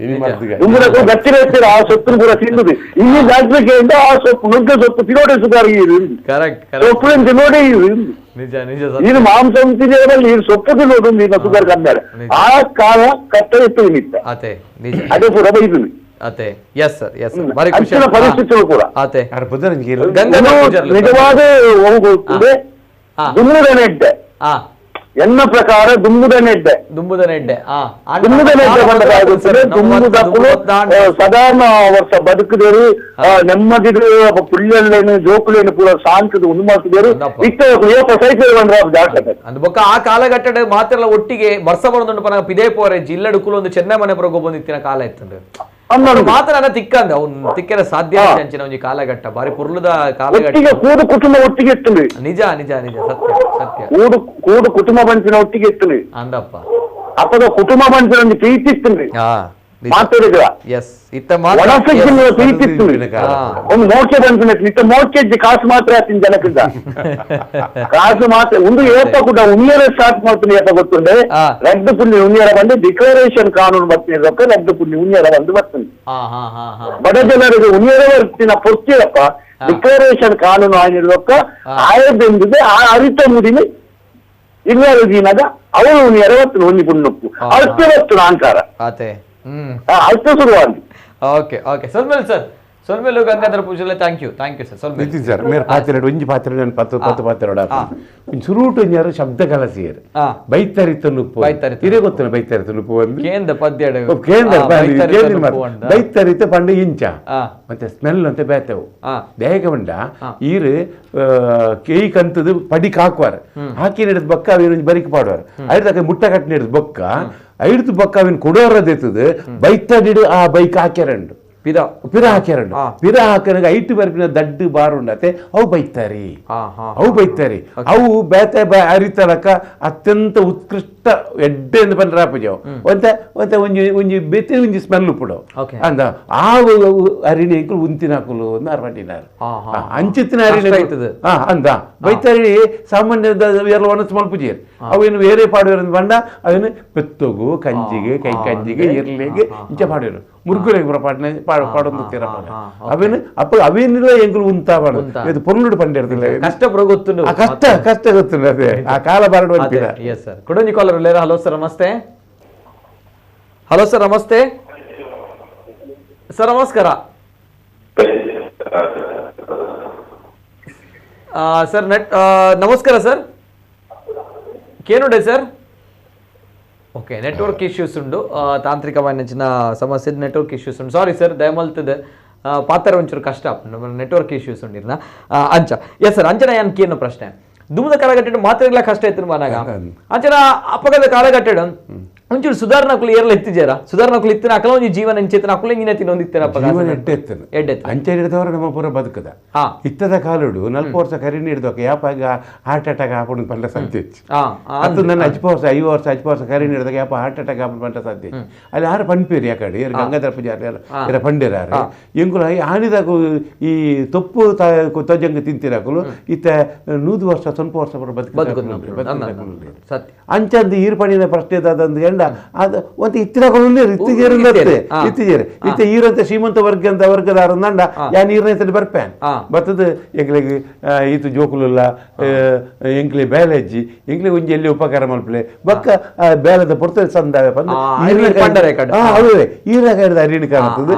దుమ్ములకు గచ్చిరేస్తే ఆ సొప్పును కూడా తిన్నది ఇన్ని డాక్టర్కి ఏంటో ఆ సొప్పు నుగ్గ సొప్పు తినోడే సుగారు సొప్పు తినోడే ఈయన మాంసం తినేవాళ్ళు ఈయన సొప్పు తినోడు ఈయన సుగారు కన్నాడు ఆ కాల కట్ట ఎత్తుంది అదే కూడా బయటుంది ಅತೆ ಎಸ್ ಸರ್ ಎಸ್ ಸರ್ ಬಾರಿ ಖುಷಿ ಅಂಚಿನ ಪರಿಸ್ಥಿತಿಗಳು ಕೂಡ ಅತೆ ನಿಜವಾದ ಹೋಗುತ್ತದೆ ದುಮ್ಮುದ ನೆಡ್ಡೆ ಎನ್ನ ಪ್ರಕಾರ ದುಮ್ಮುದ ನೆಡ್ಡೆ ದುಮ್ಮುದ ನೆಡ್ಡೆ ದುಮ್ಮುದಕ್ಕೂ ಸಾಧಾರಣ ವರ್ಷ ಬದುಕಿದರು ನೆಮ್ಮದಿರು ಪುಳ್ಳೆಲ್ಲೇನು ಜೋಕುಲೇನು ಪೂರ ಶಾಂತದ ಒಂದು ಮಾಡ್ತಿದ್ರು ಸೈಕಲ್ ಬಂದ್ರೆ ಜಾಸ್ತಿ అందుబొక్క ಆ ಕಾಲಘಟ್ಟದ ಮಾತೆಲ್ಲ ಒಟ್ಟಿಗೆ ವರ್ಷ ಬರೋದು ಪನ ಪಿದೇ ಪೋರೆಜ್ಜಿ ಇಲ್ಲಡುಕುಲು ಒಂದು ಚೆನ್ನೈ ಮನೆ ಬರೋಗ ಬಂದಿತ್ತಿನ ಕಾಲ ಇತ್ತಂದ್ರೆ ಮಾತ್ರ ನನ್ನ ತಿಕ್ಕಂದ ಅವ್ನು ತಿಕ್ಕರ ಸಾಧ್ಯ ಅಂಚಿನ ಒಂದು ಕಾಲಘಟ್ಟ ಬಾರಿ ಪುರ್ಲದ ಕಾಲಘಟ್ಟ ಕೂಡು ಕುಟುಂಬ ಒಟ್ಟಿಗೆ ಇರ್ತದೆ ನಿಜ ನಿಜ ನಿಜ ಸತ್ಯ ಸತ್ಯ ಕೂಡು ಕುಟುಂಬ ಪಂಚಿನ ಒಟ್ಟಿಗೆ ಇರ್ತದೆ ಅಂದಪ್ಪ ಅಪ್ಪದ ಕುಟುಂಬ ಪಂಚಿನ ಒಂದು ಪ್ರೀತಿ ಇರ್ತದೆ ಮಾತಾಡಿದ್ರ ಎಸ್ ಇತ್ತ ಪ್ರೀತಿ ಇರ್ತದೆ ಒಂದು ಮೋಕ್ಷ ಪಂಚಿನ ಇತ್ತ ಮೋಕ್ಷ ಕಾಸು ಮಾತ್ರ ಆಗ್ತೀನಿ ಜನಕ್ಕಿಂತ ಕಾಸು ಮಾತ್ರ ಒಂದು ಏಪ ಕೂಡ ಉಣ್ಣಿಯರ ಸ್ಟಾರ್ಟ್ ಮಾಡ್ತೀನಿ ಏಪ ಗೊತ್ತುಂಡೆ ರದ್ದು ಪುಣ್ಯ ಉಣ್ಣಿಯರ ಬಂದು ಡಿಕ್ಲರೇಷನ್ ಕಾನೂನು ಬರ್ತೀನಿ ರದ್ದು ಪುಣ್ಯ ಉಣ್ಣಿಯರ ಬಂದು ಬರ್ತೀನಿ ಬಡ ಜನರಿಗೆ ಉಣ್ಣಿಯರ ಬರ್ತಿನ ಪೊರ್ತಿರಪ್ಪ ಡಿಕ್ಲರೇಷನ್ ಕಾನೂನು ಆಗಿರುವಕ್ಕ ಆಯದೆಂದಿದೆ ಆ ಅರಿತ ಮುದಿನಿ ಇನ್ಯಾರು ದಿನದ ಅವಳು ಉಣ್ಣಿಯರ ಬರ್ತೀನಿ ಒಂದಿ ಪುಣ್ಣಪ್ಪು ಅರ್ಥ ಬರ್ತೀನಿ ಅಹಂಕಾರ ಅರ್ಥ ಶುರುವಾಗಿ ಓಕೆ ಓಕೆ ಸಲ್ಮೇಲ್ ಸರ್ ಸೊಲ್ಮೇಲು ಗಂಗಾಧರ ಪೂಜೆಲ್ಲ thank you sir Nitin sir ಮೇರೆ ಪಾತ್ರೆ ಒಂಜಿ ಪಾತ್ರೆ ನಾನು ಪತ್ತು ಪಾತ್ರೆ ಒಂದು ಸುರುಟು ಒಂಜಾರು ಶಬ್ದ ಕಲಸಿಯರು ಬೈತರಿತ ನುಪ್ಪು ಇರೇ ಗೊತ್ತಿಲ್ಲ ಬೈತರಿತ ನುಪ್ಪು ಒಂದು ಕೇಂದ್ರ ಪದ್ಯ ಬೈತರಿತ ಪಂಡ ಇಂಚ ಮತ್ತೆ ಸ್ಮೆಲ್ ಅಂತ ಬೇತವು ದೇಹಕ ಬಂಡ ಈರು ಕೈ ಕಂತದು ಪಡಿ ಹಾಕುವಾರ ಹಾಕಿ ನಡೆದ ಬೊಕ್ಕ ಅವೇನು ಬರಿಕೆ ಪಾಡುವಾರ ಐದು ಮುಟ್ಟ ಕಟ್ಟಿ ನಡೆದ ಬೊಕ್ಕ ಐದು ಬೊಕ್ಕ ಅವೇನು ಕೊಡೋರದೆತ್ತದು ಬೈತಡಿಡು ಆ ಬೈಕ್ ಹಾಕ್ಯಾರಂಡು ಪಿರ ಹಾಕ್ಯಾರಂಡು ಪಿರ ಹಾಕನಾಗ ಐಟು ಬರ್ಪಿನ ದಡ್ಡು ಬಾರುಂಡತೆ ಅವು ಬೈತಾರಿ ಅವು ಬೇತೆ ಅರಿತಲಕ ಅತ್ಯಂತ ಉತ್ಕೃಷ್ಟ ಎಡ್ಡೆ ಎಂದು ಬಂದ್ರೆ ರಾಪಜಾವ್ ಒಂತೆ ಒಂಜಿ ಬೆತ್ತೆ ಒಂಜಿ ಸ್ಮೆಲ್ ಉಪ್ಪುಡು ಅಂದ ಆವು ಅರಿಣಿ ಅಂಕಲ್ ಉಂತಿನ ಹಾಕಲು ಅರ್ವಟಿನಾರು ಅಂಚಿತ್ತಿನ ಅರಿಣಿ ಅಂದ ಬೈತಾರಿ ಸಾಮಾನ್ಯ ಎಲ್ಲ ಒನಸ್ ಮಲ್ಪುಜೇರು ಅವೇನು ಬೇರೆ ಪಾಡುವರು ಬಂಡ ಅವೇನು ಪೆತ್ತೋಗು ಕಂಜಿಗೆ ಕೈ ಕಂಜಿಗೆ ಇರ್ಲಿಗೆ ಇಂಚ ಪಾಡುವರು ಮುರುಗುಲೆ ಪಾಡ್ನೆ ಪಾಡೊಂದು ತೀರಪ್ಪ ಅವೇನು ಅಪ್ಪ ಅವೇನಿಲ್ಲ ಎಂಕಲು ಉಂತಾ ಪಾಡು ಇದು ಪೊರ್ಲುಡು ಪಂಡಿರ್ತಿಲ್ಲ ಕಷ್ಟ ಗೊತ್ತು ಕಷ್ಟ ಗೊತ್ತು ಅದೇ ಆ ಕಾಲ ಬಾರಡು ಅಂತೀರ ಎಸ್ ಸರ್ ಕೊಡಂಜಿ ಕಾಲರ್ ಹಲೋ ಸರ್ ನಮಸ್ತೆ ಹಲೋ ಸರ್ ನಮಸ್ತೆ ಸರ್ ನಮಸ್ಕಾರ ಸರ್ ನಮಸ್ಕಾರ ಸರ್ ಕೇನುಡೆ ಸರ್ ಓಕೆ ನೆಟ್ವರ್ಕ್ ಇಶ್ಯೂಸ್ ಉಂಡು ತಾಂತ್ರಿಕమైన ಸಮಸ್ಯೆ ನೆಟ್ವರ್ಕ್ ಇಶ್ಯೂಸ್ ಉಂಡು ಸಾರಿ ಸರ್ ದಯಮಲ್ತದ ಪಾತ್ರ ಒಂಚೂರು ಕಷ್ಟ ನೆಟ್ವರ್ಕ್ ಇಶ್ಯೂಸ್ ಉಂಡಿರ್ನ ಅಂಚ ಎಸ್ ಸರ್ ಅಂಚನ ಏನು ಪ್ರಶ್ನೆ ದುಮ್ಮದ ಕಾಲಘಟ್ಟ ಮಾತ್ರ ಕಷ್ಟ ಇತ್ತು ಮನಾಗ ಅಂಚನ ಅಪ್ಪಗದ ಕಾಲಘಟ್ಟ ಒಂಚೂರು ಸುಧಾರಣಕುಲು ಏರ್ಲ ಇತ್ತಿಜಾರ ಸುಧಾರಣಕುಲು ಇತ್ತಿನ ಅಕಲ ಒಂಜಿ ಜೀವನ ಎಂಚೇತನ ಅಕುಲೆ ಇಂಜಿನ ತಿನ್ನೊಂದಿತ್ತೇನಪ್ಪ ಜೀವನ ಎಡ್ಡೆ ಅಂಚೆ ಹಿಡಿದವರು ನಮ್ಮ ಪೂರ ಬದುಕದ ಇತ್ತದ ಕಾಲುಡು 4 ವರ್ಷ ಕರಿ ನೀಡಿದೋಕೆ ಯಾಪಾಗ ಹಾರ್ಟ್ ಅಟ್ಯಾಕ್ ಹಾಕೊಂಡು ಪಂಡ ಸಾಧ್ಯ ಅದು ನನ್ನ 5 ವರ್ಷ ಕರಿ ನೀಡಿದಾಗ ಯಾಪ ಹಾರ್ಟ್ ಅಟ್ಯಾಕ್ ಹಾಕೊಂಡು ಪಂಡ ಸಾಧ್ಯ ಅಲ್ಲಿ ಯಾರು ಪಂಡ್ಪೇರಿ ಯಾಕಡೆ ಗಂಗಾಧರ ಪೂಜಾರಿ ಎಲ್ಲ ಪಂಡಿರಾರು ಎಂಗುಲ ಆನಿದಾಗ ಈ ತೊಪ್ಪು ತೊಜಂಗ ತಿಂತಿರಾಕುಲು ಇತ್ತ 100 ವರ್ಷ ಸ್ವಲ್ಪ ವರ್ಷ ಬದುಕ ಅಂಚಂದು ಈರ್ಪಣಿನ ಪ್ರಶ್ನೆ ಅದಂದು ಅದು ಒಂದು ಇತ್ತಿನಕೊಳ್ಳೆ ಇತ್ತಿಜೇರು ಇತ್ತ ಈರಂತ ಶ್ರೀಮಂತ ವರ್ಗದಾರ ನಂಡ ಯಾ ನೀರ್ನ ಬರ್ಪೇನ್ ಬರ್ತದ ಎಂಕ್ಲೆಗ್ ಈತು ಜೋಕುಲುಲ್ಲ ಎಂಕ್ಲೆ ಬೇಲೆಜ್ಜಿ ಎಂಕ್ಲೆ ಒಂಜಿ ಎಲ್ಲಿ ಉಪಕಾರ ಮಲ್ಪಲೆ ಬಕ್ಕ ಬೇಲದ ಪೊರ್ತ ಸಂದಾವೆ ಹೌದೇ ಈರ್ನ ಕೈದ ಅರಿಣಿ ಕಾಣುತ್ತದೆ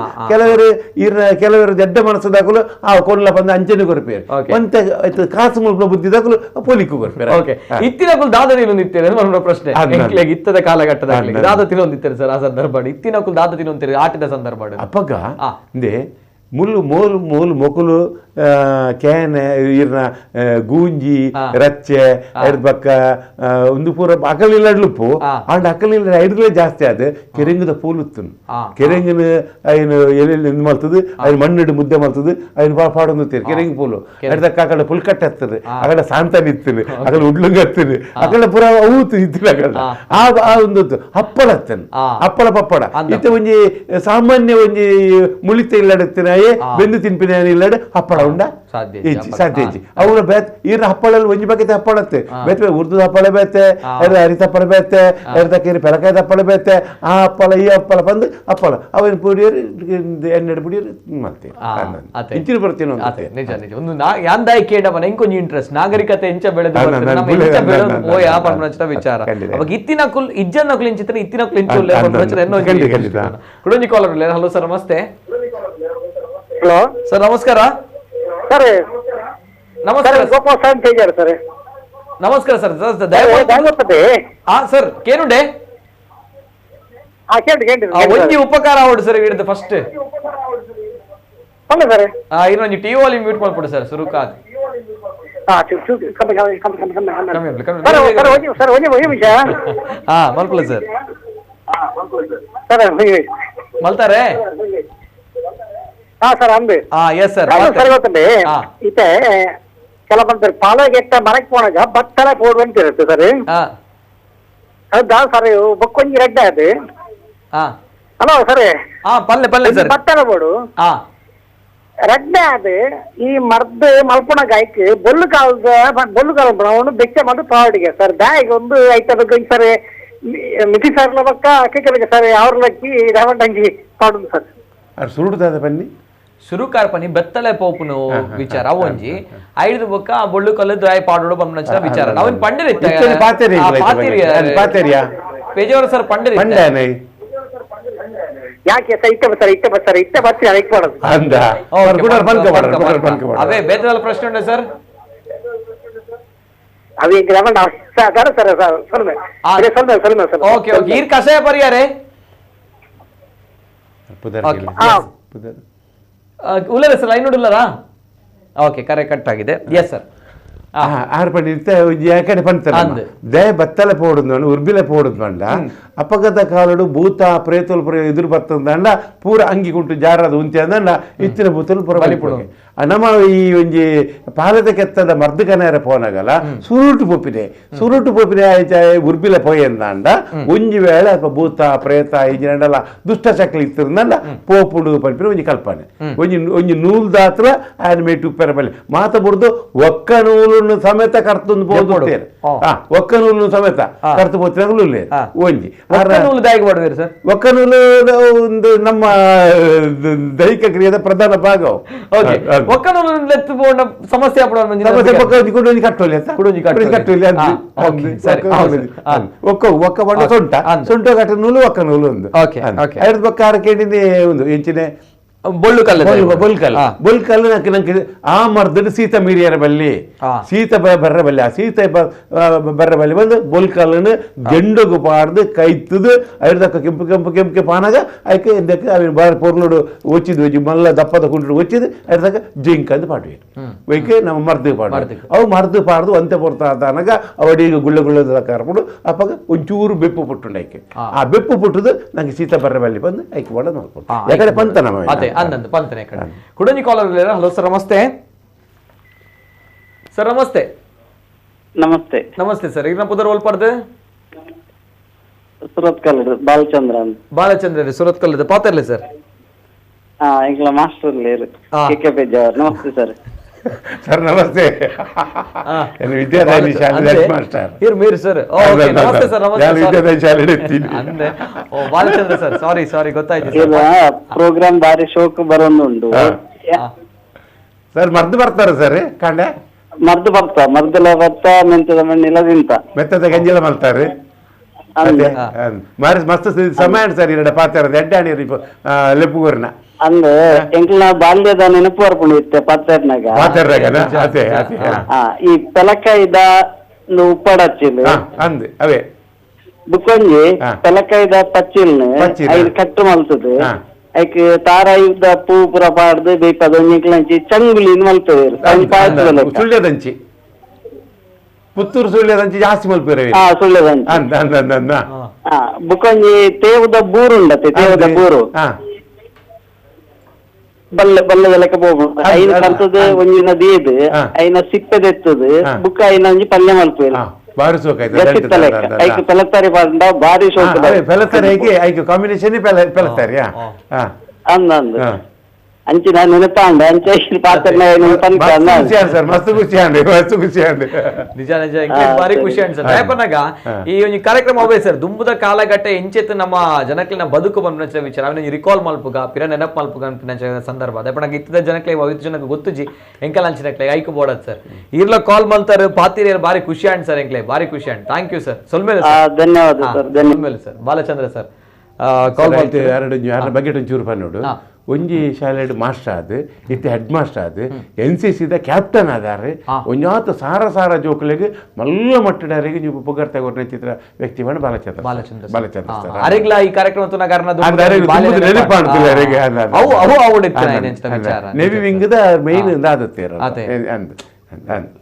ಕೆಲವರು ದಡ್ಡ ಮನಸ್ಸದಾಕಲು ಆ ಕೊಂಡ್ಲ ಬಂದ ಅಂಚನೆ ಕೊರ್ಪೇರು ಮತ್ತೆ ಕಾಸು ಮುಲ್ಪಲ ಬುದ್ಧಿದಾಕಲು ಪೊಲಿಕು ಕೊರ್ಪೇರು ಇತ್ತಿನ ದಾದ ಪ್ರಶ್ನೆ ಇತ್ತದ ಕಾಲಘಟ್ಟದ ದಾದ ತಿನ್ನೊಂದಿತ್ತಾರೆ ಸರ್ ಆ ಸಂದರ್ಭ ಇತ್ತಿನಕ್ಕೂ ದಾದ ತಿನ್ನೊಂದಿರಿ ಆಟದ ಸಂದರ್ಭ ಅಪ್ಪಗ ಇಂದೆ ಮೂಲು ಮೊಕುಲು ಕ್ಯಾನ್ ಇರ್ನ ಗೂಂಜಿ ರಚ್ಚೆ ಬಕ್ಕ ಒಂದು ಪೂರ ಅಕಲಿಲ್ಲಡ್ಲುಪ್ಪು ಆಂಡ ಅಕಲಿಲ್ಲ ಐಡ್ಲೇ ಜಾಸ್ತಿ ಆದ ಕೆರೆಂಗದ ಪೂಲುತ್ತು ಕೆರೆಂಗಿನ ಐನು ಎಲ್ಲಿ ಮಲ್ತದು ಐನು ಮಣ್ಣಿಡು ಮುದ್ದೆ ಮಲ್ತದು ಐನು ಪಾಡೊಂದು ಕೆರೆಂಗಿ ಪೂಲು ಅಡ್ದಕ್ಕ ಅಕಡೆ ಪುಲ್ಕಟ್ಟೆ ಹತ್ತದು ಅಕಡೆ ಸಾಂತಾನ ಇತ್ತನು ಅಕಡೆ ಉಡ್ಲಂಗ ಹತ್ತನು ಅಕಡೆ ಪೂರ ಊತು ಇತ್ತಿನ ಅಕಡೆ ಆ ಒಂದು ಹಪ್ಪಳ ಹತ್ತನು ಹಪ್ಪಳ ಪಪ್ಪಡ ಇತ್ತ ಒಂಜಿ ಸಾಮಾನ್ಯ ಒಂಜಿ ಮುಳಿತ ಇಲ್ಲಡತ್ತಿನ ಬೆಂದು ತಿನ್ಪಿನ ಇಲ್ಲಡೆ ಹಪ್ಪಳ ಉಂಡ ಸಾಧ್ಯ ಸಾಧ್ಯ ಅವ್ರ ಬೇತ್ ಈರ ಹಪ್ಪಳಲ್ಲಿ ಒಂಜಿ ಬಗೆತೆ ಹಪ್ಪಳತ್ತೆ ಬೇತೆ ಉರ್ದು ಹಪ್ಪಳ ಬೇತೆ ಹರಿತ ಹಪ್ಪಳ ಬೇತೆ ಹರಿತಕ್ಕೇರಿ ಪೆಲಕಾಯ್ದ ಹಪ್ಪಳ ಬೇತೆ ಆ ಹಪ್ಪಳ ಈ ಹಪ್ಪಳ ಬಂದು ಹಪ್ಪಳ ಅವನ ಪುಡಿಯರು ಎಣ್ಣೆ ಪುಡಿಯರು ಮಾಡ್ತೀವಿ ಇಂಚಿನ ಬರ್ತೀನಿ ನಿಜ ನಿಜ ಒಂದು ಯಾಂದಾಯಿ ಕೇಳವನ ಇಂಕೊಂಚ ಇಂಟ್ರೆಸ್ಟ್ ನಾಗರಿಕತೆ ಎಂಚ ಬೆಳೆದು ವಿಚಾರ ಅವಾಗ ಇತ್ತಿನ ಕುಲ್ ಇಜ್ಜನ ಕುಲ್ ಇಂಚಿತ್ರ ಇತ್ತಿನ ಕುಲ್ ಇಂಚು ಕುಡಂಜಿ ಕಾಲರ್ ಹಲೋ ಸರ್ ನಮಸ್ತೆ. ಹಲೋ ಸರ್ ನಮಸ್ಕಾರ. ಸರ್ ನಮಸ್ಕಾರ ಗೋಪಾಲ್ ಸಾಂಗ್ ಹೇಗಾರ ಸರ್? ನಮಸ್ಕಾರ ಸರ್. ಹಾ ಸರ್ ಕೇನುಂಡೆ ಒಂಜಿ ಉಪಕಾರ ಆವಡು ಸರ್ ಹಿಡಿದು ಫಸ್ಟ್ ಸರ್ ಇನ್ನೊಂದು ಟಿವಿ ವಾಲ್ಯೂಮ್ ಮ್ಯೂಟ್ ಮಾಡ್ಬಿಡು ಸರ್ ಸುರುಕಾದ್ ಮಲ್ಪಲ ಸರ್ ಮಲ್ತಾರೆ ಸರ್ ಅಂದು ಎಸ್ ಸರ್ ಸರಿ ಗೊತ್ತಂడి ಇತ್ತೆ ಕೆಲವೊಂದು ಪಾಲಗೆಟ್ಟ ಮರಕ್ಕೆ போனாಗ ಬತ್ತಲ போடு ಅಂತ ಇರುತ್ತೆ ಸರ್. ಹೌದಾ ಸರ್ ಬಕ್ಕೊಂಜಿ ರೆಡ್ಡ ಅದು ಹಲೋ ಸರ್ ಪಲ್ಲೆ ಪಲ್ಲೆ ಸರ್ ಬತ್ತಲ போடு ರೆಡ್ಡ ಅದು ಈ ಮರ್ದ ಮಲ್ಪೊಣಗ ಐಕ್ ಬೊಲ್ಲು ಕಾಲ ಅವನು ಬೆಚ್ಚ ಮಾಡಿ ಪಾವಡಿಗೆ ಸರ್ ಬ್ಯಾಗ್ ಒಂದು ಐತದ ಸರ್ ಮಿತಿ ಸರ್ಲ ಬಕ್ಕ ಅಕ್ಕಿ ಸರ್ ಅವ್ರ ಲಕ್ಕಿ ರವಂಡಂಗಿ ಪಾಡುದು ಸರ್ ಸುರುಡುದ ಬನ್ನಿ ಸುರುಕಾರ ಪನಿ ಬೆತ್ತಲೆ ಪೋಪುನು ವಿಚಾರ ಒಂಜಿ ಐದು ಬೊಕ್ಕ ಬೊಳ್ಳು ಕಲ್ಲದು ಆಯ್ ಪಾಡೋಡು ಬಂದ ವಿಚಾರ ಅವನ್ ಪಂಡಿರಿತ್ತ ಪೇಜವರ ಸರ್ ಪಂಡಿರಿತ್ತ ಯಾಕೆ ಸರ್ ಇಟ್ಟ ಬರ್ತೀನಿ ಅದಕ್ಕೆ ಮಾಡೋದು ಅವೇ ಬೇತಲ ಪ್ರಶ್ನೆ ಉಂಟು ಸರ್ ಅದು ಈಗ ಸರ್ ಓಕೆ ಓಕೆ ಈರ್ ಕಷಾಯ ಪರಿಯಾರೆ ಉಲ್ಲರ ಸರ್ ಲೈನ್ ಉಳ್ಳರಾ ಓಕೆ ಕರೆ ಕಟ್ ಆಗಿದೆ ಎಸ್ ಸರ್ ಆರು ಪಂಡಿ ಯಾಕಡೆ ಪಂತಾರೆ ದೇ ಬತ್ತಲೆ ಪೋಡುದು ಉರ್ಬಿಲೆ ಪೋಡುದು ಮಂಡ ಅಪಘಾತ ಕಾಲಡು ಭೂತ ಪ್ರೇತಲು ಪುರ ಎದುರು ಬರ್ತದಂಡ ಪೂರ ಅಂಗಿ ಕುಂಟು ಜಾರದ ಉಂತಿ ಅಂದಂಡ ಇತ್ತಿನ ಭೂತಲು ಪುರ ಬಲಿಪುಡು ನಮ್ಮ ಈ ಒಂಜಿ ಪಾಲದ ಕೆತ್ತದ ಮರ್ದಕನೇರ ಪೋನಾಗಲ್ಲ ಸುರುಟು ಪೊಪ್ಪಿನೆ ಉರ್ಬಿಲೆ ಪೋಯಂದಂಡ ಒಂಜಿ ವೇಳೆ ಭೂತ ಪ್ರೇತ ಇಂಜಿನಲ್ಲ ದುಷ್ಟ ಚಕ್ಲಿ ಇತ್ತಿರಂದಂಡ ಪೋಪುಡು ಪಂಪಿನ ಒಂಜಿ ಕಲ್ಪನೆ ಒಂಜಿ ನೂಲ್ ದಾತ್ರ ఆయన ಮೇಟು ಉಪ್ಪೆರ ಬಲ್ಲಿ ಮಾತ ಬುಡ್ದು ಒಕ್ಕ ನೂಲು ಸಮೇತ ಕರ್ತೊಂದು ಬೋದು ಒಕ್ಕ ನೂಲು ಸಮೇತ ಕರ್ತು ಬೋತಿನಾಗಲೂ ಒಂಜಿ ಒಕ್ಕ ನೂಲು ಒಂದು ನಮ್ಮ ದೈಹಿಕ ಕ್ರಿಯೆದ ಪ್ರಧಾನ ಭಾಗವು ಸಮಸ್ಯೆ ಒಕ್ಕ ಬಣ್ಣ ಸೊಂಟ ಕಟ್ಟ ನೂಲು ಒಕ್ಕ ನೂಲು ಒಂದು ಐದು ಪಕ್ಕ ಕೇಳಿದೆ ಒಂದು ಎಂಚಿನ ಬೊಲ್ಕಲ್ಲು ನಂಗೆ ಆ ಮರ್ದಡ್ ಸೀತ ಮೀರಿಯರ ಬಲ್ಲಿ ಸೀತ ಬರ್ರ ಬಲ್ಲಿ ಆ ಸೀತ ಬರ್ರ ಬಲ್ಲಿ ಬಂದು ಬೊಲ್ಕಲ್ಲನ್ನು ಗೆಂಡಗು ಪಾಡ್ದು ಕೈತದು ಐದಕ್ಕ ಕೆಂಪು ಪಾನಾಗ ಐಕೆ ಎಂದಕ್ಕೆ ಅವಿನ ಪೊರ್ಲುಡು ಒಚ್ಚಿದ್ದು ಒಚ್ಚಿ ಮಲ್ಲ ದಪ್ಪದ ಕುಂಟು ಒಚ್ಚಿದ್ದು ಐದಕ್ಕ ಜಿಂಕ್ ಅಂದು ಪಾಡ್ವಿ ವೈಕೆ ನಮ್ಮ ಮರ್ದು ಪಾಡು ಅವು ಮರ್ದು ಪಾಡ್ದು ಅಂತೆ ಪೊರ್ತಾಗ ಅವಡಿಗೆ ಗುಳ್ಳ ಕರ್ಕೊಂಡು ಅಪ್ಪಾಗ ಒಂಚೂರು ಬೆಪ್ಪು ಪುಟ್ಟುಂಡು ಐಕೆ ಆ ಬೆಪ್ಪು ಪುಟ್ಟದು ನಂಗೆ ಸೀತ ಬರ್ರ ಬಲ್ಲಿ ಬಂದು ಐಕೆ ಮಾಡೋದು ನೋಡ್ಕೊಂಡು ಯಾಕಡೆ ಪಂತ ನಮ್ಮ ಅಂದಂದು ಪಂತನೆ ಕಡೆ ಕುಡಂಜಿ ಕಾಲರ್ ಹಲೋ ಸರ್ ನಮಸ್ತೆ. ಸರ್ ನಮಸ್ತೆ. ನಮಸ್ತೆ ಸರ್ ಈಗ ಪುದರ್ ಒಲ್ಪಡ್ದು ಸುರತ್ ಕಲ್ಲದು ಬಾಲಚಂದ್ರ ಸುರತ್ ಕಲ್ಲದು ಪಾತರ್ಲೆ ಸರ್ ಇಂಗ್ಲ ಮಾಸ್ಟರ್ ನಮಸ್ತೆ ಸರ್. ಸರ್ ನಮಸ್ತೆ. ವಿದ್ಯಾದಾಯಿ ಶಾಲೆ ಮಾಸ್ಟರ್ మీరు ಸರ್ ನಮಸ್ತೆ ಸರ್ ವಿದ್ಯಾದಾಯಿ ಶಾಲೆ ಬಾಲಚಂದ್ರ ಸರ್ ಸಾರಿ ಗೊತ್ತಾಯ್ತು ಪ್ರೋಗ್ರಾಮ್ ಬಾರಿ ಶೋಕ್ ಬರೋದುಂಟು ಸರ್ ಮರ್ದು ಬರ್ತಾರೆ ಸರ್ ಕಾಂಡೆ ಮರ್ದಲ ಬರ್ತಾ ಮೆಂತದ ಮಣ್ಣಿಲ್ಲ ತಿಂತ ಮೆತ್ತದ ಗಂಜಿಲ ಮಾಡ್ತಾರೆ ಮಸ್ತ್ ಸಮಯ ಸರ್ ಇರಡ ಪಾತ್ರ ಎಡ್ಡಾಣಿ ಲೆಪ್ಪುಗೂರ್ನ ಅಂದ್ರೆ ಎಂಕ್ಲ ಬಾಲ್ಯದ ನೆನಪು ಬರ್ಕೊಂಡು ಇತ್ತೆ ಪಾತ್ರನಾಗ ಈ ಪೆಲಕಾಯ್ದ ಉಪ್ಪಡಚ್ಚಿಲ್ ಅಂದ್ ಅವೇ ಬುಕ್ಕೊಂಜಿ ಪೆಲಕಾಯ್ದ ಪಚ್ಚಿಲ್ನ ಐದು ಕಟ್ಟು ಮಲ್ತದೆ ಐಕ್ ತಾರಾಯುಧ ಪೂ ಪುರ ಪಾಡ್ದು ಬೇಕದ ಒಂಜಿಂಕ್ಲಂಚಿ ಚಂಗುಲಿನ ಮಲ್ತದೆ ಸುಳ್ಯದಂಚಿ ಪುತ್ತೂರು ಸುಳ್ಯದಂಚಿ ಜಾಸ್ತಿ ಮಲ್ಪೇರೆ ಸುಳ್ಯದಂಚಿ ಬುಕ್ಕೊಂಜಿ ತೇವುದ ಬೂರು ಉಂಡತ್ತೆ ತೇವುದ ಬೂರು ಬಲ್ಲದ ಲೆಕ್ಕ ಹೋಗ್ಬೋದು ಐನ ಕಲ್ತದ ಒಂಜಿ ನದಿ ಇದು ಐನ ಸಿಪ್ಪೆದೆತ್ತದು ಬುಕ್ಕ ಐನ ಒಂಜಿ ಪಲ್ಯ ಮಲ್ಪೇರು ಬಾರಿ ಸೋಕ ಐಕ್ ಪೆಲತಾರಿ ಪಾಡ ಬಾರಿ ಶೋಕ ಪೆಲತಾರಿ ಐಕ್ ಕಾಂಬಿನೇಷನ್ ಪೆಲತಾರಿ ಅಂದಂದು ಅಂಚಿನ ನೆನಪಾಂಡ ಅಂಚೆ ಪಾತ್ರ ಸರ್ ಮಸ್ತ್ ಖುಷಿ ಅಂడి ನಿಜ ನಿಜ ಬಾರಿ ಖುಷಿ ಅನ್ಸರ್ ದಯಪನಾಗ ಈ ಒಂದು ಕಾರ್ಯಕ್ರಮ ಅವೇ ಸರ್ ದುಂಬುದ ಕಾಲಘಟ್ಟ ಎಂಚೆತ್ತು ನಮ್ಮ ಜನಕ್ಲಿನ ಬದುಕು ಬಂದ ವಿಚಾರ ಅವನ ರಿಕಾಲ್ ಮಲ್ಪುಗ ಪಿರ ನೆನಪು ಮಲ್ಪುಗ ಅನ್ಪಿನ ಸಂದರ್ಭ ದಯಪನಾಗ ಇತ್ತದ ಜನಕ್ಲೆ ಐದು ಜನಕ್ಕೆ ಗೊತ್ತುಜಿ ಎಂಕಲ್ ಅಂಚಿನಕ್ಲೆ ಐಕು ಬೋಡತ್ ಸರ್ ಇರ್ಲ ಕಾಲ್ ಮಲ್ತಾರ ಪಾತಿರಿಯರ್ ಬಾರಿ ಖುಷಿ ಅಂಡ್ ಸರ್ ಎಂಕ್ಲೆ ಬಾರಿ ಖುಷಿ ಅಂಡ್ ಥ್ಯಾಂಕ್ ಯು ಸರ್ ಸೊಲ್ಮೇಲೆ ಧನ್ಯವಾದ ಸರ್ ಸೊಲ್ಮೇಲೆ ಸರ್ ಬಾಲಚಂದ್ರ ಸರ್ ಕಾಲ್ ಎರಡು ಬಗೆಟ್ ಒಂಚೂರು ಪನ್ನೋಡು ಒಂಜಿ ಶಾಲೆ ಮಾಸ್ಟರ್ ಆದ್ ಇತ್ತೆ ಹೆಡ್ ಮಾಸ್ಟರ್ ಆದ್ NCC ಕ್ಯಾಪ್ಟನ್ ಆದಾರೆ ಒಂಜಾತ ಸಾರ ಸಾರ ಜೋಕ್ಲೆಗ್ ಮಲ್ಲ ಮಟ್ಟಡರಿಗೆ ನೀವು ಪುಗರ್ ತಗೋರ್ನ ಚಿತ್ರ ವ್ಯಕ್ತಿ ಮಾಡಿ ಬಾಲಚಂದ್ರ ಸರ್ ಅರೆಗ್ಲ ಈ ಕಾರ್ಯಕ್ರಮ ನೇವಿ ವಿಂಗದ ಮೈನ್ ಆದತ್ತೆ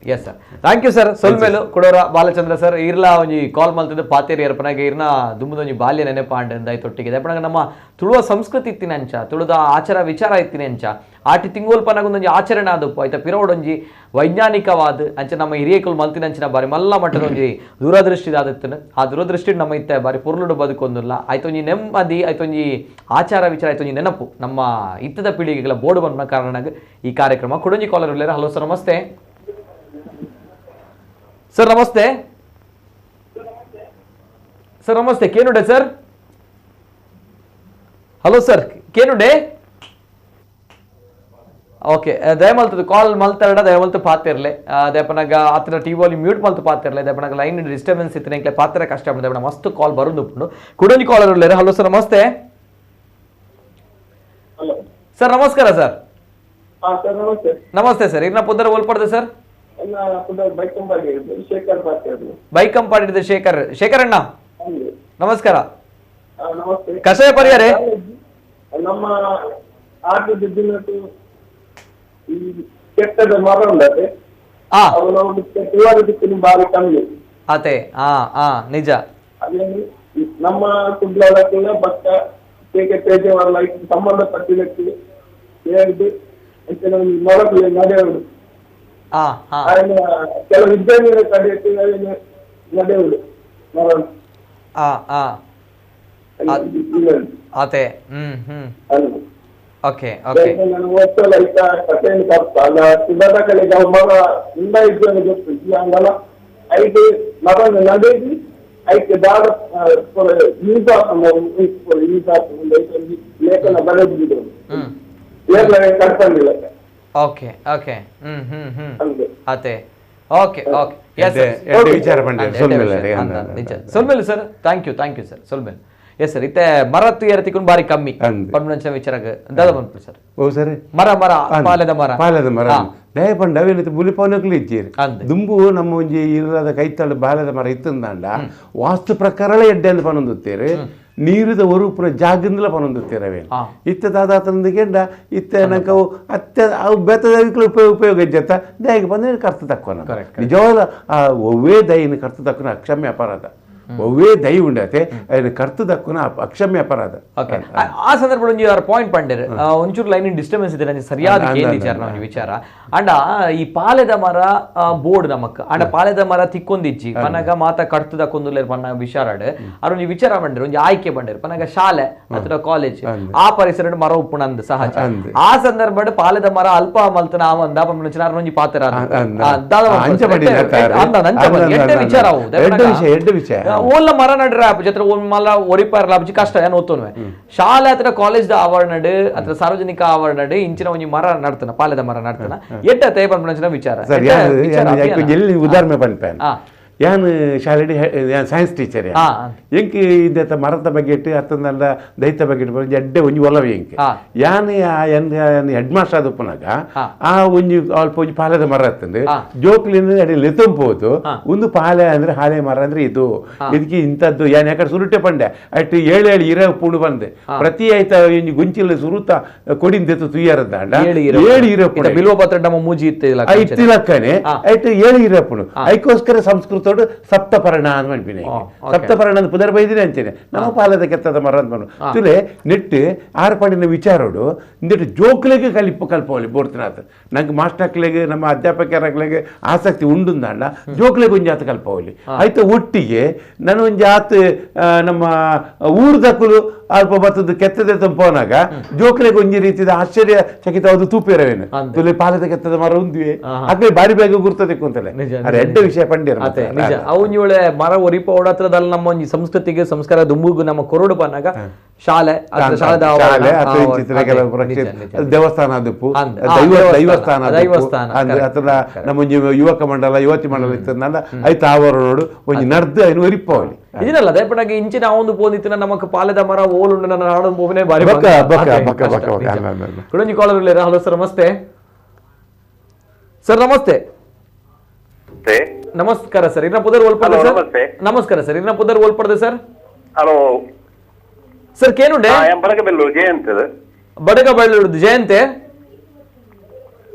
yes sir thank you sir ಸೊಲ್ಮೇಲು ಕೊಡೋರ ಬಾಲಚಂದ್ರ ಸರ್ ಇರ್ಲಾ ಒಂಜಿ ಕಾಲ್ ಮಲ್ತಿದ್ದು ಪಾತೇರಿ ಏರ್ಪನಾಗ ಇರ್ನ ದುಮ್ಮದ ಒಂಜಿ ಬಾಲ್ಯ ನೆನಪಾಂಡ್ ಅಂದಾಯ್ತು ಒಟ್ಟಿಗೆ ದಯಪನಾಗ ನಮ್ಮ ತುಳುವ ಸಂಸ್ಕೃತಿ ಇತ್ತಿನ ಅಂಚ ತುಳುದ ಆಚಾರ ವಿಚಾರ ಇತ್ತಿನ ಅಂಚ ಆಟಿ ತಿಂಗೋಲ್ಪನಾಗ ಒಂದೊಂಜಿ ಆಚರಣೆ ಆದಪ್ಪು ಆಯ್ತಾ ಪಿರೋಡೊಂಜಿ ವೈಜ್ಞಾನಿಕವಾದ ಅಂಚ ನಮ್ಮ ಹಿರಿಯಕುಲು ಮಲ್ತಿನಂಚಿನ ಬಾರಿ ಮಲ್ಲ ಮಟ್ಟದ ಒಂಜಿ ದೂರದೃಷ್ಟಿದಾದತ್ತನ ಆ ದೂರದೃಷ್ಟಿ ನಮ್ಮ ಇತ್ತೆ ಬಾರಿ ಪುರ್ಲುಡು ಬದುಕೊಂದಿಲ್ಲ ಆಯ್ತು ಒಂಜಿ ನೆಮ್ಮದಿ ಆಯ್ತು ಒಂಜಿ ಆಚಾರ ವಿಚಾರ ಆಯ್ತು ಒಂಜಿ ನೆನಪು ನಮ್ಮ ಇತ್ತದ ಪೀಳಿಗೆಗಳ ಬೋರ್ಡು ಬಂದ ಕಾರಣನಾಗ ಈ ಕಾರ್ಯಕ್ರಮ ಕೊಡೊಂಜಿ ಕಾಲರ್ ಇರ್ಲೇರ ಹಲೋ ಸರ್ ನಮಸ್ತೆ ಸರ್ ನಮಸ್ತೆ ಸರ್ ನಮಸ್ತೆ ಕೇನುಡೆ ಸರ್ ಹಲೋ ಸರ್ ಕೇನುಡೆ ಓಕೆ ದಯಮಲ್ತದು ಕಾಲ್ ಮಲ್ತಾಡ ದಯಮಲ್ತು ಪಾತಿರ್ಲೆ ದಯಪನಾಗ ಆತರ ಟಿವಿ ಮ್ಯೂಟ್ ಮಲ್ತು ಪಾತಿರ್ಲೆ ದಯಪನಾಗ ಲೈನ್ ಡಿಸ್ಟರ್ಬೆನ್ಸ್ ಇತ್ತು ಪಾತ್ರ ಕಷ್ಟ ದಯಪನ ಮಸ್ತ್ ಕಾಲ್ ಬರೋದು ಕುಡೊಂಜಿ ಕಾಲರ್ ಇರ್ಲೇರ ಹಲೋ ಸರ್ ನಮಸ್ತೆ ಸರ್ ನಮಸ್ಕಾರ ಸರ್ ನಮಸ್ತೆ ಸರ್ ಈಗ ಪುದರ್ ಓಲ್ಪಡ್ದೆ ಸರ್ ಬೈಕ್ ಕಂಪಾಡಿದ ಶೇಖರ್ ಅಣ್ಣ ನಮಸ್ಕಾರ ಕಷಾಯ ಪರಿಹಾರ ನಮ್ಮ ಕೆಟ್ಟದ ಮರ ಉಂಟೆ ಬಾರಿ ಕಮ್ಮಿ ಅದೇ ನಿಜ ಅದೇ ನಮ್ಮ ಕುಡ್ಲಕ್ಕೆಲ್ಲ ಭತ್ತ ಸಂಬಂಧಪಟ್ಟಿದ್ದಕ್ಕೆ ಹೇಳಿದ್ದು ಮೊಳಗಳು ನಡೆಯುವುದು ಕೆಲವು ವಿದ್ಯಾರ್ಥಿಗಳ ತಡೆಯಕ್ಕೆ ನಡೆಯುವುದು ಅದೇ ಓಕೆ ಓಕೆ ನಾನು ಓದ್ಸಲ ಆಯ್ತಾ ಕಥೆಯನ್ನು ಬರ್ತಾಗ ಸುಧಾದ ಕಡೆಗೆ ಅವ್ರ ಮಗ ಇಂದ ಇದ್ದೇನೆ ಗೊತ್ತು ಹಂಗಲ್ಲ ಐದು ಮಗನ ನಡೆದು ಐಕೆ ದಾದ ಲೇಖನ ಬರೆದಿದ್ರು ಲೇಖನ ಕಟ್ಕೊಂಡಿಲ್ಲ ಓಕೆ ಓಕೆ ಅದೇ ಓಕೆ ಓಕೆ ವಿಚಾರ ಸೊಲ್ಮೇಲೆ ಸರ್ ಥ್ಯಾಂಕ್ ಯು ಸರ್ ಸೊಲ್ಮೇಲೆ ಎಸ್ ಸರ್ ಇತ್ತೆ ಮರ ತುಯರತಿಕೊಂಡು ಬಾರಿ ಕಮ್ಮಿ ಪರ್ಮನೆಂಟ್ ವಿಚಾರ ದಾದ ಬಂದ್ಬಿಡಿ ಸರ್ ಓ ಸರಿ ಮರ ಪಾಲದ ಮರ ದಯಪಂಡ ಅವೇನಿತ್ತು ಬುಲಿಪವನಕ್ಕೂ ಇದ್ದೀರಿ ದುಂಬು ನಮ್ಮ ಒಂಜಿ ಇಲ್ಲದ ಕೈತಳ ಬಾಲದ ಮರ ಇತ್ತಂದಾಂಡ ವಾಸ್ತು ಪ್ರಕಾರ ಎಡ್ಡೆ ಅಂತ ಪನೊಂದುತ್ತೇರಿ ನೀರಿದ ಒರು ಪುರ ಜಾಗದಿಂದಲ ಪನೊಂದುತ್ತೇರಿ ಅವೇನು ಇತ್ತ ದಾದಾತಂದಿಗೆಂಡ ಇತ್ತ ನಕವು ಅತ್ತೆ ಅವು ಬೆತ್ತದ ಉಪಯೋಗ ಇಜ್ಜತ್ತ ದಯಗೆ ಬಂದ್ರೆ ಕರ್ತ ತಕ್ಕೋನ ನಿಜವಾದ ಆ ಒವ್ವೇ ದಯಿನ ಕರ್ತ ತಕ್ಕನ ಅಕ್ಷಮ್ಯ ಅಪರಾಧ ಒವ್ವೇ ದೈ ಉಂಡತೆ ಅದನ್ನ ಕರ್ತು ದಕ್ಕುನ ಅಕ್ಷಮ್ಯ ಅಪರಾಧ ಆ ಸಂದರ್ಭದಲ್ಲಿ ಒಂಜಿ ಪಾಯಿಂಟ್ ಪಂಡೇರ್ ಒಂಚೂರು ಲೈನ್ ಡಿಸ್ಟರ್ಬೆನ್ಸ್ ಇದೆ ನಂಗೆ ಸರಿಯಾದ ಕೇಂದ್ರೀಚಾರ ನಾವು ವಿಚಾರ ಅಂಡ ಈ ಪಾಲೆದ ಮರ ಬೋರ್ಡ್ ನಮಕ್ ಅಂಡ ಪಾಲೆದ ಮರ ತಿಕ್ಕೊಂದಿಜ್ಜಿ ಪನಗ ಮಾತ ಕಡ್ತು ದಕ್ಕೊಂದುಲೇರ್ ಪನ್ನ ವಿಚಾರಾಡ್ ಅವ್ರು ವಿಚಾರ ಬಂದಿರು ಒಂಜಿ ಆಯ್ಕೆ ಬಂದಿರು ಪನಗ ಶಾಲೆ ಅಥವಾ ಕಾಲೇಜ್ ಆ ಪರಿಸರ ಮರ ಉಪ್ಪುಣಂದ್ ಸಹಜ ಆ ಸಂದರ್ಭ ಪಾಲೆದ ಮರ ಅಲ್ಪ ಮಲ್ತನ ಆವಂದ ಪಂಚನಾರ ಒಂಜಿ ಪಾತ್ರ ವಿಚಾರ ಓಲ್ಲ ಮರ ನಡ್ರ ಜೊತೆ ಮಲ್ಲ ಒರಿಪಾರ ಲಾಭಿ ಕಷ್ಟ ಏನು ಓದ್ತೋನ್ವೆ ಶಾಲೆ ಅಥವಾ ಕಾಲೇಜ್ ಆವರಣ ಅಥವಾ ಸಾರ್ವಜನಿಕ ಆವರಣ ಇಂಚಿನ ಒಂಜಿ ಮರ ನಡ್ತಾನ ಪಾಲೆದ ಮರ ನಡ್ತಾನ ಎಟ್ಟ ತೇ ಪಂಪನ ವಿಚಾರ ಉದಾಹರಣೆ ಪಂಪೇನ್ ಯಾನ್ ಶಾಲೆಡಿ ಸೈನ್ಸ್ ಟೀಚರ್ ಎಂಕಿ ಇಂದ ಮರದ ಬಗೆಟ್ ಅತ್ತಂದ ದೈತ ಬಗೆಟ್ ಎಡ್ಡೆ ಒಂಜಿ ಒಲವೆ ಎಂಕಿ ಯಾನ್ ಹೆಡ್ ಮಾಸ್ಟರ್ ಆದಪ್ಪನಾಗ ಆ ಒಂಜಿ ಅಲ್ಪ ಒಂಜಿ ಪಾಲೆದ ಮರ ಅತ್ತಂದು ಜೋಕ್ಲಿನ ಅಡಿ ಲೆತಂಪೋದು ಒಂದು ಪಾಲೆ ಅಂದ್ರೆ ಹಾಲೆ ಮರ ಅಂದ್ರೆ ಇದು ಇದಕ್ಕೆ ಇಂಥದ್ದು ಯಾನ್ ಯಾಕಡೆ ಸುರುಟೆ ಪಂಡೆ ಅಟ್ಟು ಏಳು ಇರ ಪುಂಡು ಬಂದೆ ಪ್ರತಿ ಆಯ್ತ ಒಂಜಿ ಗುಂಚಿಲ ಸುರುತ ಕೊಡಿಂದೆತ್ತು ತುಯ್ಯಾರದಾಂಡ ಏಳು ಇರ ಪುಂಡು ಬಿಲ್ವ ಪತ್ರ ನಮ್ಮ ಮೂಜಿ ಇತ್ತಿಲಕ್ಕನೆ ಅಟ್ಟು ಏಳು ಇರ ಪುಂಡು ಅದಕ್ಕೋಸ್ಕರ ಸಂಸ್ಕೃತ ಸಪ್ತಪರ್ಣ ಅಂತ ಮಾಡ್ಬಿನಿ ಸಪ್ತಪರ್ಣ ಅಂತ ಪುದರ್ ಬೈದಿನಿ ಅಂಚೇನೆ ನಮ್ಮ ಪಾಲದ ಕೆತ್ತದ ಮರ ಅಂತ ಬಂದು ತುಲೆ ನೆಟ್ಟು ಆರ್ಪಾಡಿನ ವಿಚಾರೋಡು ಇಂದೆಟ್ಟು ಜೋಕ್ಲೆಗೆ ಕಲ್ಪವಲ್ಲಿ ಬೋಡ್ತಿನಾಥ ನಂಗೆ ಮಾಸ್ಟರ್ಕ್ಲೆಗೆ ನಮ್ಮ ಅಧ್ಯಾಪಕರಾಗ್ಲೆಗೆ ಆಸಕ್ತಿ ಉಂಡುಂದಾಂಡ ಜೋಕ್ಲೆಗೆ ಒಂಜಿ ಆತ ಕಲ್ಪವಲ್ಲಿ ಆಯ್ತು ಒಟ್ಟಿಗೆ ನಾನು ಒಂಜಿ ಆತ ನಮ್ಮ ಊರ್ದಕ್ಕಲು ಅಲ್ಪ ಬತ್ತದ ಕೆತ್ತದ ತಂಪೋನಾಗ ಜೋಕ್ಲೆಗೆ ಒಂಜಿ ರೀತಿಯ ಆಶ್ಚರ್ಯ ಚಕಿತವಾದ ತೂಪೇರವೇನು ತುಲೆ ಪಾಲದ ಕೆತ್ತದ ಮರ ಉಂದಿವೆ ಅದೇ ಬಾರಿ ಬೇಗ ಗುರ್ತದೆ ಕುಂತಲೆ ಎಡ್ಡ ವಿಷಯ ಪಂಡಿರ ನಿಜ ಅವನ್ಯೂಳೆ ಮರ ಒರಿಪ ಓಡತ್ರದಲ್ಲಿ ನಮ್ಮ ಒಂಜಿ ಸಂಸ್ಕೃತಿಗೆ ಸಂಸ್ಕಾರ ದುಂಬುಗು ನಮ್ಮ ಕೊರಡು ಬಂದಾಗ ಶಾಲೆ ದೇವಸ್ಥಾನ ಅದಪ್ಪು ದೈವಸ್ಥಾನ ಅದ್ರ ನಮ್ಮ ಯುವಕ ಮಂಡಲ ಯುವತಿ ಮಂಡಲ ಇತ್ತದಲ್ಲ ಐತ ಆವರಣೋಡು ಒಂಜಿ ನಡ್ದು ಐನು ಒರಿಪವಳಿ ಇದನ್ನಲ್ಲ ದಯಪಟ್ಟಾಗಿ ಇಂಚಿನ ಒಂದು ಪೋನಿತ್ತಿನ ನಮಕ್ ಪಾಲೆದ ಮರ ಓಲುಂಡು ನನ್ನ ನಾಡೊಂದು ಬೋವಿನೇ ಬಾರಿ ಕುಡಂಜಿ ಕಾಲರ್ ಇಲ್ಲೇರಾ? ಹಲೋ ಸರ್, ನಮಸ್ತೆ ಸರ್. ನಮಸ್ತೆ, ನಮಸ್ಕಾರ ಸರ್. ಇನ್ನ ಪುದರ್ ಓಲ್ಪಡ್ದೆ ಸರ್. ನಮಸ್ಕಾರ ಸರ್. ಇನ್ನ ಪುದರ್ ಓಲ್ಪಡ್ದೆ ಸರ್. ಹಲೋ ಸರ್ ಕೇನುಂಡೆ ಬಡಗಬೆಲ್ಲೂರು ಜಯಂತ್ ಬಡಗಬೆಲ್ಲೂರು ಜಯಂತೆ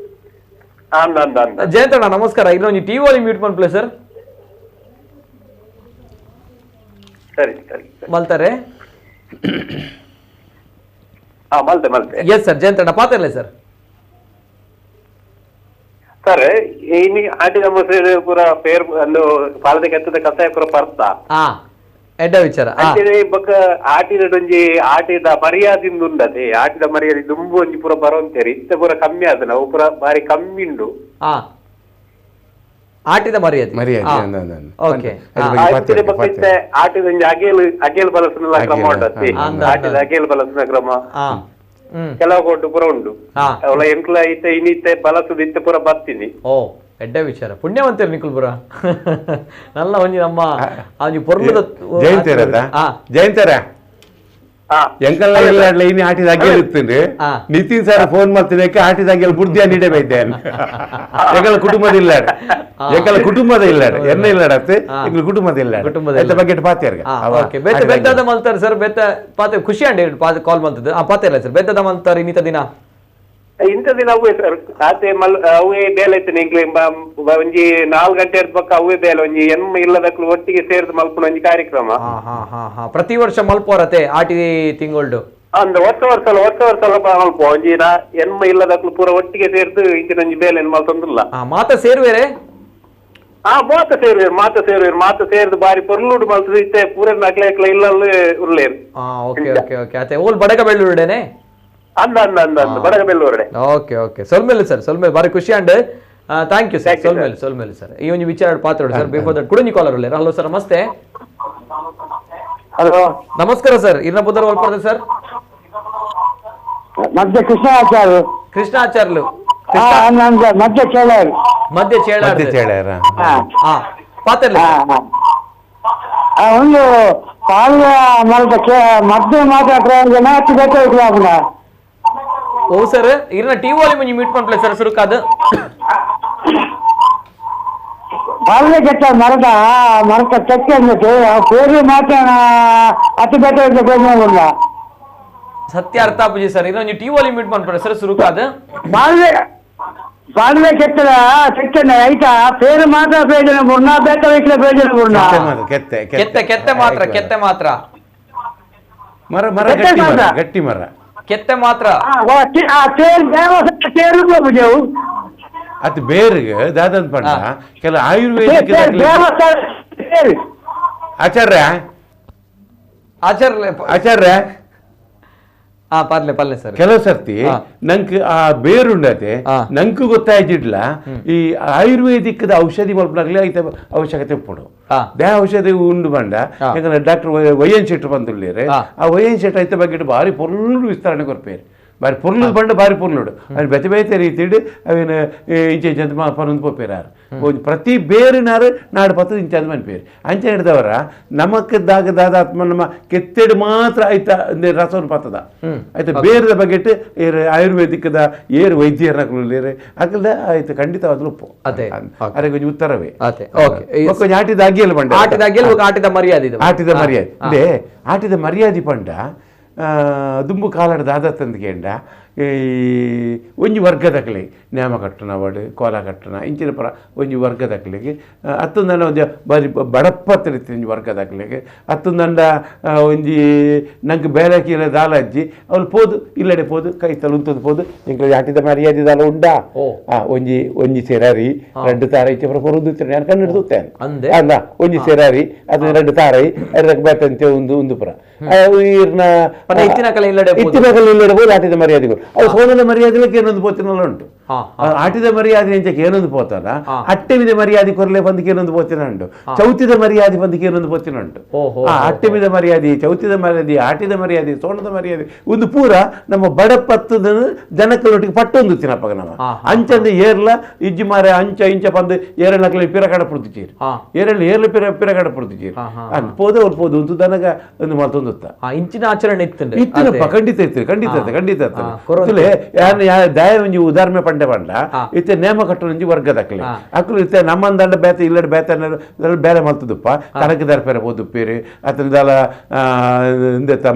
ಜಯಂತಣ್ಣ ನಮಸ್ಕಾರ. ಇನ್ನೊಂದು ಟಿವಿ ವಾಲಿ ಮ್ಯೂಟ್ ಮಾಡ್ಪ್ಲೆ ಸರ್. ಸರಿ ಸರಿ ಮಲ್ತಾರೆ ಮಲ್ತೆ ಎಸ್ ಸರ್. ಜಯಂತಣ್ಣ ಪಾತಿರ್ಲೆ ಸರ್. ಸರ್ ಇನ್ನು ಆಟಿದ ಮೊಸರು ಪೂರ ಪೇರ್ ಒಂದು ಪಾಲದ ಕೆತ್ತದ ಕಸಾಯ ಪೂರ ಪರ್ತ ಎಡ್ಡ ವಿಚಾರ ಬೊಕ್ಕ ಆಟಿದ ಒಂಜಿ ಆಟಿದ ಮರ್ಯಾದಿಂದ ಉಂಡದೆ ಆಟಿದ ಮರ್ಯಾದೆ ದುಂಬು ಒಂಜಿ ಪೂರ ಬರೋಂತೇರಿ ಇತ್ತ ಪೂರ ಕಮ್ಮಿ ಆದ ನಾವು ಪೂರ ಬಾರಿ ಕಮ್ಮಿ ಉಂಡು ಆಟಿದ ಮರ್ಯಾದೆ ಆಟಿದ ಒಂಜಿ ಅಗೇಲ್ ಬಲಸನ ಕ್ರಮ ಉಂಡತಿ ಆಟಿದ ಅಗೇಲ್ ಬಲಸನ ಕ್ರಮ ಕೆಲವು ಕೊಟ್ಟು ಪೂರ ಉಂಡು ಅವಳ ಎಂಕ್ಲ ಐತೆ ಇನ್ನಿತ್ತೆ ಬಲಸದ ಇತ್ತೆ ಪೂರ ಬರ್ತೀನಿ. ಓ ಎಡ್ಡ ವಿಚಾರ ಪುಣ್ಯವಂತರು ನಿಕುಲ್ಪುರ ನಲ್ಲ ಒಂಜಿ ನಮ್ಮ ಒಂಜಿ ಪೊರ್ಲುದ ಜಯಂತರ ಎಂಕಲ್ಲ ಇಲ್ಲ ಇನ್ನು ಆಟಿದ ಅಗ್ಗೆಲ್ ಇರ್ತೇನೆ ನಿತಿನ್ ಸರ್ ಫೋನ್ ಮಾಡ್ತೀನಿ ಆಟಿದ ಅಗ್ಗೆಲ್ ಬುದ್ಧಿಯ ನೀಡೇ ಬೈದ್ದೇನೆ ಎಂಕಲ ಕುಟುಂಬದ ಇಲ್ಲಾಡ ಎಂಕಲ ಕುಟುಂಬದ ಇಲ್ಲಾಡ ಎನ್ನ ಇಲ್ಲಾಡತ್ತೆ ಎಂಕಲ ಕುಟುಂಬದ ಇಲ್ಲಾಡ ಕುಟುಂಬದ ಬಗೆಟ್ ಪಾತ್ಯಾರ್ಗ ಬೆತ್ತ ಬೆತ್ತದ ಮಲ್ತಾರೆ ಸರ್. ಬೆತ್ತ ಪಾತೆ ಖುಷಿ ಅಂಡಿ ಕಾಲ್ ಮಾಡ್ತದೆ ಪಾತೆ ಸರ್. ಬೆತ್ತದ ಮಲ್ತಾರೆ ಇನ್ನಿತ ದಿನ ಇಂಥ ದಿನ ಅವೇ ಸರ್ ಆತೆ ಅವೇ ಬೇಲೆ ಐತೆ ಒಂಜಿ 4 ಗಂಟೆ ಪಕ್ಕ ಅವೇ ಬೇಲೆ ಒಂಜಿ ಎಮ್ಮ ಇಲ್ಲದಕ್ಲು ಒಟ್ಟಿಗೆ ಸೇರಿದು ಮಲ್ಪುನ ಒಂಜಿ ಕಾರ್ಯಕ್ರಮ ಪ್ರತಿ ವರ್ಷ ಮಲ್ಪೋರತೆ ಆಟಿ ತಿಂಗಳು ಅಂದ ವರ್ಷ ಮಲ್ಪ ಒಂಜಿ ಎಮ್ಮ ಇಲ್ಲದಕ್ಲು ಪೂರ ಒಟ್ಟಿಗೆ ಸೇರಿದು ಇಂಚಿನ ಒಂಜಿ ಬೇಲೆ ಮಲ್ತೊಂದಿಲ್ಲ ಮಾತ ಸೇರುವೇರೆ ಮಾತ ಸೇರಿದು ಬಾರಿ ಪೊರ್ಲುಡು ಮಲ್ತದ ಇತ್ತೆ ಪೂರ ನಕ್ಲೆ ಇಲ್ಲಲ್ಲೂ ಉರ್ಲೇರು ಓಲ್ ಬಡಗ ಬೆಳ್ಳುಡೆನೆ ಬಡಗಬೆಲ್ಲೂರಡೆ. Okay ಸೊಲ್ಮೇಲೆ sir. ಸೊಲ್ಮೇಲೆ ಬಾರಿ ಖುಷಿ ಅಂಡ್ ಥ್ಯಾಂಕ್ ಯು ಸರ್. ಸೊಲ್ಮೇಲೆ ಸರ್. ಈ ಒಂದು ವಿಚಾರ ಪಾತ್ರ ಸರ್. ಬಿಫೋರ್ ದಟ್ ಕುಡಂಜಿ ಕಾಲರ್ ಉಳ್ಳೇರ. ಹಲೋ ಸರ್, ನಮಸ್ತೆ. ಹಲೋ ನಮಸ್ಕಾರ ಸರ್. ಇನ್ನ ಬುಧರ್ ಒಲ್ಪಡ್ದೆ ಸರ್. ಮಧ್ಯ ಕೃಷ್ಣಾಚಾರ್ಯ ಕೃಷ್ಣಾಚಾರ್ಯರು ಮಧ್ಯ ಚೇಳಾರ ಪಾತ್ರಲ್ಲ ಒಂದು ಪಾಲ್ಯ ಮಧ್ಯ ಮಾತಾಡ್ತಾರೆ ಹತ್ತು ಬೇಕಾಗಿಲ್ಲ. ಓ ಸರ್ ಇರ್ನ ಟಿವಿ ವಾಲಿ ಮುಂಜಿ ಮೀಟ್ ಮಾಡ್ಪ್ಲೆ ಸರ್ ಸುರುಕಾದ ಪಾಲ್ಯ ಕೆಟ್ಟ ಮರದ ಚೆಕ್ಕ ಅಂದ್ಬಿಟ್ಟು ಬೇರೆ ಮಾತಾಡ ಹತ್ತು ಬೇಕಾಗಿಲ್ಲ. ಸತ್ಯ ಅರ್ಥ ಆಪುಜಿ ಸರ್. ಇನ್ನೊಂದು ಟಿವಿ ವಾಲಿ ಮೀಟ್ ಮಾಡ್ಪ್ಲೆ ಸರ್ ಸುರುಕಾದ ಪಾಲ್ಯ ಕೆಟ್ಟದ ಚೆಕ್ಕ ಆಯ್ತಾ ಪೇರು ಮಾತ್ರ ಪ್ರಯೋಜನ ಪೂರ್ಣ ಬೇಕಾಗಿಲ್ಲ ಪ್ರಯೋಜನ ಪೂರ್ಣ ಕೆತ್ತೆ ಮಾತ್ರ ಮರ ಗಟ್ಟಿ ಮರ ಕೆತ್ತೆ ಮಾತ್ರ ಅದು ಬೇರಿಗೆ ದಾದಂತ ಪಂಡ ಕೆಲ ಆಯುರ್ವೇದಿಕ್ ಆಚಾರ್ಯ ಪರ್ಲೆ ಸರ್. ಕೆಲವು ಸರ್ತಿ ನಂಗೆ ಆ ಬೇರುಂಡತೆ ನಂಗೆ ಗೊತ್ತಾಯ್ತಿಡ್ಲ ಈ ಆಯುರ್ವೇದಿಕ್ ಔಷಧಿ ಮಲ್ಪನಾಗ್ಲಿ ಐತೆ ಅವಶ್ಯಕತೆ ಪಡು ದೇ ಔಷಧಿ ಉಂಡು ಬಂಡ ಯಾಕಂದ್ರೆ ಡಾಕ್ಟರ್ ವೈಎನ್ ಶೆಟ್ರು ಬಂದುಳ್ಳೇರೆ ಆ ವೈಎನ್ ಶೆಟ್ ಐತೆ ಬಗ್ಗೆ ಬಾರಿ ಪೊರ್ಲು ವಿಸ್ತರಣೆ ಕೊರ್ಪೇರು ಬಾರಿ ಪೊರ್ಲು ಬಂಡ ಬಾರಿ ಪೊರ್ಲುಡು ಅವ್ನು ಬೆತೆ ಬೇತೆ ರೀತಿಡು ಅವೇನು ಇಂಚೆ ಇಂಚಂತ ಪರೊಂದು ಪೋಪೇರಾರು ಪ್ರತಿ ಬೇರಿನಾರು ನಾಡು ಪತ್ತದ ಇಂಚಂದ ಮನ್ಪೇರು ಅಂಚೆ ಹಿಡ್ದವರ ನಮಕ್ ದಾದಾತ್ಮ ನಮ್ಮ ಕೆತ್ತೆಡು ಮಾತ್ರ ಆಯ್ತ ರಸವನ್ನು ಪತ್ತದ ಆಯ್ತಾ ಬೇರದ ಬಗೆಟ್ ಆಯುರ್ವೇದಿಕದ ಏರು ವೈದ್ಯರೇ ಅಕಲ್ದ ಆಯ್ತು ಖಂಡಿತವಾದ್ರೂ ಉಪ್ಪು ಅರೆ ಕೊಂಚ ಉತ್ತರವೇ ಕೊಂಚ ಆಟಿದ ಅಗ್ಗಿಯಲ್ಲಿ ಬಂಡ ಆಟಿದ ಮರ್ಯಾದೆ ಆಟಿದ ಮರ್ಯಾದೆ ಪಂಡ ದುಂಬು ಕಾಲಡ ದಾದ ತಂದ್ಕೇಂಡ ಒಂಜಿ ವರ್ಗದಕ್ಲೆ ನೇಮ ಕಟ್ಟಣ ಬಡ್ ಕೋಲ ಕಟ್ಟಣ ಇಂಚಿನ ಪರ ಒಂಜಿ ವರ್ಗದಕ್ಲೆಗೆ ಅತ್ತೊಂದಂಡ ಒಂಜಿ ಬಾರಿ ಬಡಪ್ಪತ್ತಿರ್ತಿ ಒಂಜಿ ವರ್ಗದಕ್ಲೆಗೆ ಅತ್ತೊಂದಂಡ ಒಂಜಿ ನಂಗೆ ಬೇರೆ ಕೀಲ ದಾಲ ಅಜ್ಜಿ ಅವ್ರು ಪೋದು ಇಲ್ಲಡೆ ಪೋದು ಕೈ ತಲು ಉಂತದ್ದು ಪೋದು ನಿಂಗೆ ಆಟಿದ ಮರ್ಯಾದೆ ದಾಲ ಉಂಡಾ ಒಂಜಿ ಒಂಜಿ ಸೆರಾರಿ ರೆಡ್ ತಾರ ಇಚ್ಚೆ ಪರ ಕೊರುದು ನಾನು ಕಣ್ಣಿಡ್ದುತ್ತೆ ಅಂದ ಒಂಜಿ ಸೆರಾರಿ ಅದು ರೆಡ್ ತಾರೈ ಅದಕ್ಕೆ ಬೇಕಂತೆ ಒಂದು ಪುರ ಇತ್ತಿನ ಕಲೆ ಇಲ್ಲಡೆ ಬೋದು ಆಟಿದ ಮರ್ಯಾದೆಗಳು ಅವು ಸೋನದ ಮರ್ಯಾದೆಗೆ ಏನೊಂದು ಪೋತಿನಲ್ಲ ಉಂಟು ಆಟಿದ ಮರ್ಯಾದೆ ಇಂಚಕ್ಕೆ ಏನೊಂದು ಪೋತಲ್ಲ ಅಟ್ಟೆವಿದ ಮರ್ಯಾದೆ ಕೊರಲೆ ಬಂದಕ್ಕೆ ಏನೊಂದು ಪೋತಿನ ಉಂಟು ಚೌತಿದ ಮರ್ಯಾದೆ ಬಂದಕ್ಕೆ ಏನೊಂದು ಪೋತಿನ ಉಂಟು ಅಟ್ಟೆವಿದ ಮರ್ಯಾದೆ ಚೌತಿದ ಮರ್ಯಾದೆ ಆಟಿದ ಮರ್ಯಾದೆ ಸೋನದ ಮರ್ಯಾದೆ ಒಂದು ಪೂರ ನಮ್ಮ ಬಡಪತ್ತದ ಜನಕ್ಕಳೊಟ್ಟಿಗೆ ಪಟ್ಟೊಂದು ತಿನ್ನಪ್ಪಗ ನಮ್ಮ ಅಂಚಂದ ಏರ್ಲ ಇಜ್ಜಿ ಮಾರ ಅಂಚ ಇಂಚ ಬಂದು ಏರಳಕ್ಲೆ ಪಿರಕಡ ಪುಡ್ತಿಚೀರಿ ಏರ್ಲ ಪಿರಕಡ ಪುಡ್ತಿಚೀರಿ ಪೋದ ಅವ್ರು ಪೋದು ಒಂದು ದನಗ ಒಂದು ಮಲ್ತೊಂದು ಇಂಚಿನ ಆಚರಣೆ ಇತ್ತಿನಪ್ಪ ಖಂಡಿತ ಇತ್ತು ಖಂಡಿತ ದಯ ಒಂಜಿ ಉದಾಹರಣೆ ಪಂಡೆ ಪಂಡ ಇತ್ತೆ ನೇಮ ಕಟ್ಟು ಒಂಜಿ ವರ್ಗದಕ್ಲೆ ಅಕ್ಲು ಇತ್ತೆ ನಮ್ಮಂದಂಡ ಬೇತೆ ಇಲ್ಲಡೆ ಬೇತೆ ಬೇರೆ ಮಲ್ತದಪ್ಪ ಕನಕದಾರ ಪೇರೆ ಪೋದುಪ್ಪೇರಿ ಅತನದಲ್ಲ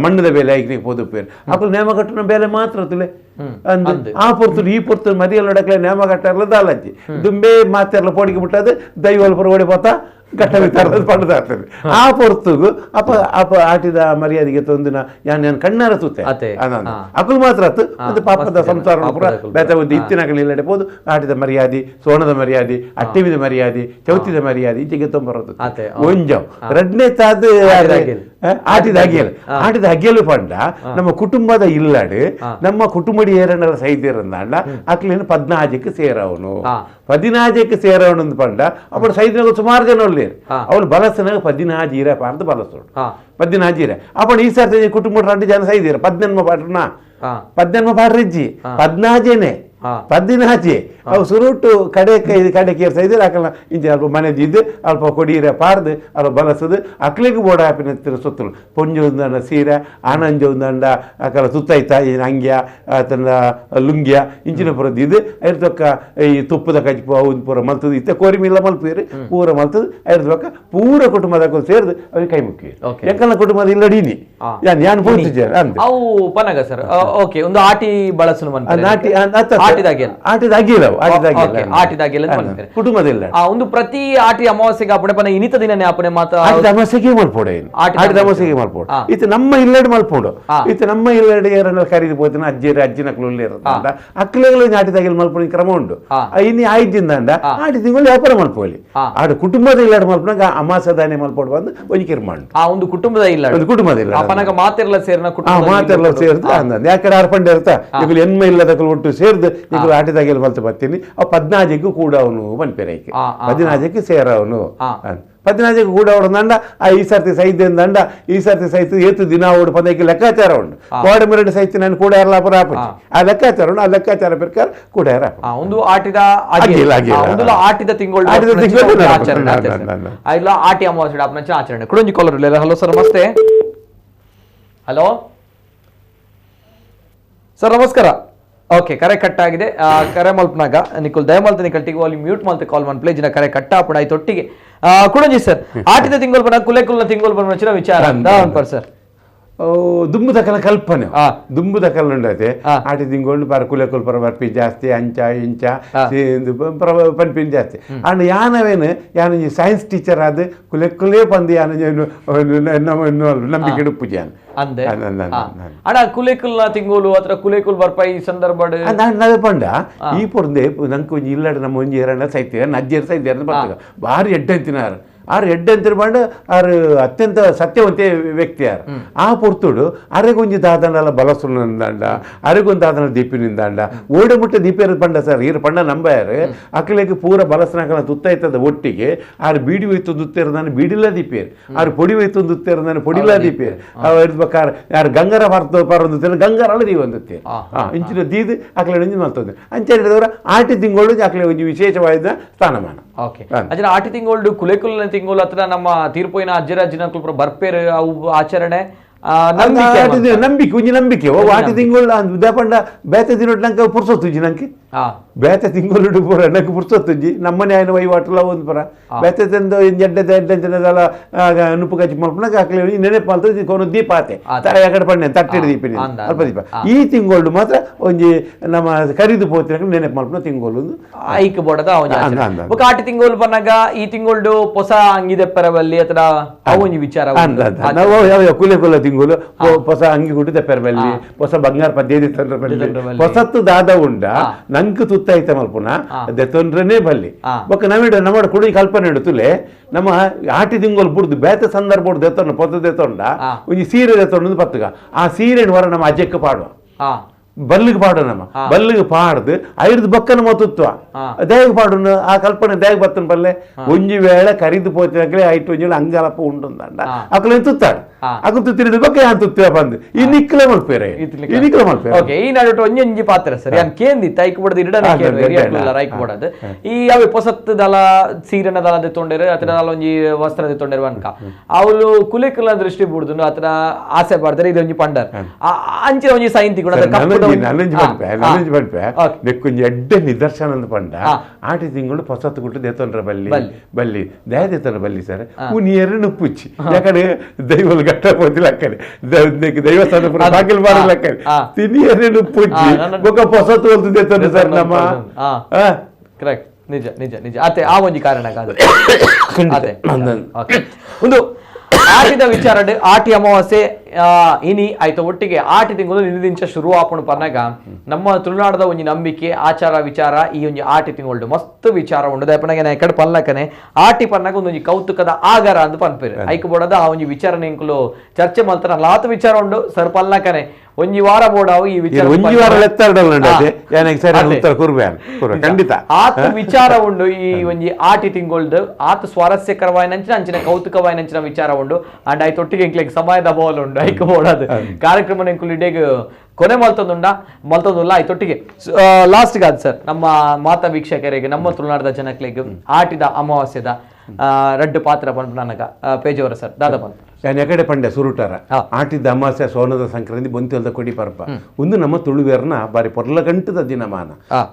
ಮಣ್ಣದ ಬೇಲೆ ಐಕ್ನಿಗೆ ಪೋದುಪ್ಪೇರಿ ಅಕ್ಲು ನೇಮ ಕಟ್ಟುನ ಬೇಲೆ ಮಾತ್ರ ತುಲೆ ಆ ಪೊರ್ತುಡು ಈ ಪೊರ್ತುಡು ಮದಿಯಲ್ಲೊಡಕ್ಲೆ ನೇಮ ಕಟ್ಟಾರ್ಲ ದಾಲಜ್ಜಿ ದುಂಬೆ ಮಾತೆರ್ಲ ಪೋಡಿಗೆ ಬಿಟ್ಟದು ದೈವಲ್ ಪುರ ಓಡಿ ಪೋತ ಕಟ್ಟ ಪಂಡದ ಆಗ್ತದೆ ಆ ಪೊರ್ತುಗು ಅಪ ಆಟಿದ ಮರ್ಯಾದೆಗೆ ತಂದಿನ ನಾನು ಕಣ್ಣಾರ ತೂತೆ ಅಕುಲ್ ಮಾತ್ರ ಒಂದು ಪಾಪದ ಸಂಸಾರ ಪುರ ಬೇತ ಒಂದು ಇತ್ತಿನಗಳು ಇಲ್ಲಡೆ ಪೋದು ಆಟಿದ ಮರ್ಯಾದೆ ಸೋಣದ ಮರ್ಯಾದೆ ಅಟ್ಟಿವಿದ ಮರ್ಯಾದೆ ಚೌತಿದ ಮರ್ಯಾದೆ ಈಚೆಗೆ ತೊಂಬರೋದು ಒಂಜವ್ ಎರಡನೇ ತಾದ ಆಟಿದ ಹಗ್ಗೆಲು ಪಂಡ ನಮ್ಮ ಕುಟುಂಬದ ಇಲ್ಲಡೆ ನಮ್ಮ ಕುಟುಂಬಡಿ ಏರಣ್ಣರ ಸೈದ್ಯರಂದಾಂಡ ಅಕ್ಲೇನು 14ಕ್ಕೆ ಸೇರವನು 14ಕ್ಕೆ ಸೇರವನು ಅಂತ ಪಂಡ ಅప్పుడు సైద్యనకు సుమారు జనం లేరు ಅವಳು ಬಲಸನಾಗ 14 ಇರ ಪಾರ್ದು ಬಲಸೋಡು 14 ಇರ ಅప్పుడు ಈಸಾರಿ ಕುಟುಂಬ 2 ಜನ ಸೈದಿರ 18 ಪಾಟ್ರನಾ 18 ಪಾಟ್ರಿಜ್ಜಿ 14 14 ಅವು ಸುರುಟು ಕಡೆಗೆ ಸೈದಿರ ಅಕಲ ಇಂಚ ಅಲ್ಪ ಮನೆದಿದ್ದು ಅಲ್ಪ ಕೊಡೀರ ಪಾರ್ದು ಅಲ್ಪ ಬಲಸದು ಅಕ್ಲಿಗೆ ಬೋಡ ಹಾಪಿನ ಸುತ್ತಲು ಪೊಂಜು ಒಂದಂಡ ಸೀರೆ ಆನಂಜ ಒಂದಂಡ ಅಕಲ ಸುತ್ತಾಯ್ತ ಅಂಗ್ಯ ಆತನ ಲುಂಗ್ಯ ಇಂಚಿನ ಪುರದ್ದು ಇದು ಐರ್ತಕ್ಕ ಈ ತುಪ್ಪದ ಕಜ್ಪು ಅವ್ದು ಪೂರ ಮಲ್ತದು ಇತ್ತ ಕೋರಿಮಿಲ್ಲ ಮಲ್ಪೇರಿ ಪೂರ ಮಲ್ತದು ಐರ್ತಕ್ಕ ಪೂರ ಕುಟುಂಬದ ಸೇರಿದು ಅವ್ರಿಗೆ ಕೈ ಮುಕ್ಕಿ ಯಾಕಲ್ಲ ಕುಟುಂಬದ ಇಲ್ಲಡೀನಿ ನಾನು ಪೂರ್ತಿದ್ದೇನೆ ಅಂದೆ ಅವು ಪನಗ ಸರ್ ಓಕೆ ಒಂದು ಆಟಿ ಬಳಸಲು ಕುಟುಂಬದಿಲ್ಲ ಒಂದು ಪ್ರತಿ ಆಟಿ ಅಮಾವಾಸ್ಯೆಗೆ ಅಪ್ಪಣೆ ಪನ ಇನಿತ ದಿನನೇ ಅಪ್ಪಣೆ ಮಾತ್ರ ಅಮಾವಾಸ್ಯೆಗೆ ಮಲ್ಪೋಡ ಅಮಾವಾಸ್ಯೆಗೆ ಮಲ್ಪೋಡ ಇತ್ತು ನಮ್ಮ ಇಲ್ಲಡೆ ಮಲ್ಪೋಡು ಇತ್ತು ನಮ್ಮ ಇಲ್ಲಡೆ ಏರನ್ನ ಖರೀದಿ ಪೋತಿನ ಅಜ್ಜಿನ ಕ್ಲೂಲ್ಲಿ ಇರುತ್ತೆ ಅಕ್ಲೆಗಳು ಆಟಿದಾಗಿ ಮಲ್ಪೋಣ ಕ್ರಮ ಉಂಟು ಇನ್ನು 5 ದಿನದಂಡ ಆಟಿ ತಿಂಗಳು ವ್ಯಾಪಾರ ಮಲ್ಪೋಲಿ ಆಡು ಕುಟುಂಬದ ಇಲ್ಲಡೆ ಮಲ್ಪನಾಗ ಅಮಾಸದಾನೆ ಮಲ್ಪೋಡು ಬಂದು ಒಂದು ಕಿರ್ಮಾಂಡು ಒಂದು ಕುಟುಂಬದ ಇಲ್ಲ ಒಂದು ಕುಟುಂಬದ ಇಲ್ಲ ಅಪ್ಪನಾಗ ಮಾತೆಲ್ಲ ಸೇರಿನ ಮಾತೆಲ್ಲ ಸೇರಿದ ಅಂದ ಯಾಕಡೆ ಅರ್ಪಂಡೆ ಇರ್ತಾ ಈಗ ಎನ್ಮೆ ಇಲ್ಲದ ಒಟ್ಟು ಸೇರಿದು ಈಗ ಆಟಿದಾಗೆಲ್ಲ ಮಲ್ತು ಬರ್ತೀನಿ ಅವ್ 14ಕ್ಕೂ ಕೂಡ ಅವನು ಮನ್ಪೇರೈಕೆ 14ಕ್ಕೆ ಸೇರವನು 14ಕ್ಕೆ ಕೂಡ ಅವನಂಡ ಈ ಸರ್ತಿ ಸೈದ್ಯಂದಂಡ ಈ ಸರ್ತಿ ಸೈತ್ ಏತು ದಿನ ಓಡು ಪದಕ್ಕೆ ಲೆಕ್ಕಾಚಾರ ಉಂಟು ಕೋಡೆ ಮೆರಡು ಸೈತಿ ನಾನು ಕೂಡ ಎಲ್ಲ ಪುರ ಆ ಲೆಕ್ಕಾಚಾರ ಉಂಟು ಆ ಲೆಕ್ಕಾಚಾರ ಪ್ರಕಾರ ಕೂಡ ಒಂದು ಆಟಿದ ಆಟಿದ ತಿಂಗಳು ಆಟಿ ಅಮಾವಾಸ್ಯೆ ಆಚರಣೆ ಕುಡಂಜಿ ಕಾಲರ್ ಹಲೋ ಸರ್ ನಮಸ್ತೆ ಹಲೋ ಸರ್ ನಮಸ್ಕಾರ ಓಕೆ ಕರೆ ಕಟ್ ಆಗಿದೆ ಕರೆ ಮಲ್ಪನಾಗ ನಿಕುಲ್ ದಯಮಲ್ತ ನಿಕಲ್ ಟಿಗೆ ವಾಲಿ ಮ್ಯೂಟ್ ಮಲ್ತ ಕಾಲ್ ಮನ್ ಪ್ಲೇಜಿನ ಕರೆ ಕಟ್ಟ ಪುಡ ಐ ತೊಟ್ಟಿಗೆ ಕುಡಂಜಿ ಸರ್ ಆಟಿದ ತಿಂಗಳು ಬನ ಕುಲೆಕುಲ್ನ ತಿಂಗಳು ಬನ ನಚ್ಚಿನ ವಿಚಾರ ಅಂತ ಸರ್ ದುಂಬುದಕಲ ಕಲ್ಪನೆ ದುಂಬುದಕಲ ಉಂಡತೆ ಆಟಿ ತಿಂಗಳು ಪರ ಕುಲೆಕುಲ್ ಪರ ಬರ್ಪಿ ಜಾಸ್ತಿ ಅಂಚ ಇಂಚ ಪನ್ಪಿನ್ ಜಾಸ್ತಿ ಅಂಡ್ ಯಾನವೇನು ಯಾನ ಸೈನ್ಸ್ ಟೀಚರ್ ಆದ ಕುಲೆಕುಲೇ ಬಂದು ಯಾನ ನಂಬಿಕೆ ಡುಪ್ಪು ಜಾನ ಅಂದೆ ಅಡ ಕುಲೆಕುಲ್ನ ತಿಂಗಳು ಅಥವಾ ಕುಲೆಕುಲ್ ಬರ್ಪ ಈ ಸಂದರ್ಭ ನಾವೇ ಪಂಡ ಈ ಪೊರ್ದೆ ನಂಗೆ ಒಂಜಿ ಇಲ್ಲಡ ನಮ್ಮ ಒಂಜಿ ಎರಡ ಸೈತಿ ನಜ್ಜೇರ್ ಸೈತಿ ಬರ್ತಾಗ ಭಾರಿ ಎಡ್ಡಂತಿನಾರು ಆರು ಎಡ್ಡಂತಿನ ಪಂಡ ಆರು ಅತ್ಯಂತ ಸತ್ಯವಂತ ವ್ಯಕ್ತಿ ಯಾರು ಆ ಪೊರ್ತುಡು ಅರೆಗೊಂಜಿ ದಾದನಲ್ಲ ಬಲಸುಂದಂಡ ಅರೆಗೊಂದು ದಾದನ ದೀಪಿನಿಂದಾಂಡ ಓಡೆ ಮುಟ್ಟ ದೀಪ ಪಂಡ ಸರ್ ಈರು ಪಂಡ ನಂಬಾರು ಅಕ್ಕಲಿಗೆ ಪೂರ ಬಲಸನಕಲ ತುತ್ತಾಯ್ತದ ಒಟ್ಟಿಗೆ ಆರು ಬೀಡಿ ಹೋಯ್ತು ದುತ್ತೇರದಾನೆ ಬೀಡಿಲ್ಲ ದೀಪೇರು ಆರು ಪೊಡಿ ಹೋಯ್ತು ದುತ್ತೇರದಾನೆ ಪೊಡಿಲ್ಲ ದೀಪೇರು ಬೇಕಾದ್ರೆ ಯಾರು ಗಂಗರ ಪರೊಂದು ಗಂಗರ ದೀವ ಒಂದುತ್ತೇರು ಇಂಚಿನ ದೀದು ಅಕ್ಕಲೆ ಒಂಜಿ ಮಲ್ತದೆ ಅಂಚೆ ಹೇಳಿದವರು ಆಟಿ ತಿಂಗಳು ಅಕ್ಕಲೆ ಒಂಜಿ ವಿಶೇಷವಾದ ಸ್ಥಾನಮಾನ ಓಕೆ ಅಜ್ಜನ ಆಟಿ ತಿಂಗಳು ಕುಲೆಕುಲ್ನ ತಿಂಗಳು ಹತ್ರ ನಮ್ಮ ತೀರ್ಪೋಯಿನ ಅಜ್ಜರಾಜಿನ ಕುಲ್ಪುರ ಬರ್ಪೇರು ಅವು ಆಚರಣೆ ನಂಬಿಕೆ ಒಂಜಿ ನಂಬಿಕೆ ಆಟಿ ತಿಂಗಳು ಪಂಡ ಬೇತೆ ದಿನ ನಂಗೆ ಪುರ್ಸೊತ್ತು ನಂಗೆ ಬೇತೆ ತಿಂಗಳು ಪೂರ ನನಗೆ ಪುರ್ಸೊತ್ತುಂಜಿ ನಮ್ಮನೆ ಆಯ್ನ ವಹಿವಾಟಲ್ಲ ಒಂದು ಪರ ಬೇತೆ ತಂದು ಎಡ್ಡೆದೆಲ್ಲ ನುಪ್ಪು ಕಚ್ಚಿ ಮಲ್ಪನಾಗ ಹಾಕ್ಲಿ ನೆನಪು ಮಾಡ್ತಾರೆ ಕೊನು ದೀಪ ಆತೆ ಯಾಕಡೆ ಪಣ್ಣೆ ತಟ್ಟೆಡು ದೀಪ ಅಲ್ಪ ದೀಪ ಈ ತಿಂಗಳು ಮಾತ್ರ ಒಂಜಿ ನಮ್ಮ ಕರಿದು ಪೋತಿನ ನೆನಪು ಮಲ್ಪನ ತಿಂಗಳು ಐಕ್ ಬೋಡದ ಆಟಿ ತಿಂಗಳು ಬಂದಾಗ ಈ ತಿಂಗಳು ಹೊಸ ಅಂಗಿ ದೆಪ್ಪರಬಲ್ಲಿ ಅಥವಾ ಅವೊಂಜಿ ವಿಚಾರ ನಾವು ಯಾವ ಕುಲೆ ಕುಲ ತಿಂಗಳು ಹೊಸ ಅಂಗಿ ಹುಟ್ಟು ದೆಪ್ಪರಬಲ್ಲಿ ಹೊಸ ಬಂಗಾರ ಪದ್ಯದಿ ತಂದ್ರೆ ಹೊಸತ್ತು ದಾದ ಉಂಡ ನಂಗೆ ತುತ್ತಾಯ್ತ ಮಲ್ಪುನ ದೆತ್ತೊಂಡ್ರನೇ ಬಲ್ಲಿ ಬೊಕ್ಕ ನಮ್ಮ ಕುಡಿ ಕಲ್ಪನೆ ತುಲೆ ನಮ್ಮ ಆಟಿ ತಿಂಗಳು ಬುಡ್ದು ಬೇತೆ ಸಂದರ್ಭ ದೆತ್ತೊಂಡ ಪೊತ್ತ ದೆತ್ತೊಂಡ ಒಂಜಿ ಸೀರೆ ದೆತ್ತೊಂಡ ಪತ್ತಗ ಆ ಸೀರೆ ವರ ನಮ್ಮ ಅಜ್ಜಕ್ಕೆ ಪಾಡುವ ಬಲ್ಲಿಗೆ ಪಾಡು ನಮ್ಮ ಬಲ್ಲಿಗೆ ಪಾಡ್ದು ಐದು ಬಕ್ಕನ ಮತ್ತುತ್ವ ದೇಗ ಪಾಡು ಆ ಕಲ್ಪನೆ ದೇಗ ಬತ್ತನ ಬಲ್ಲೆ ಒಂಜಿ ವೇಳೆ ಕರಿದು ಪೋತಿನಕ್ಲೆ ಐಟು ಒಂಜಿ ಅಂಗಲಪ್ಪ ಉಂಡುಂದಂಡ ಅಕ್ಲೆ ತುತ್ತಾಡು ಅಕ್ಕ ತುತ್ತಿರಿದ ಬಗ್ಗೆ ಯಾನ್ ತುತ್ತಿವ ಬಂದು ಈ ನಿಕ್ಲೆ ಮಲ್ಪೇರೆ ಈ ನಿಕ್ಲೆ ಮಲ್ಪೇರೆ ಓಕೆ ಈ ನಡುಟು ಒಂಜಿ ಪಾತ್ರ ಸರಿ ಯಾನ್ ಕೇಂದಿತ್ತ ಐಕ್ ಬಡದ ಇಡನ ಕೇಂದ್ರ ಐಕ್ ಬಡದು ಈ ಯಾವ ಪೊಸತ್ ದಲ ಸೀರೆನ ದಲ ದೆತ್ತೊಂಡೆರು ಅತರ ದಲ ಒಂಜಿ ವಸ್ತ್ರ ದೆತ್ತೊಂಡೆರು ಅನ್ಕ ಅವಳು ಕುಲೆಕುಲ ದೃಷ್ಟಿ ಬುಡ್ದು ಅತರ ಆಸೆ ಪಡ್ತಾರೆ ಇದು ಒಂಜಿ ಪಂಡರ್ ಅಂಚೆ ಒಂಜಿ ಸೈಂತಿ ಕೂಡ ನನಂಜಿ ಪಂಪೆ ನೆಕ್ಕೊಂಜಿ ಎಡ್ಡೆ ನಿದರ್ಶನ ಅಂತ ಪಂಡ ಆಟಿ ತಿಂಗಳು ಪೊಸತ್ತು ಕುಟ್ಟು ದೆತ್ತೊಂಡ್ರ ಬಲ್ಲಿ ದಯ ದೆತ್ತೊಂಡ್ರ ಬಲ್ಲಿ ಸರ್ ಉನಿಯರು ನುಪ್ಪುಚ್ಚಿ ಯಾಕಡೆ ದೈವಲ್ ಗಟ್ಟ ಪೋತಿಲ್ಲ ಅಕ್ಕಡೆ ದೈವಸ್ಥಾನ ಬಾಗಿಲು ಬಾರಲ್ಲ ಅಕ್ಕಡೆ ತಿನಿಯರು ನುಪ್ಪುಚ್ಚಿ ಬೊಕ್ಕ ಪೊಸತ್ತು ಹೊಲ್ತು ದೆತ್ತೊಂಡ್ರ ಸರ್ ನಮ್ಮ ಕರೆಕ್ಟ್ ನಿಜ ನಿಜ ನಿಜ ಅತ್ತೆ ಆ ಒಂಜಿ ಕಾರಣ ಒಂದು ಆಟಿದ ವಿಚಾರ ಆಟಿ ಅಮಾವಾಸ್ಯೆ ಇನಿ ಆಯ್ತು ಒಟ್ಟಿಗೆ ಆಟಿ ತಿಂಗಳು ನಿಲ್ದಿಂಚ ಶುರು ಆಪಣ ಪನ್ನಾಗ ನಮ್ಮ ತುಳುನಾಡದ ಒಂಜಿ ನಂಬಿಕೆ ಆಚಾರ ವಿಚಾರ ಈ ಒಂಜಿ ಆಟಿ ತಿಂಗಳು ಮಸ್ತ್ ವಿಚಾರ ಉಂಡು ದಯಪನಾಗ ಎಕಡೆ ಪಲ್ಲಕನೆ ಆಟಿ ಪನ್ನಾಗ ಒಂದೊಂಜಿ ಕೌತುಕದ ಆಗಾರ ಅಂತ ಪನ್ಪೇರು ಐಕ್ ಬೋಡದ ಆ ಒಂಜಿ ವಿಚಾರ ಇಂಕುಲು ಚರ್ಚೆ ಮಾಡ್ತಾರ ಲಾತ್ ವಿಚಾರ ಉಂಡು ಸರ್ ಪಲ್ಲಕನೆ ಒಂಜಿ ವಾರ ಬೋಡಾವು ಈ ವಿಚಾರ ಆತ ವಿಚಾರ ಉಂಡು ಈ ಒಂಜಿ ಆಟಿ ತಿಂಗೊಳ್ದು ಆತ ಸ್ವಾರಸ್ಯಕರವಾಯಿನಂಚಿನ ಅಂಚಿನ ಕೌತುಕವಾಯಿನಂಚಿನ ವಿಚಾರ ಉಂಡು ಅಂಡ್ ಆಯ್ತು ಒಟ್ಟಿಗೆ ಇಂಕ್ಲೆಗ್ ಸಮಯದ ಅಭಾವ ಉಂಡು ಐಕ್ ಬೋಡದು ಕಾರ್ಯಕ್ರಮ ಇಂಕುಲು ಇಡೇಗ್ ಕೊನೆ ಮಲ್ತೊಂದುಲ್ಲ ಆಯ್ತೊಟ್ಟಿಗೆ ಲಾಸ್ಟ್ ಗಾದ್ ಸರ್ ನಮ್ಮ ಮಾತಾ ವೀಕ್ಷಕರಿಗೆ ನಮ್ಮ ತುಳುನಾಡದ ಜನಕ್ಲೆಗ್ ಆಟಿದ ಅಮಾವಾಸ್ಯದ ರಡ್ಡು ಪಾತ್ರ ಬಂದು ನನಗ ಪೇಜವರ ಸರ್ ದಾದಾ ಬಂದು ನಾನು ಎಕಡೆ ಪಂಡೆ ಸುರುಟಾರ ಆಟಿದ ಅಮಾವಾಸ್ಯೆ ಸೋನದ ಸಂಕ್ರಾಂತಿ ಬಂತಿಲ್ದ ಕೊಡಿ ಪರ್ಪ ಒಂದು ನಮ್ಮ ತುಳುವೇರ್ನ ಬಾರಿ ಪೊರ್ಲಗಂಟದ ದಿನಮಾನ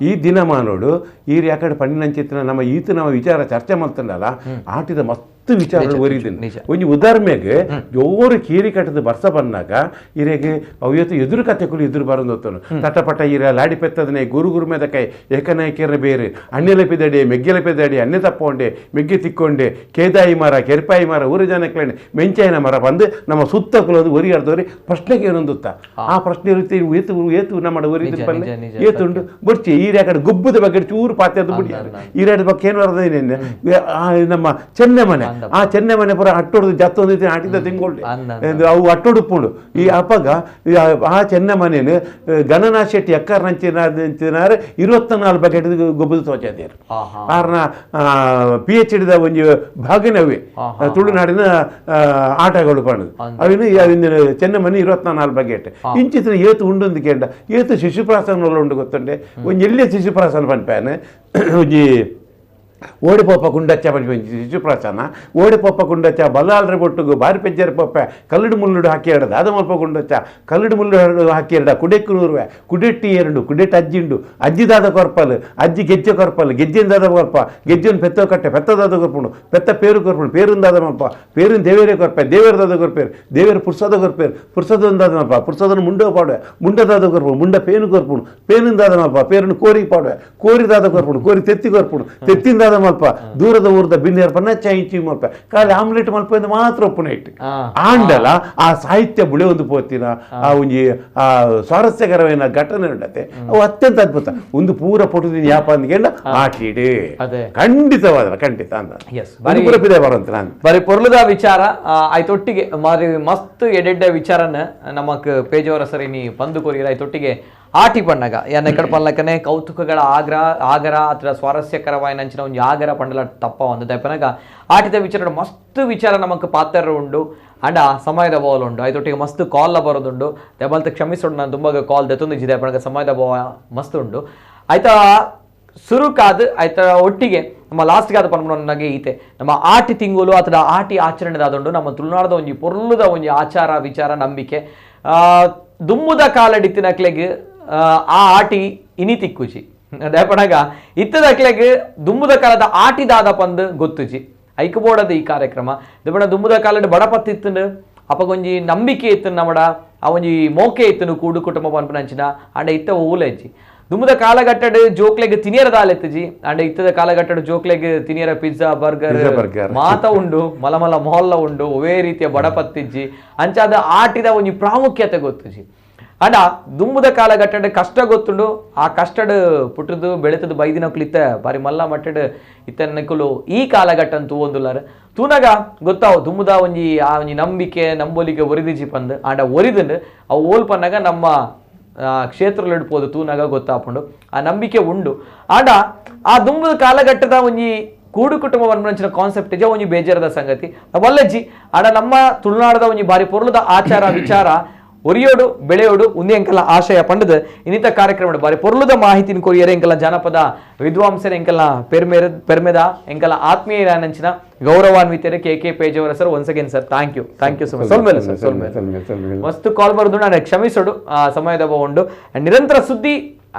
ಈ ದಿನಮಾನೋಡು ಈ ಯಾಕಡೆ ಪಂಡಿನಂಚಿತ್ತಿನ ನಮ್ಮ ಈತ ನಮ್ಮ ವಿಚಾರ ಚರ್ಚೆ ಮಾಡ್ತಂಡಲ್ಲ ಆಟಿದ ಮಸ್ತ್ ವಿಚಾರಗಳು ಒರಿದೀನಿ ಒಂಜಿ ಉದಾಹರಣೆಗೆ ಜೋರು ಕೀರಿ ಕಟ್ಟದ ಬರ್ಸ ಬಂದಾಗ ಇರೆಗೆ ಅವತ್ತು ಎದುರು ಕಥೆಗಳು ಎದುರು ಬರೋದು ತಟಪಟ ಇರ ಲಾಡಿ ಪೆತ್ತದನೆ ಗುರು ಮೇದ ಕೈ ಏಕನಾಯ್ಕೆರ ಬೇರೆ ಅಣ್ಣೆಲೆಪಿದಡಿ ಮೆಗ್ಗೆಲೆಪಿದಡಿ ಅಣ್ಣೆ ತಪ್ಪೊಂಡೆ ಮೆಗ್ಗೆ ತಿಕ್ಕೊಂಡೆ ಕೇದಾಯಿ ಮರ ಕೆರ್ಪಾಯಿ ಮರ ಊರ ಜನಕ್ಕೆ ಮೆಂಚಾಯಿನ ಮರ ಬಂದು ನಮ್ಮ ಸುತ್ತ ಕುಲೋದು ಒರಿಯಾಡ್ದವ್ರಿ ಪ್ರಶ್ನೆಗೆ ಏನೊಂದುತ್ತ ಆ ಪ್ರಶ್ನೆ ಇರುತ್ತೆ ಏತು ನಮ್ಮ ಒರಿದ ಪಲ್ಲೆ ಏತುಂಡು ಬರ್ಚಿ ಈರ ಕಡೆ ಗುಬ್ಬದ ಬಗ್ಗೆ ಚೂರು ಪಾತ್ಯದ ಬಿಡಿ ಈರಾಡ ಬಗ್ಗೆ ಏನು ಬರದೇನೆ ನಮ್ಮ ಚೆನ್ನೆಮನೆ ಆ ಚೆನ್ನೆಮನೆ ಪುರ ಅಟ್ಟೊಡ್ದು ಜತ್ತೊಂದು ಆಟಿದ ತಿಂಗೊಳ್ಳಿ ಅವು ಅಟ್ಟೊಡುಪುಂಡು ಈ ಅಪ್ಪಗ ಆ ಚೆನ್ನೆಮನೇನು ಗಣನಾ ಶೆಟ್ಟಿ ಅಕ್ಕಾರ ನಂಚಿನಾರ 24 ಬಗೆಟ್ ಗೊಬ್ಬದ ತೋಚಾದೇರು ಕಾರಣ PhD ಒಂಜಿ ಭಾಗನವೇ ತುಳುನಾಡಿನ ಆಟಗಳು ಪಣ್ಣದು ಅವಿನ ಚೆನ್ನಮನೆ 24 ಬಗೆಟ್ ಇಂಚಿತ್ರ ಏತು ಉಂಡು ಕೇಂಡ ಏತು ಶಿಶುಪ್ರಾಸನ ಉಂಡು ಗೊತ್ತುಂಡೆ ಒಂಜಿ ಎಲ್ಲೇ ಶಿಶುಪ್ರಾಸನ ಪನ್ಪೇನೆ ಒಂಜಿ ಓಡಿಪೋಪ ಕುಂಡಚ್ಚ ಪಂಚ ಶಿಶುಪ್ರಾಸನ ಓಡಿಪೋಪ ಕುಂಡಚ್ಚ ಬಲ್ಲಾಳ್ರೆ ಬೊಟ್ಟುಗು ಬಾರಿ ಪೆಜ್ಜರ ಪೊಪ್ಪೆ ಕಲ್ಲಡು ಮುಳ್ಳುಡು ಹಾಕಿ ಎರಡ ದಾದ ಮಲ್ಪ ಕುಂಡಚ್ಚ ಕಲ್ಲಡು ಮುಳ್ಳು ಹಾಕಿ ಎರಡ ಕುಡೆಕ್ಕು ನೂರುವೆ ಕುಡೆಟ್ಟಿ ಎರಡು ಕುಡೆಟ್ ಅಜ್ಜಿಂಡು ಅಜ್ಜಿ ದಾದ ಕೊರ್ಪಲು ಅಜ್ಜಿ ಗೆಜ್ಜೆ ಕೊರ್ಪಲು ಗೆಜ್ಜೆನ್ ದಾದ ಕೊರ್ಪ ಗೆಜ್ಜೆನ್ ಪೆತ್ತ ಕಟ್ಟೆ ಪೆತ್ತದಾದ ಕೊರ್ಪುಂಡು ಪೆತ್ತ ಪೇರು ಕೊರ್ಪುಂಡು ಪೇರಿನ ದಾದ ಮಲ್ಪ ಪೇರಿನ ದೇವೇರೇ ಕೊರ್ಪೆ ದೇವೇರ ದಾದ ಕೊರ್ಪೇರು ದೇವೇರ ಪುರ್ಸದ ಕೊರ್ಪೇರು ಪುರ್ಸದೊಂದು ದಾದ ಮಲ್ಪ ಪುರ್ಸದನ ಮುಂಡ ಪಾಡುವೆ ಮುಂಡದಾದ ಕೊರ್ಪುಂಡು ಮುಂಡ ಪೇನು ಕೊರ್ಪುಂಡು ಪೇನಿನ ದಾದ ಮಲ್ಪ ಪೇರನ್ನು ಕೋರಿಗೆ ಪಾಡುವೆ ಕೋರಿ ದಾದ ಕೊರ್ಪುಂಡು ಕೋರಿ ತೆತ್ತಿ ಕೊರ್ಪುಂಡು ತೆತ್ತಿನ ದಾದ ಮಲ್ಪ ದೂರದ ಊರದ ಬಿನ್ನೇರ್ ಪನ್ನ ಚೈಂಚಿ ಮಲ್ಪ ಕಾಲಿ ಆಮ್ಲೆಟ್ ಮಲ್ಪ ಮಾತ್ರ ಒಪ್ಪುನ ಇಟ್ಟು ಆಂಡಲ ಆ ಸಾಹಿತ್ಯ ಬುಳೆ ಒಂದು ಪೋತಿನ ಆ ಒಂಜಿ ಆ ಸ್ವಾರಸ್ಯಕರమైన ಘಟನೆ ಉಂಡತೆ ಅವು ಅತ್ಯಂತ ಅದ್ಭುತ ಒಂದು ಪೂರ ಪೊಟುದಿನ ಯಾಪ ಅಂದ್ಕೊಂಡ ಆಟಿಡೆ ಖಂಡಿತವಾದ ಖಂಡಿತ ಅಂತ ಬರಂತ ನಾನು ಬರೀ ಪೊರ್ಲುದ ವಿಚಾರ ಆಯ್ತೊಟ್ಟಿಗೆ ಮಾರಿ ಮಸ್ತ್ ಎಡೆಡ್ಡೆ ವಿಚಾರನ ನಮಕ್ ಪೇಜವರ ಸರಿ ನೀ ಬಂದು ಕೋರಿರ ಆಯ್ತೊಟ್ಟಿಗೆ ಆಟಿ ಪಣ್ಣಗ ಎನ್ನ ಕಡೆ ಪಲ್ಲಕನೆ ಕೌತುಕಗಳ ಆಗರ ಅಥವಾ ಸ್ವಾರಸ್ಯಕರವಾಯಿನ ಅಂಚಿನ ಒಂದು ಆಗರ ಪಂಡಲ ತಪ್ಪ ಒಂದು ದಯಪನಗ ಆಟಿದ ವಿಚಾರ ಮಸ್ತ್ ವಿಚಾರ ನಮಕ್ ಪಾತ್ರ ಉಂಡು ಅಂಡ ಸಮಯದ ಅಭಾವ ಉಂಡು ಆಯ್ತೊಟ್ಟಿಗೆ ಮಸ್ತ್ ಕಾಲ್ ಬರೋದುಂಡು ದೆಬಲ್ತ ಕ್ಷಮಿಸೋಡು ನಾನು ತುಂಬ ಕಾಲ್ ದೆತ್ತೊಂದಿದ್ದೆ ದಯಪನಗ ಸಮಯದ ಅಭಾವ ಮಸ್ತ್ ಉಂಡು ಆಯ್ತಾ ಸುರುಕಾದ ಆಯ್ತಾ ಒಟ್ಟಿಗೆ ನಮ್ಮ ಲಾಸ್ಟ್ಗಾದ ಪನ್ಮನಾಗೆ ಈತೆ ನಮ್ಮ ಆಟಿ ತಿಂಗುಲು ಅಥವಾ ಆಟಿ ಆಚರಣೆದಾದುಂಡು ನಮ್ಮ ತುಳುನಾಡದ ಒಂಜಿ ಪೊರ್ಲುದ ಒಂಜಿ ಆಚಾರ ವಿಚಾರ ನಂಬಿಕೆ ದುಮ್ಮುದ ಕಾಲಡಿತ್ತಿನಕ್ಲೆಗ್ ಆ ಆಟಿ ಇನಿ ತಿಕ್ಕುಜಿ ದಯಪಡಾಗ ಇತ್ತದಕ್ಲೆಗ್ ದುಂಬುದ ಕಾಲದ ಆಟಿದಾದ ಪಂದ್ ಗೊತ್ತುಜಿ ಐಕಬೋಡದ ಈ ಕಾರ್ಯಕ್ರಮ ದಪಡ ದುಂಬುದ ಕಾಲದ ಬಡಪತ್ತಿತ್ತು ಅಪ್ಪಗೊಂಜಿ ನಂಬಿಕೆ ಇತ್ತು ನಮ್ಮಡ ಅವೊಂಜಿ ಮೋಕೆ ಇತ್ತು ಕೂಡು ಕುಟುಂಬ ಪನ್ಪನಂಚಿನ ಅಂಡ ಇತ್ತ ಊಲೆಜ್ಜಿ ದುಂಬುದ ಕಾಲಘಟ್ಟಡ್ ಜೋಕ್ಲೆಗ್ ತಿನಿಯರ ದಾಲೆತ್ತಜಿ ಅಂಡ ಇತ್ತದ ಕಾಲಘಟ್ಟಡ್ ಜೋಕ್ಲೆಗ್ ತಿನಿಯರ ಪಿಜ್ಜಾ ಬರ್ಗರ್ ಮಾತ ಉಂಡು ಮಲಮಲ ಮೊಹಲ್ಲ ಉಂಡು ಒವೇ ರೀತಿಯ ಬಡಪತ್ತಿಜ್ಜಿ ಅಂಚಾದ ಆಟಿದ ಒಂಜಿ ಪ್ರಾಮುಖ್ಯತೆ ಗೊತ್ತುಜಿ ಅಂಡ ದುಂಬುದ ಕಾಲಘಟ್ಟಡ್ ಕಷ್ಟ ಗೊತ್ತುಂಡು ಆ ಕಷ್ಟಡ್ ಪುಟ್ಟದು ಬೆಳೆತದು ಬೈದಿನಕ್ಲಿತ್ತ ಬಾರಿ ಮಲ್ಲ ಮಟ್ಟಡ್ ಇತ್ತನಕುಲು ಈ ಕಾಲಘಟ್ಟ ಅಂತೂ ಒಂದುಲಾರ ತೂನಗ ಗೊತ್ತಾವು ದುಂಬುದ ಒಂಜಿ ಆ ಒಂಜಿ ನಂಬಿಕೆ ನಂಬೋಲಿಗೆ ಒರಿದಿಜಿ ಪಂದ್ ಆಂಡ ಒರಿದಂಡು ಅವು ಓಲ್ ಪನ್ನಾಗ ನಮ್ಮ ಕ್ಷೇತ್ರದಲ್ಲಿ ಇಡ್ಬೋದು ತೂನಾಗ ಗೊತ್ತಾಪುಂಡು ಆ ನಂಬಿಕೆ ಉಂಡು ಆಂಡ ಆ ದುಂಬುದ ಕಾಲಘಟ್ಟದ ಒಂಜಿ ಕೂಡು ಕುಟುಂಬ ವನ್ಮಂಚಿನ ಕಾನ್ಸೆಪ್ಟ್ ಇದೆ ಒಂಜಿ ಬೇಜಾರದ ಸಂಗತಿ ಒಲ್ಲಜ್ಜಿ ಆಂಡ ನಮ್ಮ ತುಳುನಾಡದ ಒಂಜಿ ಬಾರಿ ಪೊರ್ಲುದ ಆಚಾರ ವಿಚಾರ ಒರಿಯೋಡು ಬೆಳೆಯೋಡು ಉಂದಿ ಎಂಕಲ ಆಶಯ ಪಂಡದ ಇನ್ನಿತ ಕಾರ್ಯಕ್ರಮ ಬಾರಿ ಪೊರ್ಲುದ ಮಾಹಿತಿನ ಕೊರಿಯರೆ ಎಂಕಲ ಜನಪದ ವಿದ್ವಾಂಸರ ಎಂಕಲ ಪೆರ್ಮೆದ ಎಂಕಲ ಆತ್ಮೀಯ ನಂಚಿನ ಗೌರವಾನ್ವಿತರೆ K Pejawara sir once again sir thank you so much ಮಸ್ತ್ ಕಾಲ್ ಬರೋದು ನಾನು ಕ್ಷಮಿಸೋಡು ಸಮಯದ ಉಂಡು ನಿರಂತರ ಸುದ್ದಿ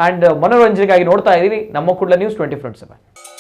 ಅಂಡ್ ಮನೋರಂಜನೆಗಾಗಿ ನೋಡ್ತಾ ಇದ್ದೀರಿ ನಮ್ಮ ಕುಡ್ಲ ನ್ಯೂಸ್ 24/7.